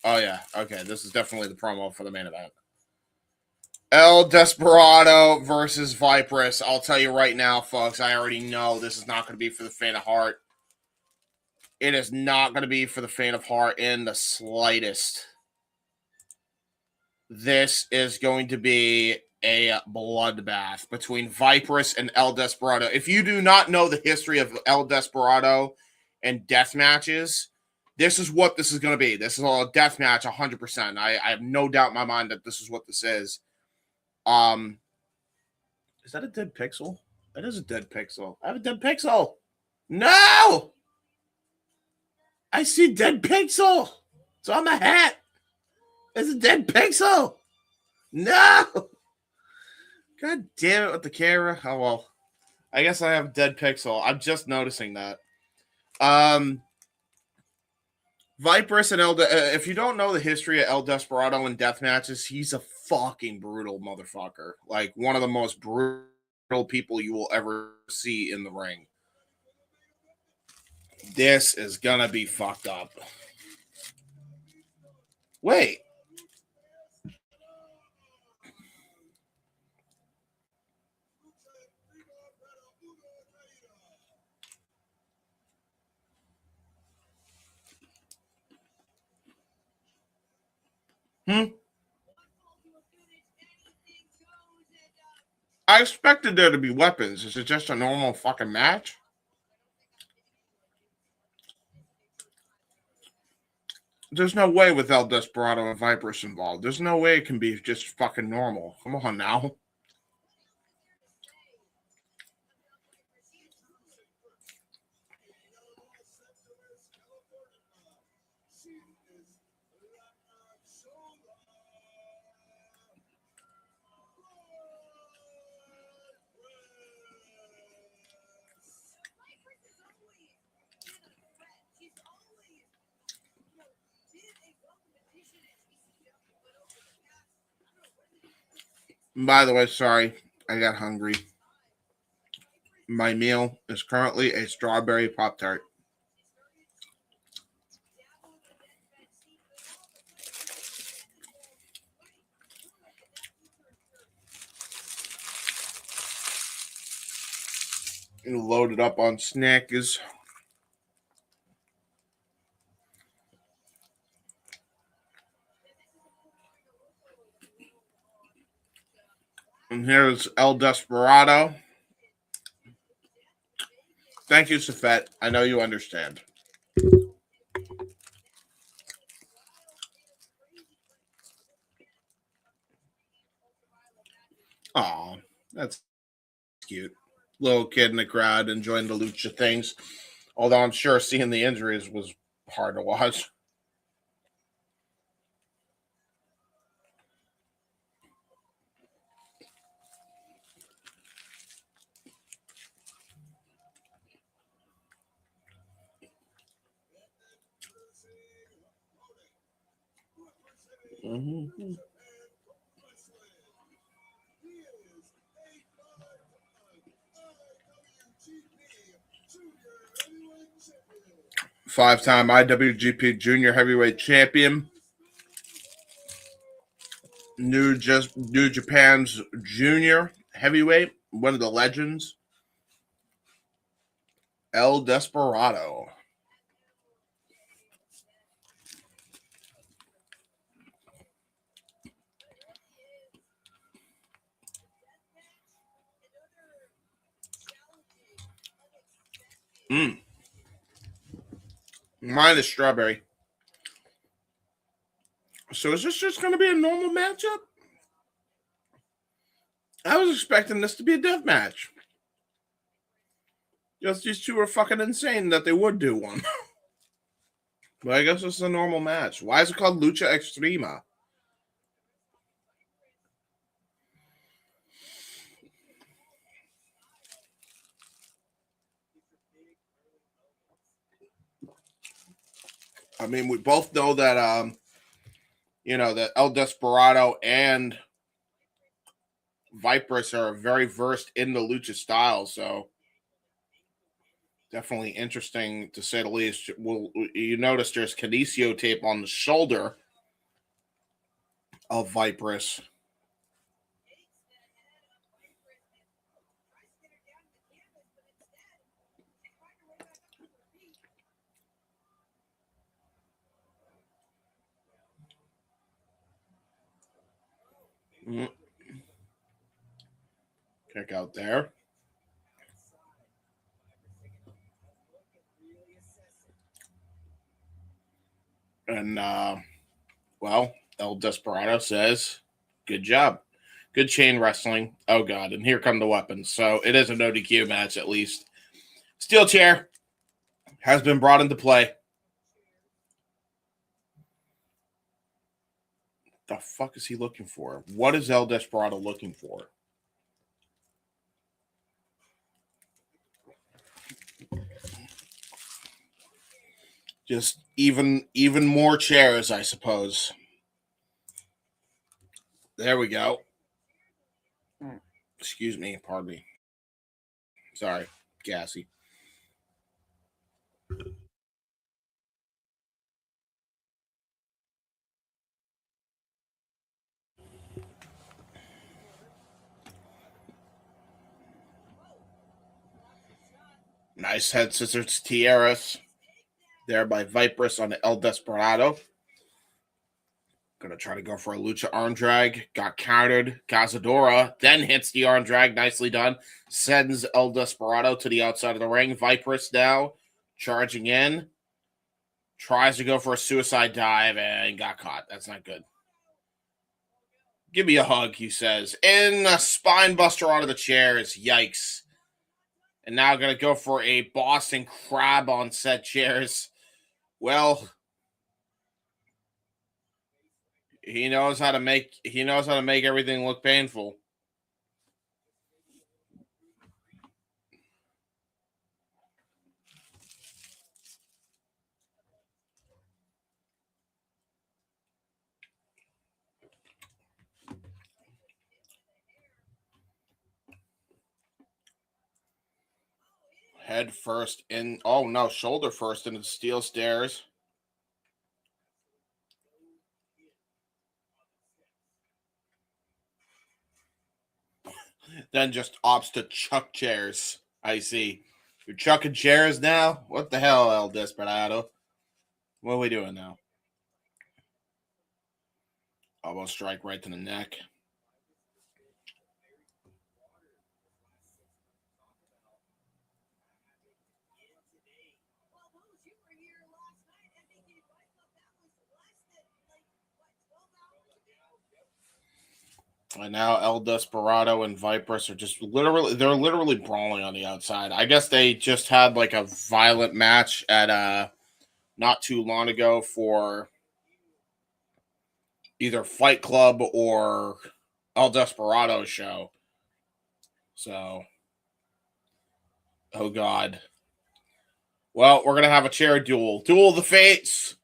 Oh, yeah. Okay, this is definitely the promo for the main event. El Desperado versus Vipress. I'll tell you right now, folks, I already know this is not going to be for the faint of heart. It is not going to be for the faint of heart in the slightest. This is going to be a bloodbath between Vipress and El Desperado. If you do not know the history of El Desperado and death matches, this is what this is going to be. This is a death match, 100%. I have no doubt in my mind that this is what this is. Is that a dead pixel? That is a dead pixel. I have a dead pixel. No! I see dead pixel. It's on my hat. It's a dead pixel. No! God damn it with the camera. Oh, well. I guess I have a dead pixel. I'm just noticing that. Vipress and if you don't know the history of El Desperado in death matches, he's a fucking brutal motherfucker. Like, one of the most brutal people you will ever see in the ring. This is gonna be fucked up. Wait. I expected there to be weapons. Is it just a normal fucking match? There's no way with El Desperado and Vipress involved. There's no way it can be just fucking normal. Come on now. By the way, sorry, I got hungry. My meal is currently a strawberry Pop-Tart. Loaded up on Snickers. And here's El Desperado. Thank you, Safet. I know you understand. Aw, that's cute. Little kid in the crowd enjoying the Lucha things. Although I'm sure seeing the injuries was hard to watch. Mm-hmm. Five-time IWGP Junior Heavyweight Champion. New Japan's Junior Heavyweight. One of the legends. El Desperado. Mine is strawberry. So is this just going to be a normal matchup? I was expecting this to be a death match. Just these two are fucking insane that they would do one. But I guess it's a normal match. Why is it called Lucha Extrema? I mean, we both know that, that El Desperado and Vipress are very versed in the Lucha style, so definitely interesting to say the least. Well, you notice there's Kinesio tape on the shoulder of Vipress. Kick out there. And, El Desperado says, good job. Good chain wrestling. Oh, God. And here come the weapons. So it is an ODQ match, at least. Steel chair has been brought into play. The fuck is he looking for? What is El Desperado looking for? Just even more chairs, I suppose. There we go. Excuse me, pardon me. Sorry, gassy. Nice head scissors tiaras there by Vipress on the El Desperado. Gonna try to go for a Lucha arm drag. Got countered. Cazadora then hits the arm drag. Nicely done. Sends El Desperado to the outside of the ring. Vipress now charging in. Tries to go for a suicide dive and got caught. That's not good. Give me a hug, he says. In a spine buster out of the chairs. Yikes. And now going to go for a Boston Crab on set chairs. Well, he knows how to make everything look painful. Head first in. Oh, no. Shoulder first into the steel stairs. Then just opts to chuck chairs. I see. You're chucking chairs now? What the hell, El Desperado? What are we doing now? Elbow strike right to the neck. And now El Desperado and Vipress are just literally brawling on the outside. I guess they just had like a violent match at not too long ago for either Fight Club or El Desperado's show. So, oh God. Well, we're gonna have a chair duel. Duel of the Fates.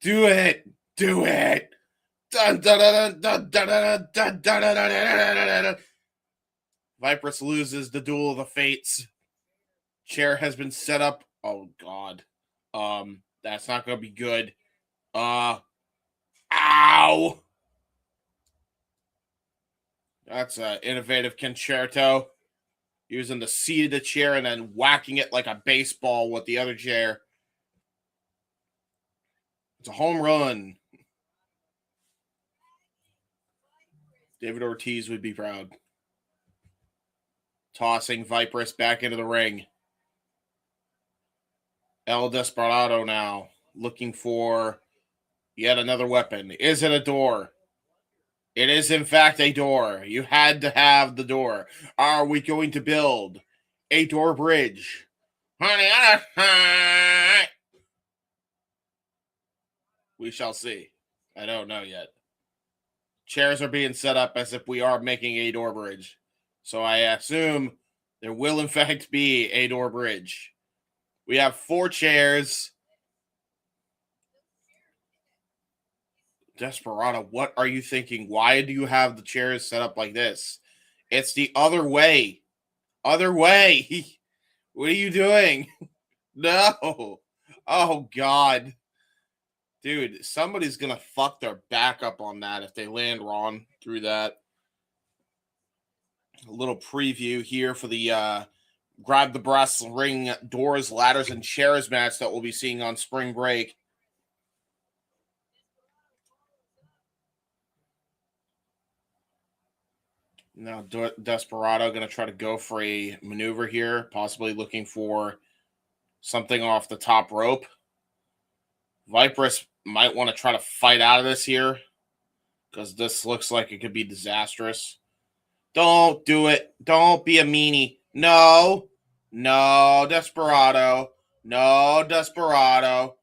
Do it. Do it. Dun, dun, dun, dun, dun, dun, dun, dun, dun, dun, dun, dun. Vipress loses the duel of the fates. Chair has been set up. Oh God. That's not gonna be good. Ow. That's an innovative concerto. Using the seat of the chair and then whacking it like a baseball with the other chair. It's a home run. David Ortiz would be proud. Tossing Vipress back into the ring. El Desperado now looking for yet another weapon. Is it a door? It is, in fact, a door. You had to have the door. Are we going to build a door bridge? We shall see. I don't know yet. Chairs are being set up as if we are making a door bridge. So I assume there will, in fact, be a door bridge. We have 4 chairs. Desperado, what are you thinking? Why do you have the chairs set up like this? It's the other way. Other way. What are you doing? No. Oh, God. Dude, somebody's going to fuck their back up on that if they land wrong through that. A little preview here for the Grab the Brass Ring Doors, Ladders, and Chairs match that we'll be seeing on spring break. Now, Desperado going to try to go for a maneuver here, possibly looking for something off the top rope. Vipress might want to try to fight out of this here because this looks like it could be disastrous. Don't do it. Don't be a meanie. No. No, Desperado. No, Desperado.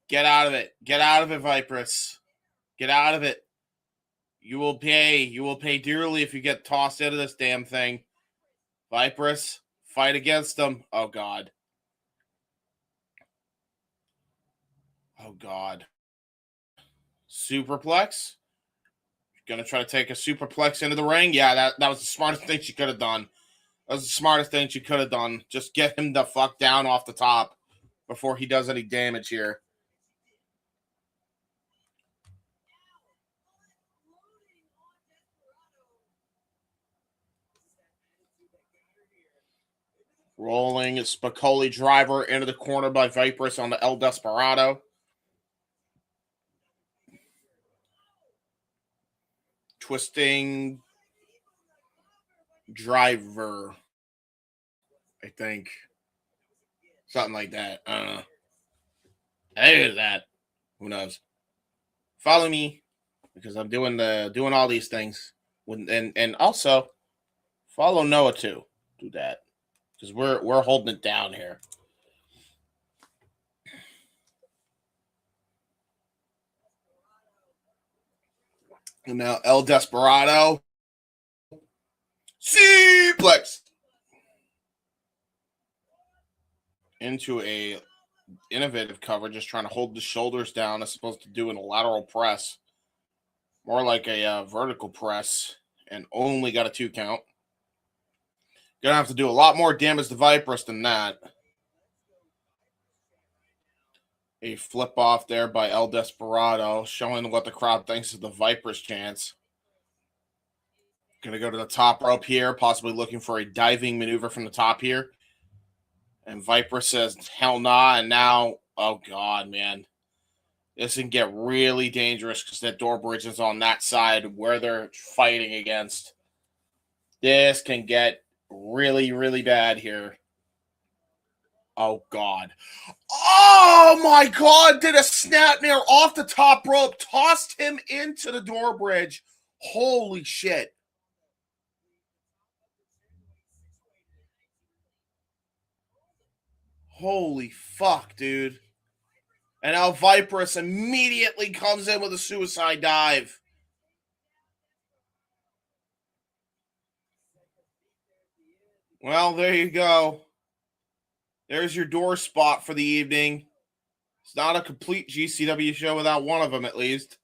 Get out of it. Get out of it, Vipress. Get out of it. You will pay. You will pay dearly if you get tossed out of this damn thing. Vipress, fight against them. Oh, God. Oh, God. Superplex? Gonna try to take a superplex into the ring? Yeah, that was the smartest thing she could have done. That was the smartest thing she could have done. Just get him the fuck down off the top before he does any damage here. Rolling Spicoli driver into the corner by Vipress on the El Desperado. Twisting driver, I think. Something like that. I don't know. I think it's that. Who knows? Follow me because I'm doing all these things. And also follow Noah too. Do that. Because we're holding it down here. And now El Desperado. Suplex. Into a innovative cover, just trying to hold the shoulders down as opposed to doing a lateral press. More like a vertical press. And only got a 2 count. Gonna have to do a lot more damage to Vipress than that. A flip off there by El Desperado, showing what the crowd thinks of the Vipress chance. Gonna go to the top rope here, possibly looking for a diving maneuver from the top here. And Vipress says, hell nah. And now, oh God, man. This can get really dangerous because that door bridge is on that side where they're fighting against. This can get really, really bad here. Oh, God. Oh, my God. Did a snapmare off the top rope. Tossed him into the door bridge. Holy shit. Holy fuck, dude. And now Vipress immediately comes in with a suicide dive. Well, there you go. There's your door spot for the evening. It's not a complete GCW show without one of them, at least.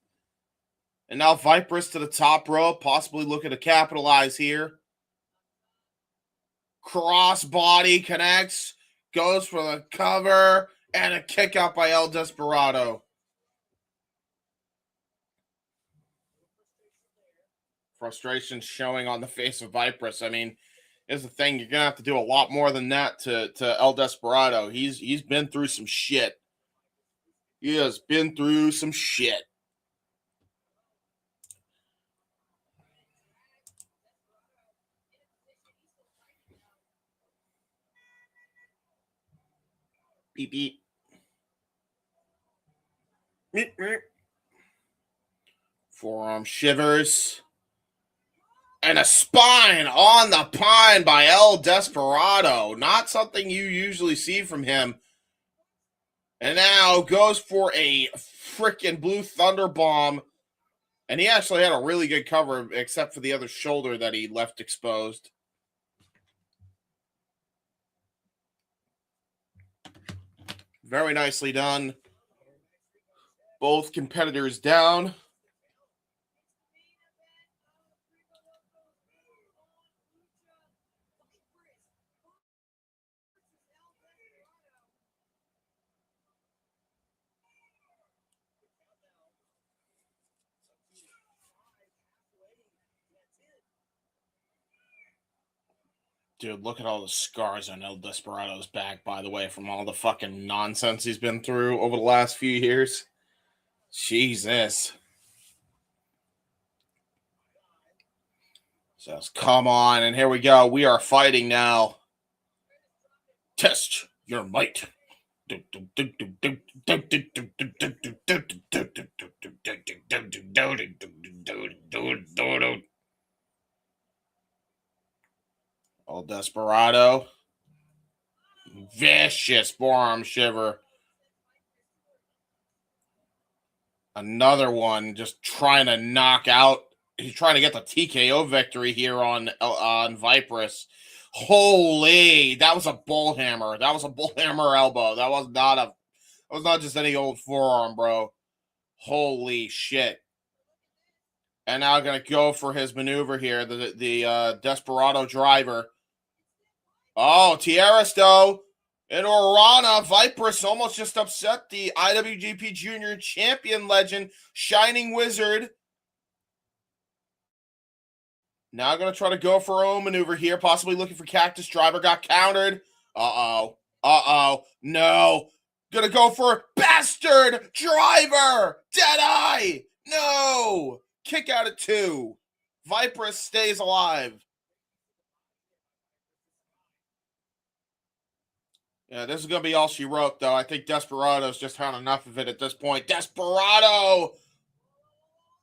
And now Vipress to the top rope, possibly looking to capitalize here. Crossbody connects, goes for the cover, and a kick out by El Desperado. Frustration showing on the face of Vipress. I mean, here's the thing, you're gonna have to do a lot more than that to El Desperado. He's been through some shit. He has been through some shit. Beep beep. Meep, meep. Forearm shivers. And a spine on the pine by El Desperado. Not something you usually see from him. And now goes for a freaking blue thunder bomb. And he actually had a really good cover, except for the other shoulder that he left exposed. Very nicely done. Both competitors down. Dude, look at all the scars on El Desperado's back, by the way, from all the fucking nonsense he's been through over the last few years. Jesus. Says, come on, and here we go. We are fighting now. Test your might. El Desperado. Vicious forearm shiver. Another one just trying to knock out. He's trying to get the TKO victory here on Vipress. Holy, that was a bull hammer. That was a bull hammer elbow. That was not just any old forearm, bro. Holy shit. And now going to go for his maneuver here, the Desperado driver. Oh, Tierrasto and Orana. Vipress almost just upset the IWGP Junior Champion legend, Shining Wizard. Now going to try to go for her own maneuver here, possibly looking for Cactus Driver. Got countered. Uh-oh. No. Going to go for Bastard Driver. Deadeye. No. Kick out at 2. Vipress stays alive. Yeah, this is going to be all she wrote, though. I think Desperado's just had enough of it at this point. Desperado!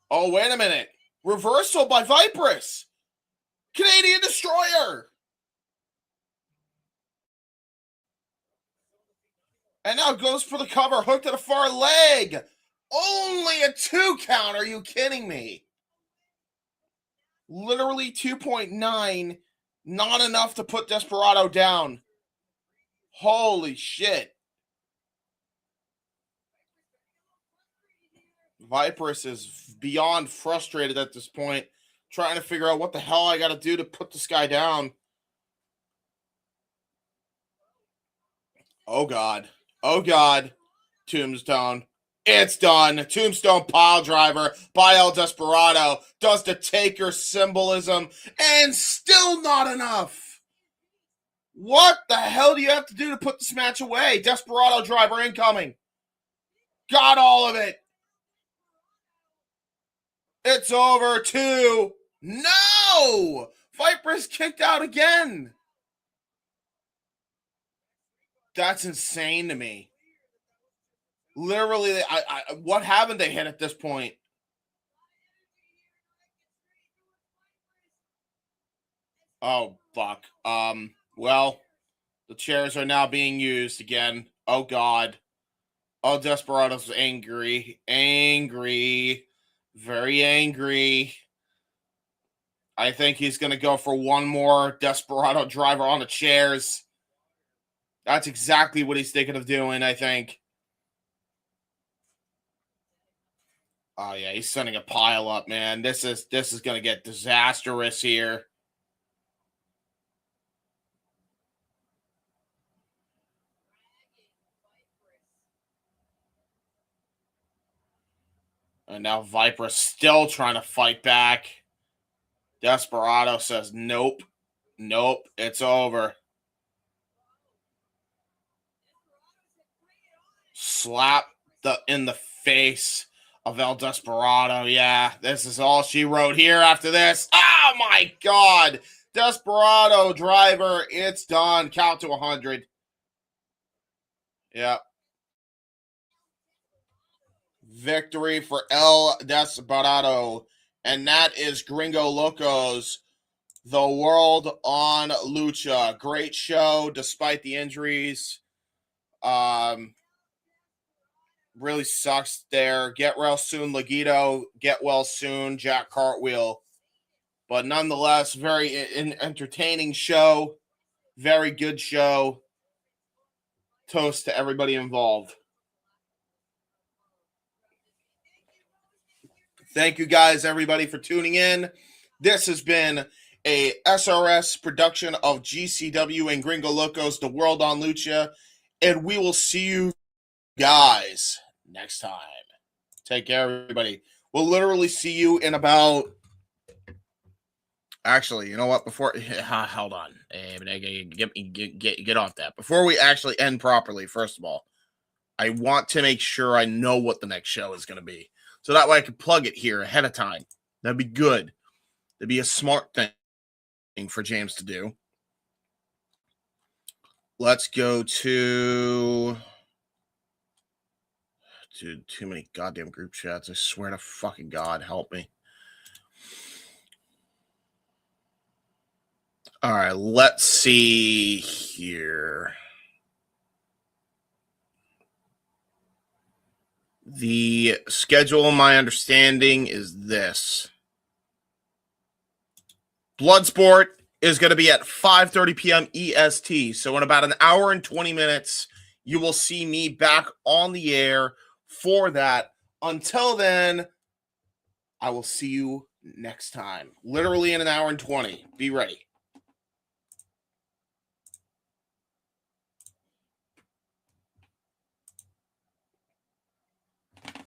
Oh, wait a minute. Reversal by Vipress. Canadian Destroyer. And now goes for the cover. Hook to the far leg. Only a 2 count. Are you kidding me? Literally 2.9. Not enough to put Desperado down. Holy shit. Vipress is beyond frustrated at this point, trying to figure out what the hell I got to do to put this guy down. Oh, God. Oh, God. Tombstone. It's done. Tombstone pile driver by El Desperado. Does the Taker symbolism, and still not enough. What the hell do you have to do to put this match away? Desperado driver incoming. Got all of it. It's over 2. No! Vipress kicked out again. That's insane to me. Literally, what haven't they hit at this point? Oh, fuck. Well, the chairs are now being used again. Oh, God. Oh, Desperado's angry. Angry. Very angry. I think he's going to go for one more Desperado driver on the chairs. That's exactly what he's thinking of doing, I think. Oh yeah, he's sending a pile up, man. This is gonna get disastrous here. And now Vipress still trying to fight back. Desperado says, nope. Nope, it's over. Slap in the face of El Desperado. Yeah, this is all she wrote here after this. Oh, my God. Desperado driver, it's done. Count to 100. Yep. Victory for El Desperado. And that is Gringo Loco's The World on Lucha. Great show despite the injuries. Really sucks there. Get well soon, Legito. Get well soon, Jack Cartwheel. But nonetheless, very entertaining show. Very good show. Toast to everybody involved. Thank you guys, everybody, for tuning in. This has been a SRS production of GCW and Gringo Loco's The World on Lucha. And we will see you guys next time. Take care, everybody. We'll literally see you in about... Actually, you know what? Before... Hold on. Get off that. Before we actually end properly, first of all, I want to make sure I know what the next show is going to be. So that way I can plug it here ahead of time. That'd be good. That'd be a smart thing for James to do. Let's go to... Dude, too many goddamn group chats. I swear to fucking God, help me. All right, let's see here. The schedule, my understanding, is this. Bloodsport is going to be at 5:30 p.m. EST. So in about an hour and 20 minutes, you will see me back on the air for that. Until then, I will see you next time. Literally in an hour and 20. Be ready.